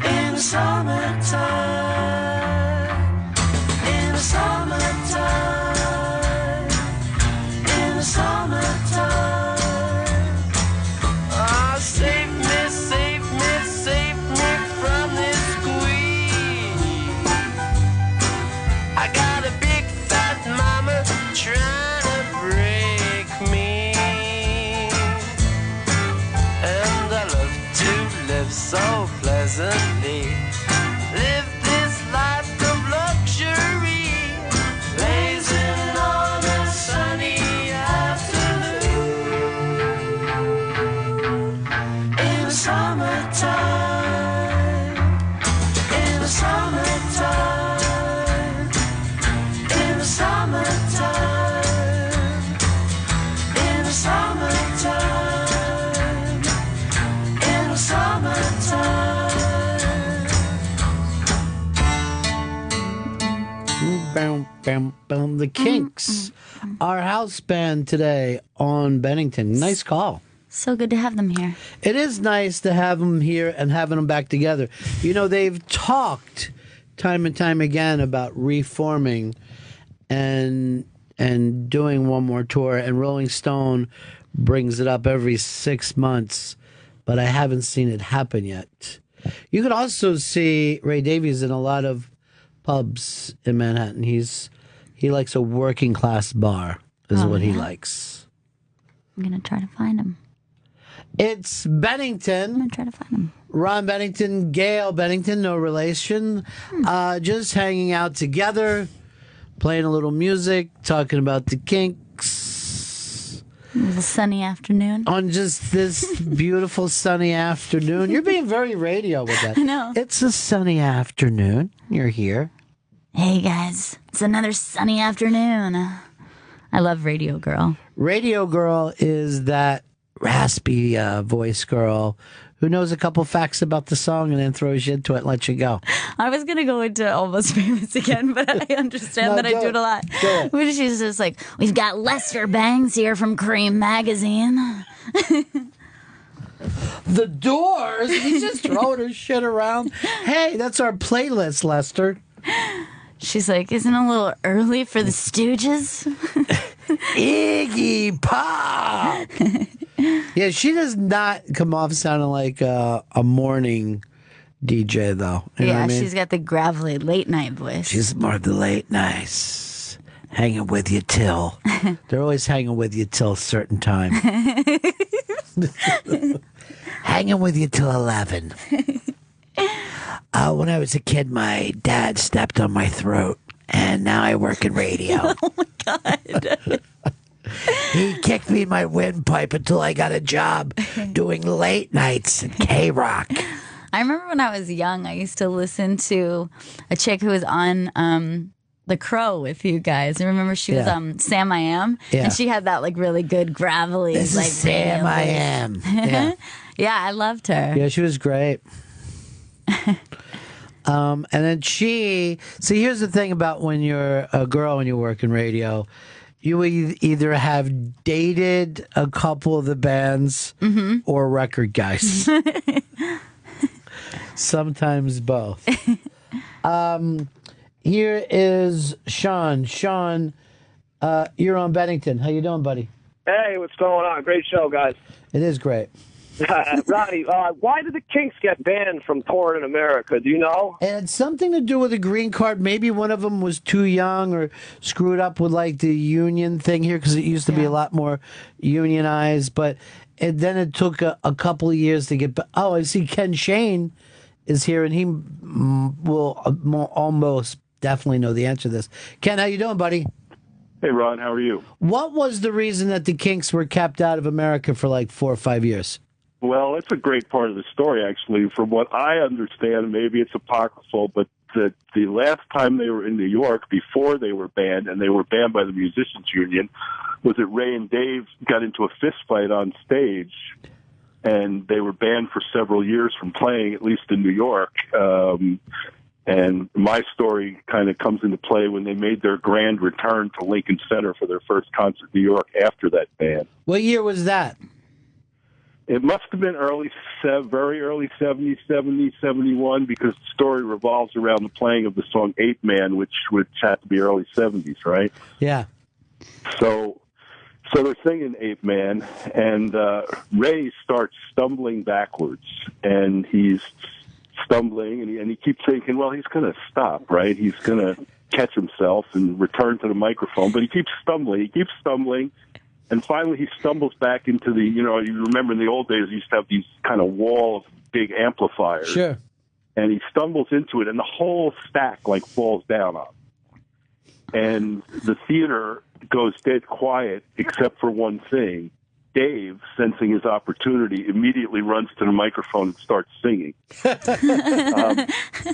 In the summertime, in the summertime, in the summertime. Ah, save me, save me, save me from this squeeze. I got a big fat mama trying to break me, and I love to live so pleasantly, live this life of luxury, blazing on a sunny afternoon. In the summertime, in the summertime, in the summertime, in the summertime, in the summertime. Bam, bam, bam. The Kinks, our house band today on Bennington. Nice call. So good to have them here. It is nice to have them here and having them back together. You know, they've talked time and time again about reforming and doing one more tour, and Rolling Stone brings it up every 6 months, but I haven't seen it happen yet. You could also see Ray Davies in a lot of pubs in Manhattan. He likes a working class bar, is what he likes. I'm going to try to find him. It's Bennington. I'm going to try to find him. Ron Bennington, Gail Bennington, no relation. Just hanging out together, playing a little music, talking about the Kinks. A little sunny afternoon. On just this beautiful sunny afternoon. You're being very radio with that. I know. It's a sunny afternoon. You're here. Hey, guys. It's another sunny afternoon. I love Radio Girl. Radio Girl is that raspy voice girl who knows a couple facts about the song and then throws you into it and lets you go. I was going to go into Almost Famous again, but I understand that I do it a lot. But she's just like, we've got Lester Bangs here from Cream Magazine. The Doors? He's just throwing her shit around. Hey, that's our playlist, Lester. She's like, isn't it a little early for the Stooges? Iggy Pop! Yeah, she does not come off sounding like a morning DJ, though. You know what I mean? She's got the gravelly late night voice. She's more of the late nights. Hanging with you till. They're always hanging with you till a certain time. Hanging with you till 11. When I was a kid, my dad stepped on my throat, and now I work in radio. Oh, my God. He kicked me in my windpipe until I got a job doing late nights at K-Rock. I remember when I was young, I used to listen to a chick who was on The Crow with you guys. I remember she was Sam I Am, and she had that like really good gravelly. This like is Sam I Am. Yeah. Yeah, I loved her. Yeah, she was great. And then see, here's the thing about when you're a girl and you work in radio, you either have dated a couple of the bands or record guys. Sometimes both. Here is Sean. Sean, You're on Bennington. How you doing, buddy? Hey, what's going on? Great show, guys. It is great. Ronnie, why did the Kinks get banned from touring in America? Do you know? It had something to do with a green card. Maybe one of them was too young or screwed up with like the union thing here because it used to be a lot more unionized. But then it took a couple of years to get. Oh, I see Ken Shane is here, and he will almost definitely know the answer to this. Ken, how you doing, buddy? Hey, Ron, how are you? What was the reason that the Kinks were kept out of America for like 4 or 5 years? Well, it's a great part of the story, actually. From what I understand, maybe it's apocryphal, but the last time they were in New York before they were banned, and they were banned by the Musicians Union, was that Ray and Dave got into a fist fight on stage, and they were banned for several years from playing, at least in New York. And my story kind of comes into play when they made their grand return to Lincoln Center for their first concert in New York after that ban. What year was that? It must have been very early 70s, 71, because the story revolves around the playing of the song 8 Man, which had to be early 70s, right? Yeah. So they're singing 8 Man, and Ray starts stumbling backwards, and he's stumbling, and he keeps thinking, well, he's going to stop, right? He's going to catch himself and return to the microphone, but he keeps stumbling, and finally he stumbles back into the, you remember in the old days, you used to have these kind of wall of big amplifiers. Sure. And he stumbles into it, and the whole stack, falls down on him. And the theater goes dead quiet, except for one thing. Dave, sensing his opportunity, immediately runs to the microphone and starts singing.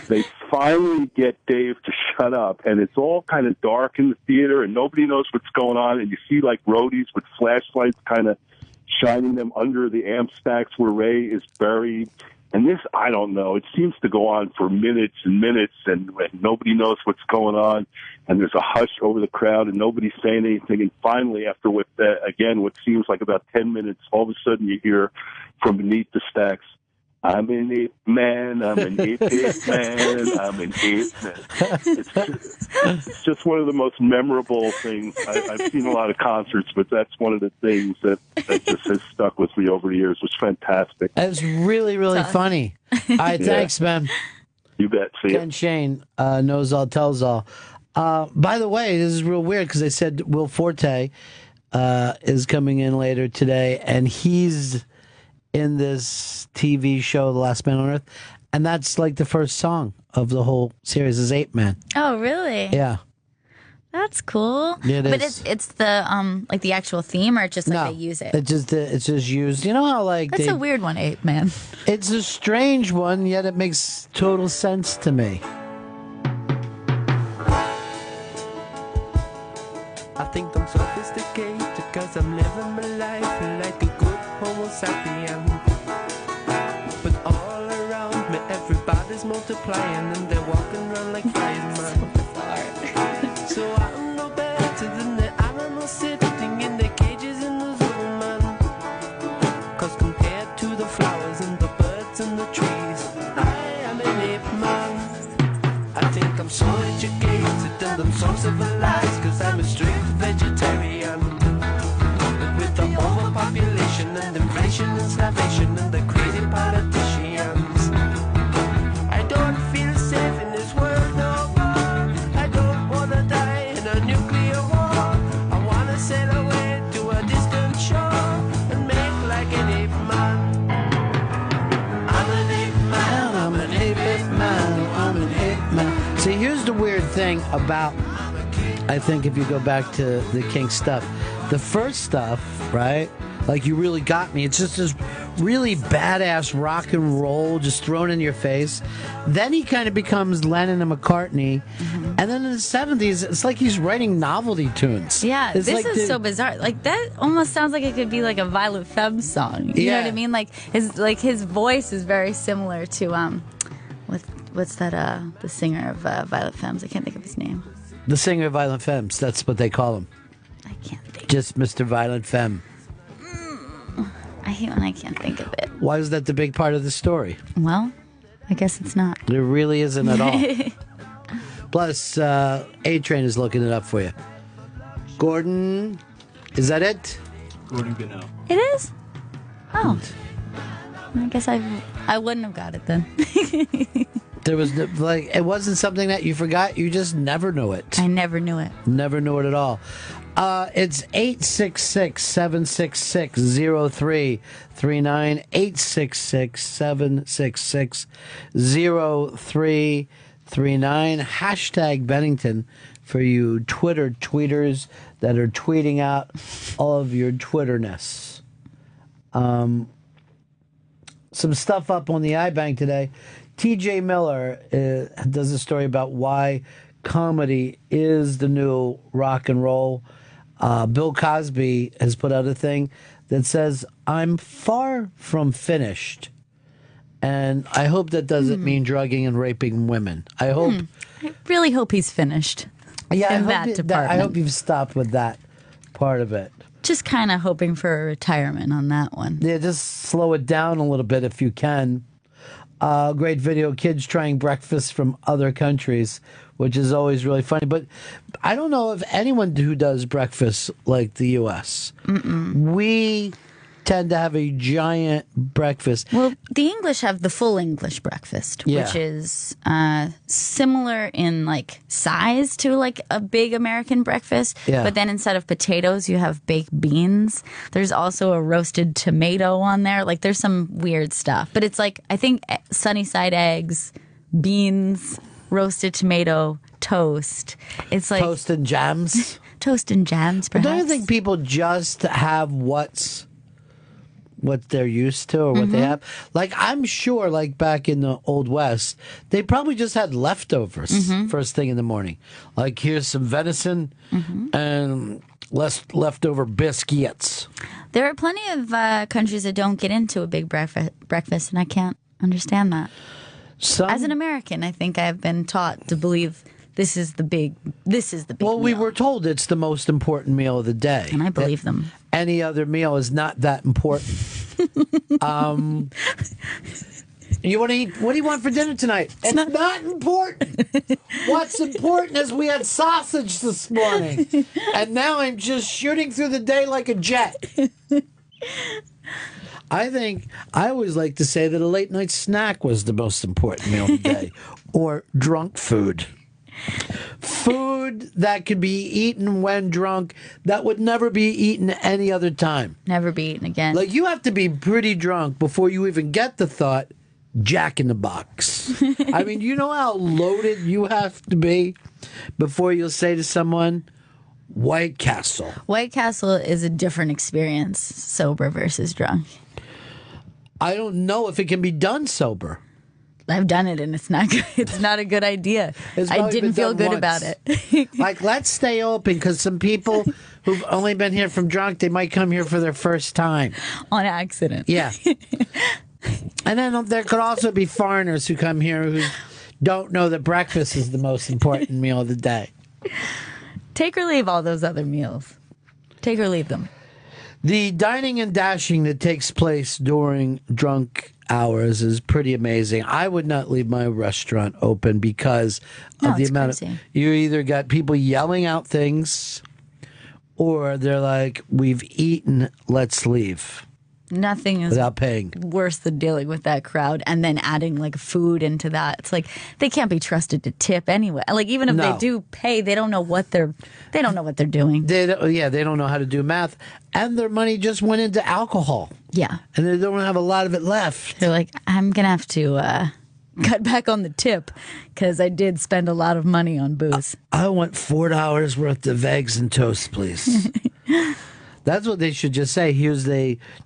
They finally get Dave to shut up, and it's all kind of dark in the theater, and nobody knows what's going on, and you see roadies with flashlights kind of shining them under the amp stacks where Ray is buried. And this, I don't know, it seems to go on for minutes and minutes, and nobody knows what's going on, and there's a hush over the crowd, and nobody's saying anything. And finally, after what seems like about 10 minutes, all of a sudden you hear from beneath the stacks, I'm an 8 man, I'm an 8 man, I'm an 8 man. It's just one of the most memorable things. I've seen a lot of concerts, but that's one of the things that just has stuck with me over the years. It was fantastic. It's really, really funny. All right, thanks, man. You bet. See ya. Ken Shane knows all, tells all. By the way, this is real weird because I said Will Forte is coming in later today, and he's in this TV show, The Last Man on Earth, and that's like the first song of the whole series is 8 Man. Oh, really? Yeah. That's cool. It but is. it's the like the actual theme, or just like they use it. It's just used. You know how That's a weird one, 8 Man. It's a strange one, yet it makes total sense to me. I think I'm sophisticated because I'm living my life like a good homo sapien. But all around me everybody's multiplying and they're walking around like firemen. So I'm no better than the animals sitting in their cages in the zoo, man. Cause compared to the flowers and the birds and the trees, I am an ape man. I think I'm so educated and I'm so civilized cause I'm a strict vegetarian. But with the overpopulation and inflation and starvation and the crazy politicians, I don't feel safe in this world no more. I don't wanna die in a nuclear war. I wanna sail away to a distant shore and make like an ape man. I'm an ape man, I'm an ape man, I'm an ape man. See, here's the weird thing about, I think if you go back to the Kinks stuff, the first stuff, right? Like You Really Got Me. It's just this really badass rock and roll just thrown in your face. Then he kind of becomes Lennon and McCartney. Mm-hmm. And then in the 70s, it's like he's writing novelty tunes. Yeah, it's this is so bizarre. Like that almost sounds like it could be like a Violet Femme song. You know what I mean? Like his voice is very similar to what's that the singer of Violet Femmes? I can't think of his name. The singer of Violent Femmes. That's what they call him. I can't think. Just Mr. Violent Femme. I hate when I can't think of it. Why is that the big part of the story? Well, I guess it's not. It really isn't at all. Plus, A-Train is looking it up for you. Gordon, is that it? Gordon Gano. It is? Oh. I guess I wouldn't have got it then. There was it wasn't something that you forgot. You just never knew it. I never knew it. Never knew it at all. It's 866-766-0339. 866-766-0339. Hashtag Bennington for you tweeters that are tweeting out all of your Twitterness. Some stuff up on the iBank today. TJ Miller does a story about why comedy is the new rock and roll. Bill Cosby has put out a thing that says, I'm far from finished. And I hope that doesn't mean drugging and raping women. I hope. I really hope he's finished. Yeah, in that department. I hope you've stopped with that part of it. Just kind of hoping for a retirement on that one. Yeah, just slow it down a little bit if you can. Great video, kids trying breakfast from other countries, which is always really funny. But I don't know of anyone who does breakfast like the U.S. We tend to have a giant breakfast. Well, the English have the full English breakfast, Yeah. which is similar in like size to like a big American breakfast. Yeah. But then instead of potatoes, you have baked beans. There's also a roasted tomato on there. Like there's some weird stuff. But it's like, I think sunny side eggs, beans, roasted tomato, toast. It's like Toast and jams. Toast and jams, But perhaps. don't you think people just have what they're used to or what they have? Like, I'm sure, like back in the Old West, they probably just had leftovers first thing in the morning. Like, here's some venison and leftover biscuits. There are plenty of countries that don't get into a big breakfast, and I can't understand that. As an American, I think I've been taught to believe this is the big Well, we were told it's the most important meal of the day. And I believe them. Any other meal is not that important. You want to eat? What do you want for dinner tonight? It's not important. What's important is we had sausage this morning, and now I'm just shooting through the day like a jet. I always like to say that a late night snack was the most important meal of the day, or drunk food. Food that could be eaten when drunk that would never be eaten any other time. Never be eaten again. Like, you have to be pretty drunk before you even get the thought, Jack in the Box. I mean, you know how loaded you have to be before you'll say to someone, White Castle. White Castle is a different experience, sober versus drunk. I don't know if it can be done sober. I've done it, and it's not good. It's not a good idea. It's I probably didn't been feel done good once. about it. Like, let's stay open, because some people who've only been here from drunk, they might come here for their first time. On accident. Yeah. And then there could also be foreigners who come here who don't know that breakfast is the most important meal of the day. Take or leave all those other meals. Take or leave them. The dining and dashing that takes place during drunk hours is pretty amazing. I would not leave my restaurant open because of the amount of... You either got people yelling out things, or they're like, we've eaten, let's leave. Nothing is without paying. Worse than dealing with that crowd and then adding like food into that. It's like they can't be trusted to tip anyway. Like, even if they do pay, they don't know what they're doing. They don't know how to do math, and their money just went into alcohol. Yeah, and they don't have a lot of it left. They're like, I'm gonna have to cut back on the tip because I did spend a lot of money on booze. I want $4 worth of eggs and toast, please. That's what they should just say. Here's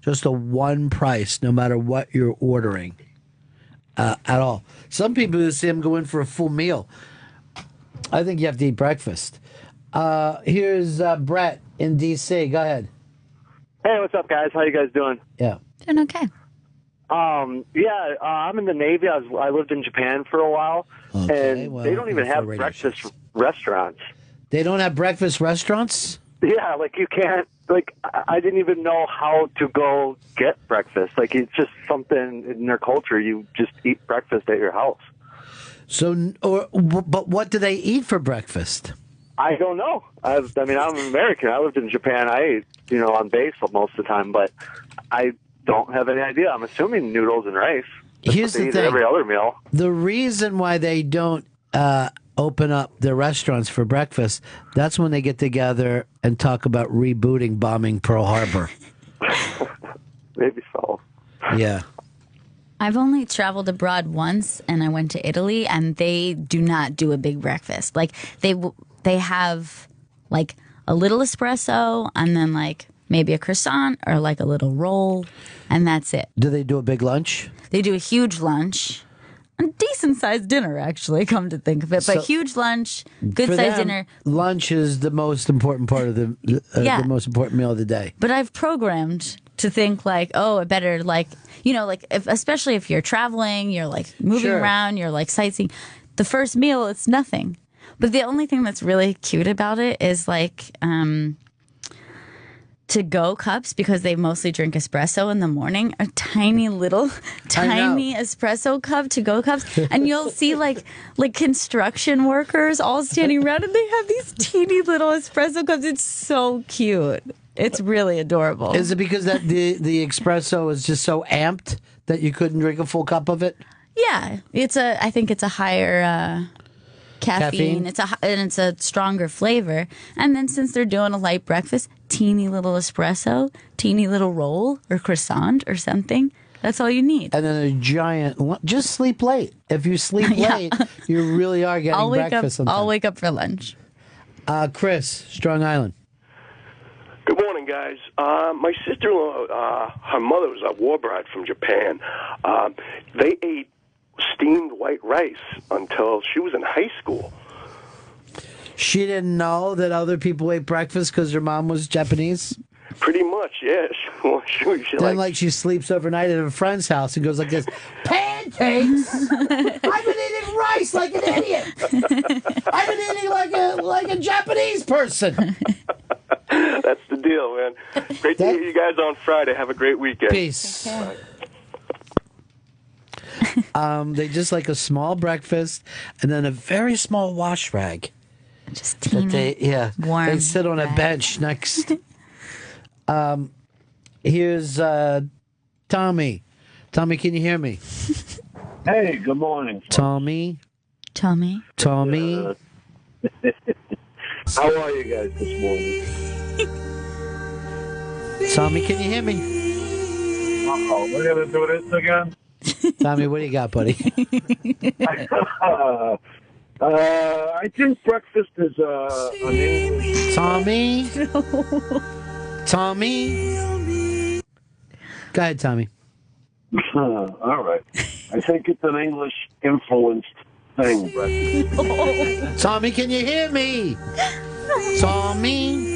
just a one price, no matter what you're ordering at all. Some people who see them go in for a full meal. I think you have to eat breakfast. Here's Brett in D.C. Go ahead. Hey, what's up, guys? How you guys doing? Yeah. Doing okay. I'm in the Navy. I lived in Japan for a while, and they don't even have breakfast restaurants. They don't have breakfast restaurants? Yeah, like you can't. Like, I didn't even know how to go get breakfast. Like, it's just something in their culture. You just eat breakfast at your house. But what do they eat for breakfast? I don't know. I mean, I'm American. I lived in Japan. I ate, on base most of the time, but I don't have any idea. I'm assuming noodles and rice. Here's the thing. Every other meal. The reason why they don't open up their restaurants for breakfast, that's when they get together and talk about rebooting bombing Pearl Harbor. Maybe so. Yeah. I've only traveled abroad once, and I went to Italy, and they do not do a big breakfast. Like they have like a little espresso, and then like maybe a croissant or like a little roll, and that's it. Do they do a big lunch? They do a huge lunch, a decent sized dinner, actually. Come to think of it, but huge lunch, good sized dinner. Lunch is the most important part of the most important meal of the day. But I've programmed to think like, oh, I better like, especially if you're traveling, you're like moving around, you're like sightseeing. The first meal, it's nothing. But the only thing that's really cute about it is like to-go cups, because they mostly drink espresso in the morning, are tiny little, tiny espresso cup to-go cups. And you'll see like construction workers all standing around, and they have these teeny little espresso cups. It's so cute. It's really adorable. Is it because that the espresso is just so amped that you couldn't drink a full cup of it? Yeah, I think it's a higher caffeine. It's a stronger flavor. And then since they're doing a light breakfast, teeny little espresso, teeny little roll or croissant or something. That's all you need. And then a giant. Just sleep late. If you sleep late, you really are getting breakfast. I'll wake up for lunch. Chris, Strong Island. Good morning, guys. My sister-in-law, her mother was a war bride from Japan. They ate steamed white rice until she was in high school. She didn't know that other people ate breakfast because her mom was Japanese? Pretty much, yeah. She sleeps overnight at a friend's house and goes like this, pancakes? I've been eating rice like an idiot. I've been eating like a Japanese person. That's the deal, man. Great to hear you guys on Friday. Have a great weekend. Peace. They just like a small breakfast and then a very small wash rag. Just teeny, warm. They sit on a bench next. Here's Tommy. Tommy, can you hear me? Hey, good morning. Tommy. How are you guys this morning? Tommy, can you hear me? Uh-oh, we're going to do this again? Tommy, what do you got, buddy? I think breakfast is an English... Tommy? Tommy? Go ahead, Tommy. All right. I think it's an English-influenced thing, breakfast. Tommy, can you hear me? Tommy?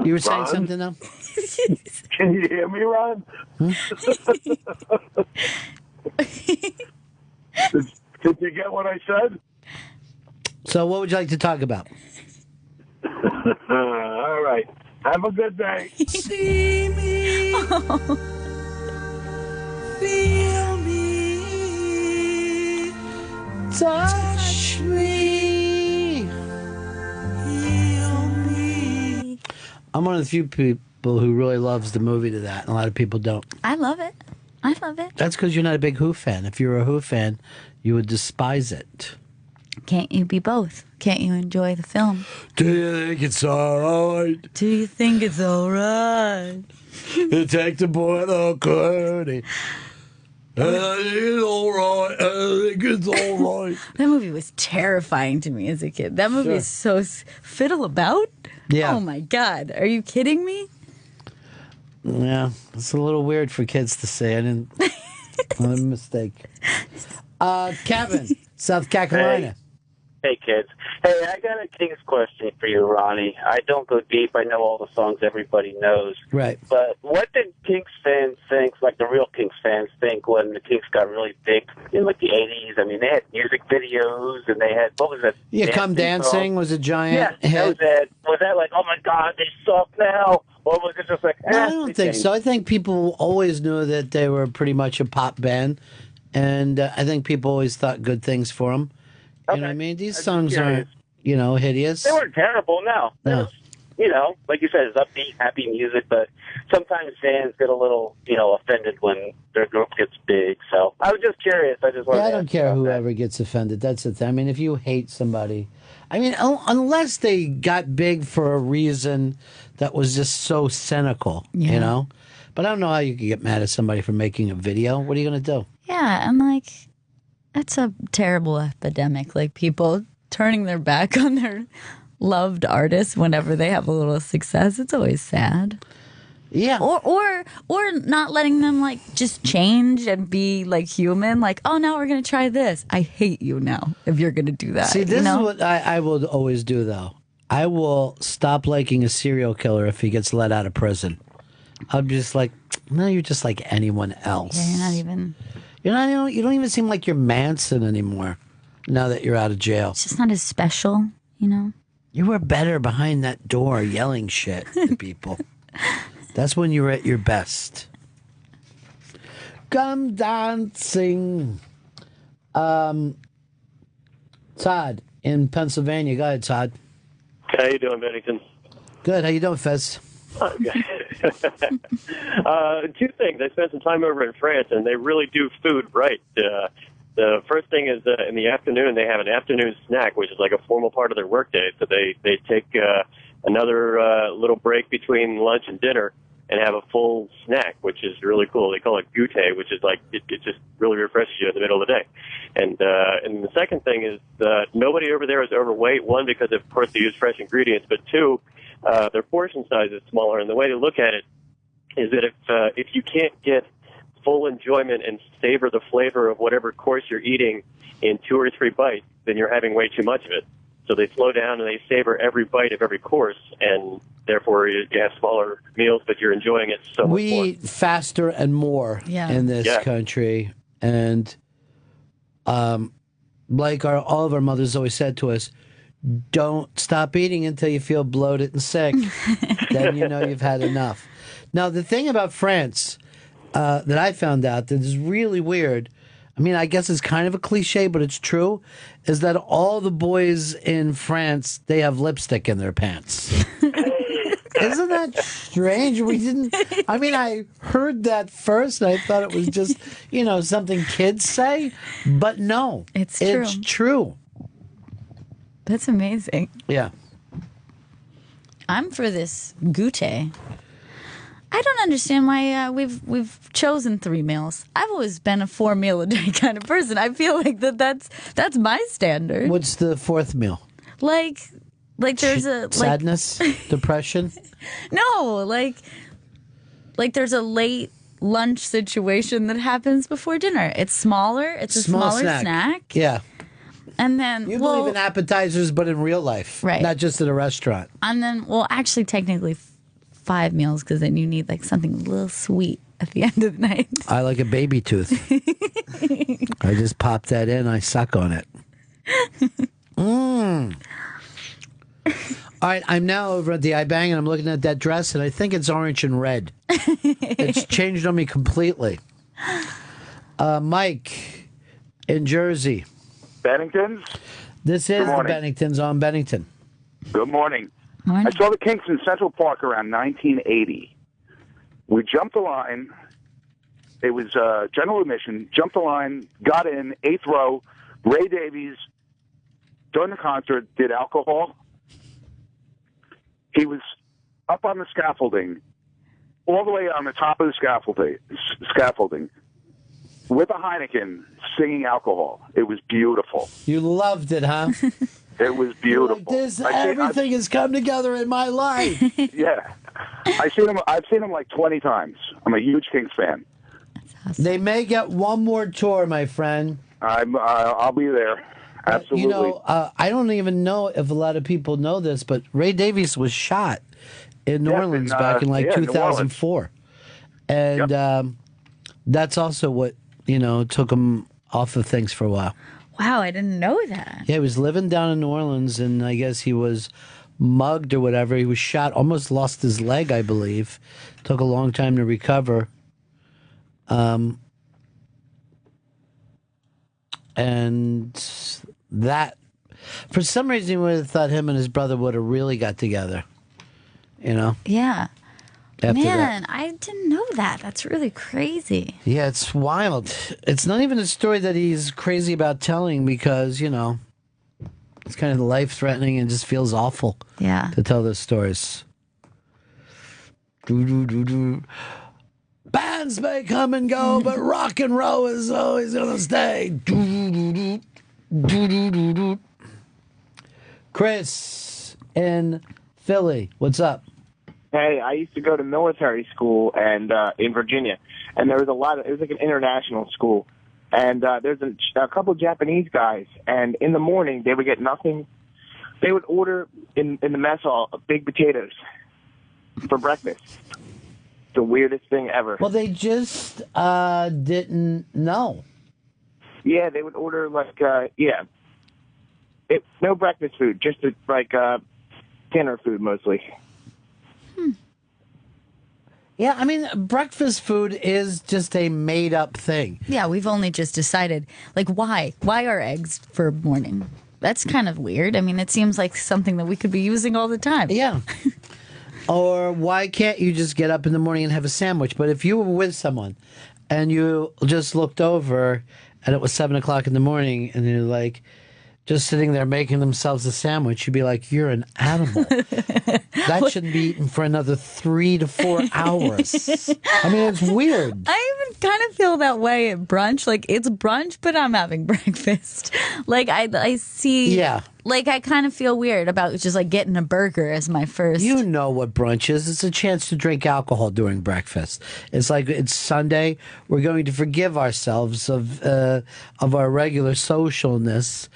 You were saying something, though? Can you hear me, Ron? Did you get what I said? So what would you like to talk about? All right. Have a good day. See me. Feel me. Touch me. Heal me. I'm one of the few people who really loves the movie to that, and a lot of people don't. I love it. That's because you're not a big Who fan. If you were a Who fan, you would despise it. Can't you be both? Can't you enjoy the film? Do you think it's all right? Do you think it's all right? You take the boy to Clooney. It's all right. I think it's all right. That movie was terrifying to me as a kid. That movie is so fiddle about. Yeah. Oh my God. Are you kidding me? Yeah, it's a little weird for kids to say. I didn't. Not a mistake. Kevin, South Carolina. Hey, kids. Hey, I got a Kinks question for you, Ronnie. I don't go deep. I know all the songs everybody knows. Right. But what did Kinks fans think, like the real Kinks fans think, when the Kinks got really big in like the 80s? I mean, they had music videos, and they had, what was it? Yeah, Come Dancing was a giant hit. That was it. Was that like, oh my God, they suck now? Or was it just like, No, I don't think so. I think people always knew that they were pretty much a pop band, and I think people always thought good things for them. You know what I mean? These songs aren't, hideous. They weren't terrible, no. No. Like you said, it's upbeat, happy music, but sometimes fans get a little, offended when their group gets big. So I was just curious. I just wanted I to don't ask care about whoever gets offended. That's the thing. I mean, if you hate somebody, unless they got big for a reason that was just so cynical, But I don't know how you can get mad at somebody for making a video. What are you going to do? Yeah, and that's a terrible epidemic. Like people turning their back on their loved artists whenever they have a little success. It's always sad. Yeah. Or not letting them just change and be human. Now we're gonna try this. I hate you now if you're gonna do that. See, this is what I will always do though. I will stop liking a serial killer if he gets let out of prison. I'm just like, no, you're just like anyone else. Yeah, you're not even. You don't even seem like you're Manson anymore. Now that you're out of jail, It's just not as special, you were better behind that door yelling shit to people. That's when you were at your best. Come dancing. Todd in Pennsylvania. Go ahead, Todd. How you doing, Bennington? Good. How you doing, Fez? Two things. I spent some time over in France, and they really do food right. The first thing is in the afternoon, they have an afternoon snack, which is like a formal part of their workday. So they take another little break between lunch and dinner and have a full snack, which is really cool. They call it goûter, which is like it just really refreshes you in the middle of the day. And the second thing is nobody over there is overweight. One, because of course they use fresh ingredients, but two, their portion size is smaller. And the way to look at it is that if you can't get full enjoyment and savor the flavor of whatever course you're eating in 2 or 3 bites, then you're having way too much of it. So they slow down and they savor every bite of every course, and therefore you have smaller meals, but you're enjoying it so much more. We eat faster and more in this country, and like all of our mothers always said to us, don't stop eating until you feel bloated and sick. Then you know you've had enough. Now, the thing about France that I found out that is really weird, I mean, I guess it's kind of a cliche, but it's true, is that all the boys in France, they have lipstick in their pants. Isn't that strange? I heard that first, and I thought it was just, something kids say, but no. It's true. It's true. That's amazing. Yeah. I'm for this goûter. I don't understand why we've chosen 3 meals. I've always been a 4 meal a day kind of person. I feel like that's my standard. What's the 4th meal? Like there's a sadness, depression. No, like there's a late lunch situation that happens before dinner. It's smaller. It's a smaller snack. Yeah. And then you believe in appetizers, but in real life, right? Not just at a restaurant. And then, actually, technically, 5 meals, because then you need something a little sweet at the end of the night. I like a baby tooth. I just pop that in. I suck on it. All right, I'm now over at the iBang, and I'm looking at that dress, and I think it's orange and red. It's changed on me completely. Mike in Jersey. Bennington's? This is the Benningtons on Bennington. Good morning. Morning. I saw the Kinks in Central Park around 1980. We jumped the line. It was general admission. Jumped the line, got in, 8th row. Ray Davies, during the concert, did alcohol. He was up on the scaffolding, all the way on the top of the scaffolding with a Heineken, singing alcohol. It was beautiful. You loved it, huh? It was beautiful. Everything has come together in my life. Yeah. I've seen him like 20 times. I'm a huge Kinks fan. Awesome. They may get one more tour, my friend. I'll be there. Absolutely. I don't even know if a lot of people know this, but Ray Davies was shot in New Orleans back in 2004. And that's also what, took him off of things for a while. Wow, I didn't know that. Yeah, he was living down in New Orleans, and I guess he was mugged or whatever. He was shot, almost lost his leg, I believe. Took a long time to recover. And that For some reason, you would have thought him and his brother would have really got together. You know? Yeah. After Man, that. I didn't know that. That's really crazy. Yeah, it's wild. It's not even a story that he's crazy about telling because, you know, it's kind of life-threatening and just feels awful Yeah. to tell those stories. Doo-doo-doo-doo. Bands may come and go, but rock and roll is always going to stay. Doo-doo-doo-doo. Doo-doo-doo-doo. Chris in Philly, what's up? Hey, I used to go to military school and in Virginia, and there was it was like an international school, and there's a couple Japanese guys, and in the morning they would get nothing. They would order in the mess hall big potatoes for breakfast. The weirdest thing ever. Well, they just didn't know. Yeah, they would order no breakfast food, just dinner food mostly. Yeah, I mean, breakfast food is just a made-up thing. Yeah, we've only just decided. Like, why? Why are eggs for morning? That's kind of weird. I mean, it seems like something that we could be using all the time. Yeah. Or why can't you just get up in the morning and have a sandwich? But if you were with someone and you just looked over and it was 7 o'clock in the morning and you're like, just sitting there making themselves a sandwich, you'd be like, you're an animal. That shouldn't be eaten for another 3 to 4 hours. I mean, it's weird. I even kind of feel that way at brunch. Like, it's brunch, but I'm having breakfast. Like, I see... Yeah. Like, I kind of feel weird about just, like, getting a burger as my first... You know what brunch is. It's a chance to drink alcohol during breakfast. It's like it's Sunday. We're going to forgive ourselves of our regular socialness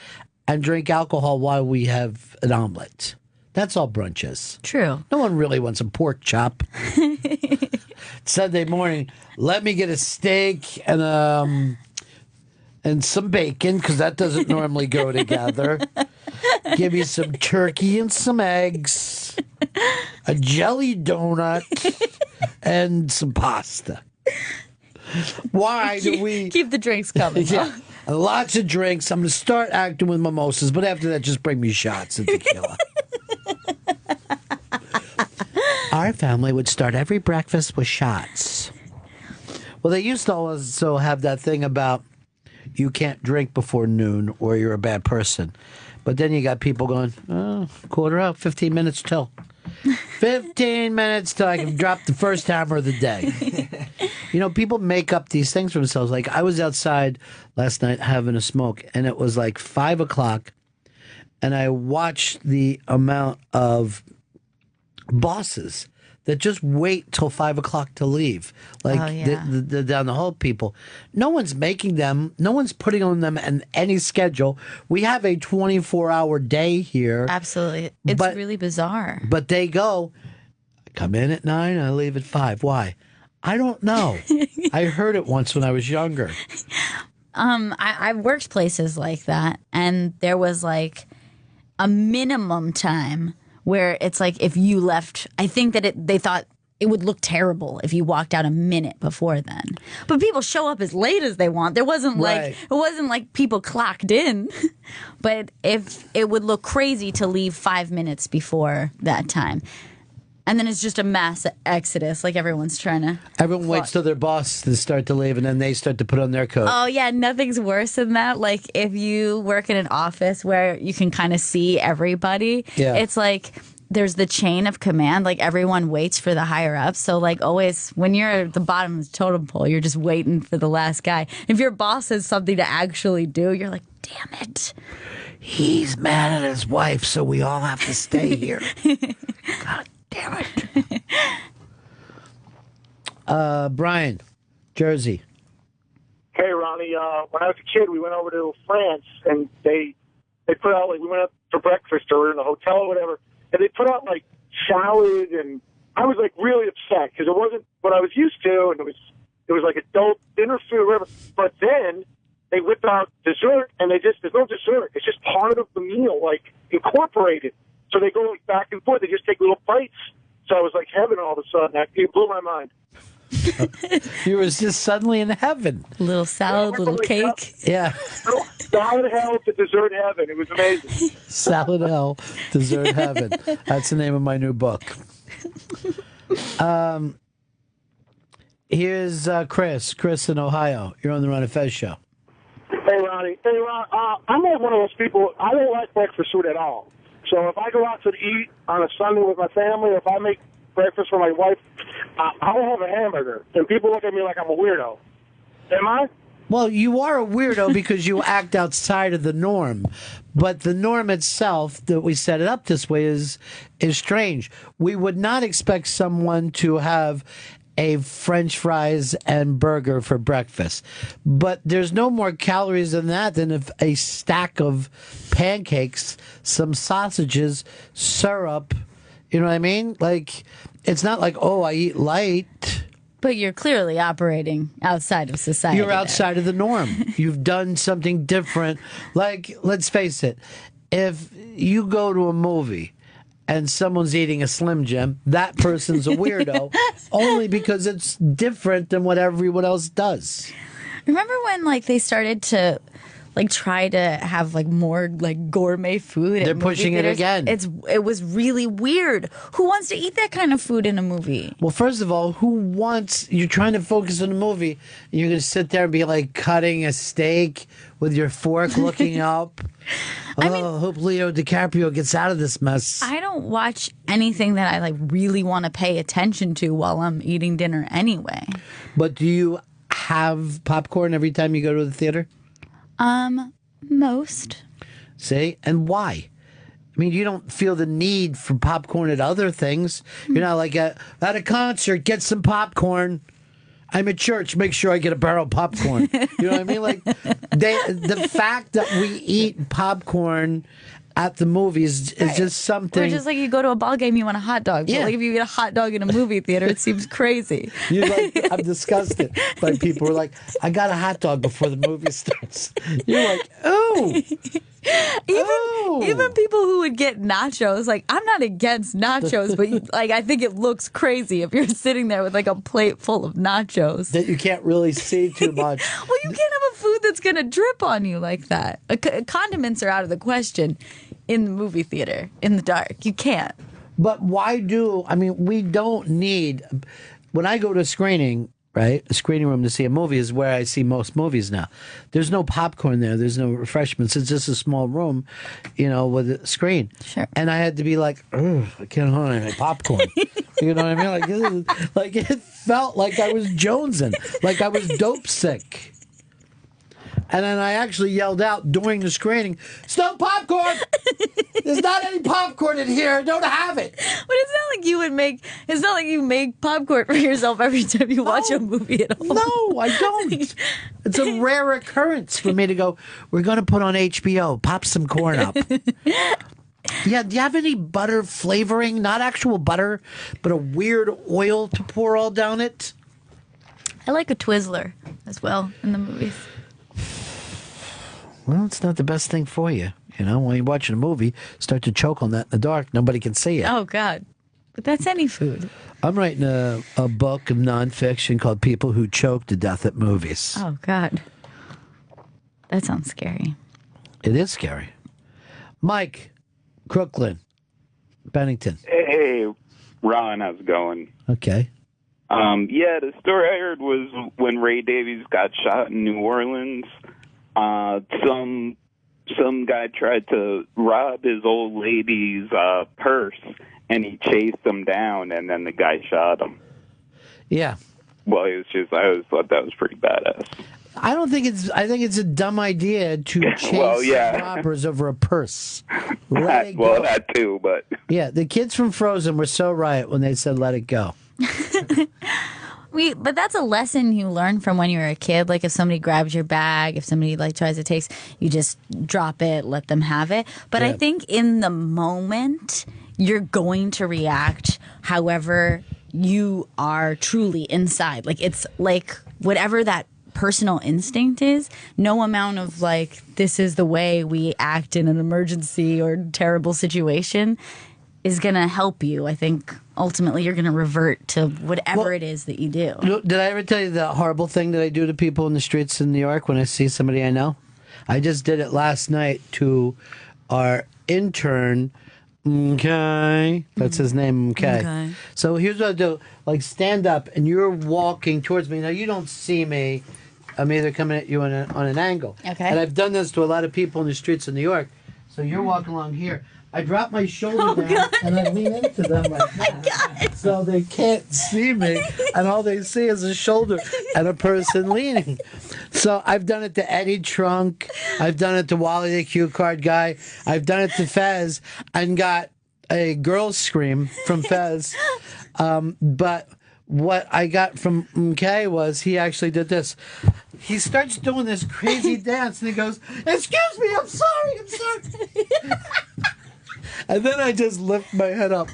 and drink alcohol while we have an omelet. That's all brunch is. True. No one really wants a pork chop. Sunday morning, let me get a steak and some bacon, because that doesn't normally go together. Give me some turkey and some eggs, a jelly donut, and some pasta. Why do we... Keep the drinks coming. Yeah. Lots of drinks. I'm going to start acting with mimosas, but after that, just bring me shots of tequila. Our family would start every breakfast with shots. Well, they used to also have that thing about you can't drink before noon or you're a bad person. But then you got people going, oh, quarter out, 15 minutes till. 15 minutes till I can drop the first hammer of the day. You know, people make up these things for themselves. Like, I was outside last night having a smoke, and it was like 5 o'clock, and I watched the amount of bosses that just wait till 5 o'clock to leave. Like, the down the hall people. No one's making them, no one's putting on them any schedule. We have a 24-hour day here. Absolutely. It's really bizarre. But they go, come in at 9, I leave at 5. Why? I don't know. I heard it once when I was younger. I've worked places like that, and there was like a minimum time where it's like if you left, I think that they thought it would look terrible if you walked out a minute before then. But people show up as late as they want. There wasn't like it wasn't like people clocked in. But if it would look crazy to leave 5 minutes before that time. And then it's just a mass exodus, like everyone's trying to... Everyone waits till their boss to start to leave, and then they start to put on their coat. Oh, yeah, nothing's worse than that. Like, if you work in an office where you can kind of see everybody, it's like there's the chain of command. Like, everyone waits for the higher-ups. So, like, always, when you're at the bottom of the totem pole, you're just waiting for the last guy. If your boss has something to actually do, you're like, damn it. He's mad at his wife, so we all have to stay here. God damn it. Brian, Jersey. Hey, Ronnie. When I was a kid, we went over to France, and they put out, like, we went up for breakfast or in a hotel or whatever, and they put out, like, salad, and I was, like, really upset because it wasn't what I was used to, and it was like adult dinner food or whatever. But then they whip out dessert, and there's no dessert. It's just part of the meal, like, incorporated. So they go like back and forth. They just take little bites. So I was like heaven all of a sudden. It blew my mind. You was just suddenly in heaven. Little salad, little cake. Yeah. Salad hell to dessert heaven. It was amazing. Salad hell, dessert heaven. That's the name of my new book. Here's Chris. Chris in Ohio. You're on the Ron and Fez show. Hey, Ronnie. Hey, Ron. I'm not one of those people. I don't like breakfast food at all. So if I go out to eat on a Sunday with my family, or if I make breakfast for my wife, I will have a hamburger. And people look at me like I'm a weirdo. Am I? Well, you are a weirdo because you act outside of the norm. But the norm itself, that we set it up this way, is strange. We would not expect someone to have a French fries and burger for breakfast. But there's no more calories than that than if a stack of pancakes, some sausages, syrup. You know what I mean? Like, it's not like, oh, I eat light. But you're clearly operating outside of society. You're outside of the norm. You've done something different. Like, let's face it, if you go to a movie and someone's eating a Slim Jim, that person's a weirdo only because it's different than what everyone else does. Remember when like they started to like try to have like more like gourmet food? They're pushing it again. It was really weird. Who wants to eat that kind of food in a movie? Well, first of all, you're trying to focus on the movie, and you're going to sit there and be like cutting a steak with your fork looking up. I hope Leo DiCaprio gets out of this mess. I don't watch anything that I like really want to pay attention to while I'm eating dinner anyway. But do you have popcorn every time you go to the theater? Most. See? And why? I mean, you don't feel the need for popcorn at other things. You're not like at a concert, get some popcorn. I'm at church, make sure I get a barrel of popcorn. You know what I mean? Like, the fact that we eat popcorn at the movies is just something. Or just like you go to a ball game, you want a hot dog. But like if you eat a hot dog in a movie theater, it seems crazy. I'm disgusted by people who are like, I got a hot dog before the movie starts. You're like, oh. Even people who would get nachos, like I'm not against nachos, but like I think it looks crazy if you're sitting there with like a plate full of nachos that you can't really see too much. Well, you can't have a food that's gonna drip on you like that. Condiments are out of the question in the movie theater in the dark. You can't. But we don't need. When I go to a screening, right? A screening room to see a movie is where I see most movies now. There's no popcorn there. There's no refreshments. It's just a small room, with a screen. Sure. And I had to be like, I can't hold any popcorn. You know what I mean? Like it felt like I was jonesing, like I was dope sick. And then I actually yelled out during the screening, "Stop popcorn! There's not any popcorn in here. I don't have it." But it's not like you would make. It's not like you make popcorn for yourself every time you watch a movie at home. No, I don't. It's a rare occurrence for me to go, we're going to put on HBO, pop some corn up. Yeah, do you have any butter flavoring? Not actual butter, but a weird oil to pour all down it? I like a Twizzler as well in the movies. Well, it's not the best thing for you. When you're watching a movie, start to choke on that in the dark. Nobody can see it. Oh, God. But that's any food. I'm writing a book of nonfiction called People Who Choke to Death at Movies. Oh, God. That sounds scary. It is scary. Mike, Crooklyn, Bennington. Hey, Ron, how's it going? Okay. The story I heard was when Ray Davies got shot in New Orleans. Some guy tried to rob his old lady's purse, and he chased him down, and then the guy shot him. Yeah. Well, I always thought that was pretty badass. I think it's a dumb idea to chase robbers over a purse. That too, but yeah, the kids from Frozen were so right when they said "let it go." But that's a lesson you learn from when you were a kid. Like if somebody grabs your bag, if somebody like tries to take, you just drop it, let them have it. But I think in the moment, you're going to react however you are truly inside. Like it's like whatever that personal instinct is, no amount of like, this is the way we act in an emergency or terrible situation is going to help you. I think ultimately you're going to revert to whatever it is that you do. Did I ever tell you the horrible thing that I do to people in the streets in New York when I see somebody I know? I just did it last night to our intern, okay. That's his name, okay. So here's what I do. Like, stand up, and you're walking towards me. Now, you don't see me. I'm either coming at you on an angle. Okay. And I've done this to a lot of people in the streets of New York. So you're walking along here. I drop my shoulder down, and I lean into them like that. So they can't see me, and all they see is a shoulder and a person leaning. So I've done it to Eddie Trunk. I've done it to Wally the Cue Card Guy. I've done it to Fez and got a girl scream from Fez. But what I got from MK was he actually did this. He starts doing this crazy dance, and he goes, "Excuse me, I'm sorry." And then I just lift my head up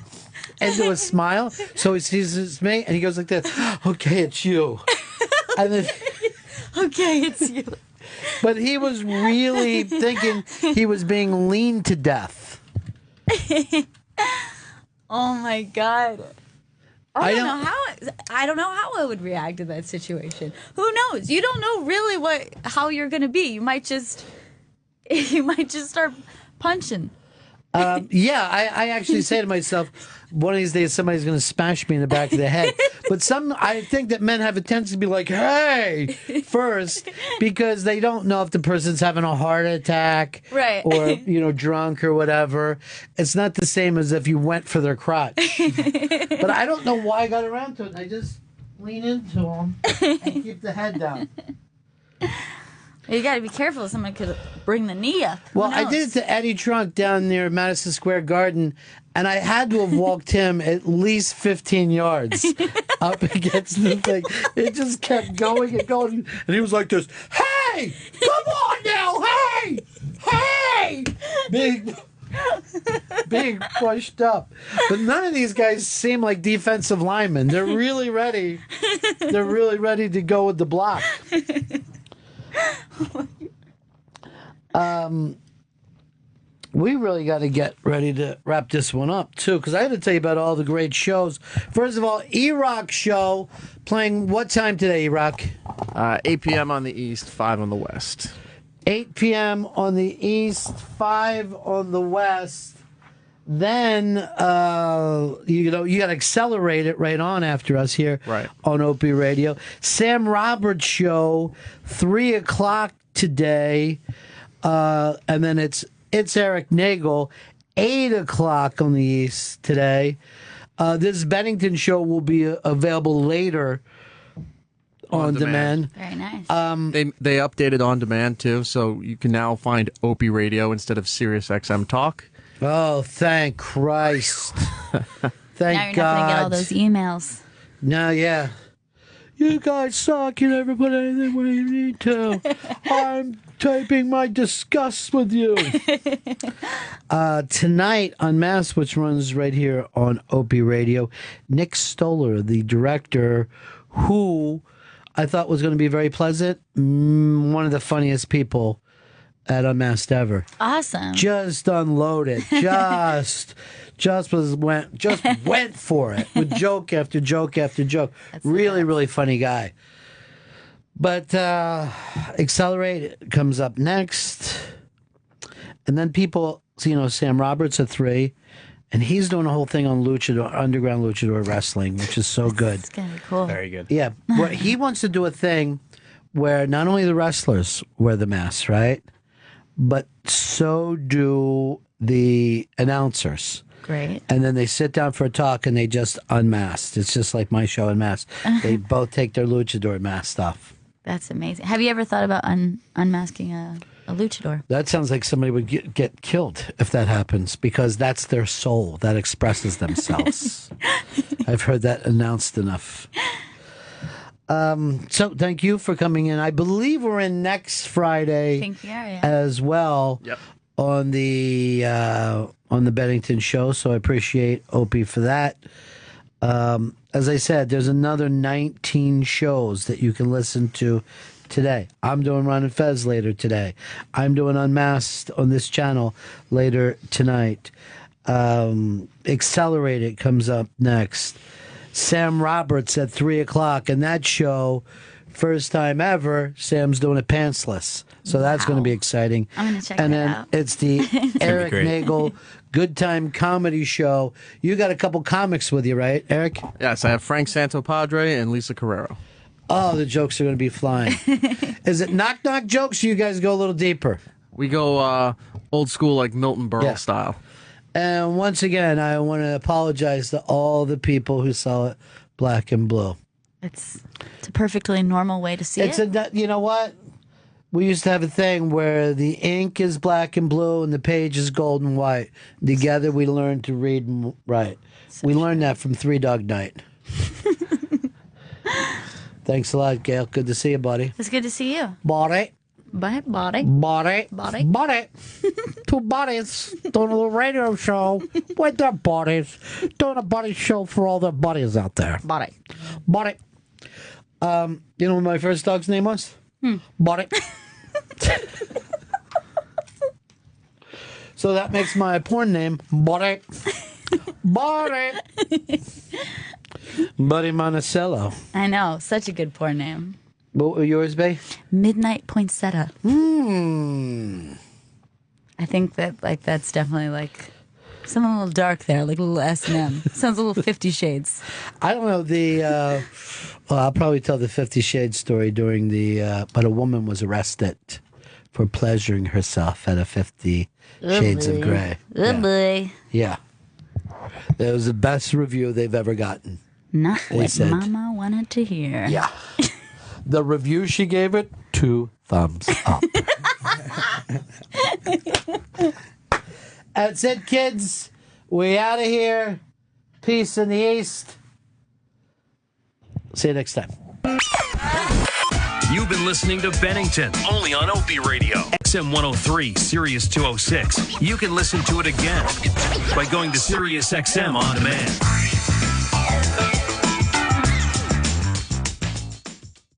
into a smile. So he sees it's me, and he goes like this, "Okay, it's you." And then, okay, it's you. But he was really thinking he was being leaned to death. Oh my God. I don't know how I would react to that situation. Who knows? You don't know really how you're going to be. You might just start punching. I actually say to myself, one of these days somebody's going to smash me in the back of the head. But I think that men have a tendency to be like, "Hey," first, because they don't know if the person's having a heart attack, right, or drunk or whatever. It's not the same as if you went for their crotch. But I don't know why I got around to it. I just lean into them and keep the head down. You got to be careful. Someone could bring the knee up. Well, I did it to Eddie Trunk down near Madison Square Garden, and I had to have walked him at least 15 yards up against the thing. It just kept going and going, and he was like this, "Hey, come on now, hey, hey!" Being pushed up. But none of these guys seem like defensive linemen. They're really ready. They're really ready to go with the block. We really got to get ready to wrap this one up, too, because I had to tell you about all the great shows. First of all, E-Rock show playing what time today, E-Rock? 8 p.m. on the East, 5 on the West. 8 p.m. on the East, 5 on the West. Then, you got to accelerate it right on after us here on Opie Radio. Sam Roberts show, 3 o'clock today. And then it's Eric Nagel, 8 o'clock on the East today. This Bennington show will be available later on demand. Very nice. They updated on demand, too, so you can now find Opie Radio instead of Sirius XM Talk. Oh, thank Christ. Thank God. Now you're not going to get all those emails. No, yeah. You guys suck. You never put anything where you need to. I'm typing my disgust with you. Tonight on Mass, which runs right here on Opie Radio, Nick Stoller, the director, who I thought was going to be very pleasant, one of the funniest people at Unmasked ever. Awesome. Just unloaded. Just went for it with joke after joke after joke. Really funny guy. But Accelerate comes up next. And then people, Sam Roberts at 3, and he's doing a whole thing on underground luchador wrestling, which is so good. It's going to be cool. Very good. Yeah. Well, he wants to do a thing where not only the wrestlers wear the masks, right? But so do the announcers. Great. And then they sit down for a talk and they just unmasked. It's just like my show Unmasked. They both take their luchador mask off. That's amazing. Have you ever thought about unmasking a luchador? That sounds like somebody would get killed if that happens, because that's their soul that expresses themselves. I've heard that announced enough. So thank you for coming in. I believe we're in next Friday as well on the Bennington show. So I appreciate Opie for that. As I said, there's another 19 shows that you can listen to today. I'm doing Ron and Fez later today. I'm doing Unmasked on this channel later tonight. Accelerated comes up next. Sam Roberts at 3 o'clock, and that show, first time ever, Sam's doing it pantsless. So that's going to be exciting. I'm going to check and that then out. it's the Eric great. Nagel Good Time Comedy Show. You got a couple comics with you, right, Eric? Yes, I have Frank Santopadre and Lisa Carrero. Oh, the jokes are going to be flying. Is it knock-knock jokes, or you guys go a little deeper? We go old school, like Milton Berle style. And once again, I want to apologize to all the people who saw it black and blue. It's a perfectly normal way to see it. You know what? We used to have a thing where the ink is black and blue and the page is gold and white. Together we learned to read and write. We learned that from Three Dog Night. Thanks a lot, Gail. Good to see you, buddy. It's good to see you. Body. Body. Body. Two bodies doing a little radio show with their buddies. Doing a buddy show for all their buddies out there. Body. You know what my first dog's name was? Body. So that makes my porn name Body. Body. Buddy Monticello. I know. Such a good porn name. What will yours be? Midnight Poinsettia. Hmm. I think that that's definitely like something a little dark there, like a little S&M. Sounds a little 50 Shades. I don't know well, I'll probably tell the 50 Shades story during but a woman was arrested for pleasuring herself at a 50 Shades of Grey. Good boy. Yeah. It was the best review they've ever gotten. Not They what said. Mama wanted to hear. Yeah. The review she gave it, 2 thumbs up. That's it, kids. We out of here. Peace in the East. See you next time. You've been listening to Bennington, only on Opie Radio, XM 103, Sirius 206. You can listen to it again by going to Sirius XM On Demand.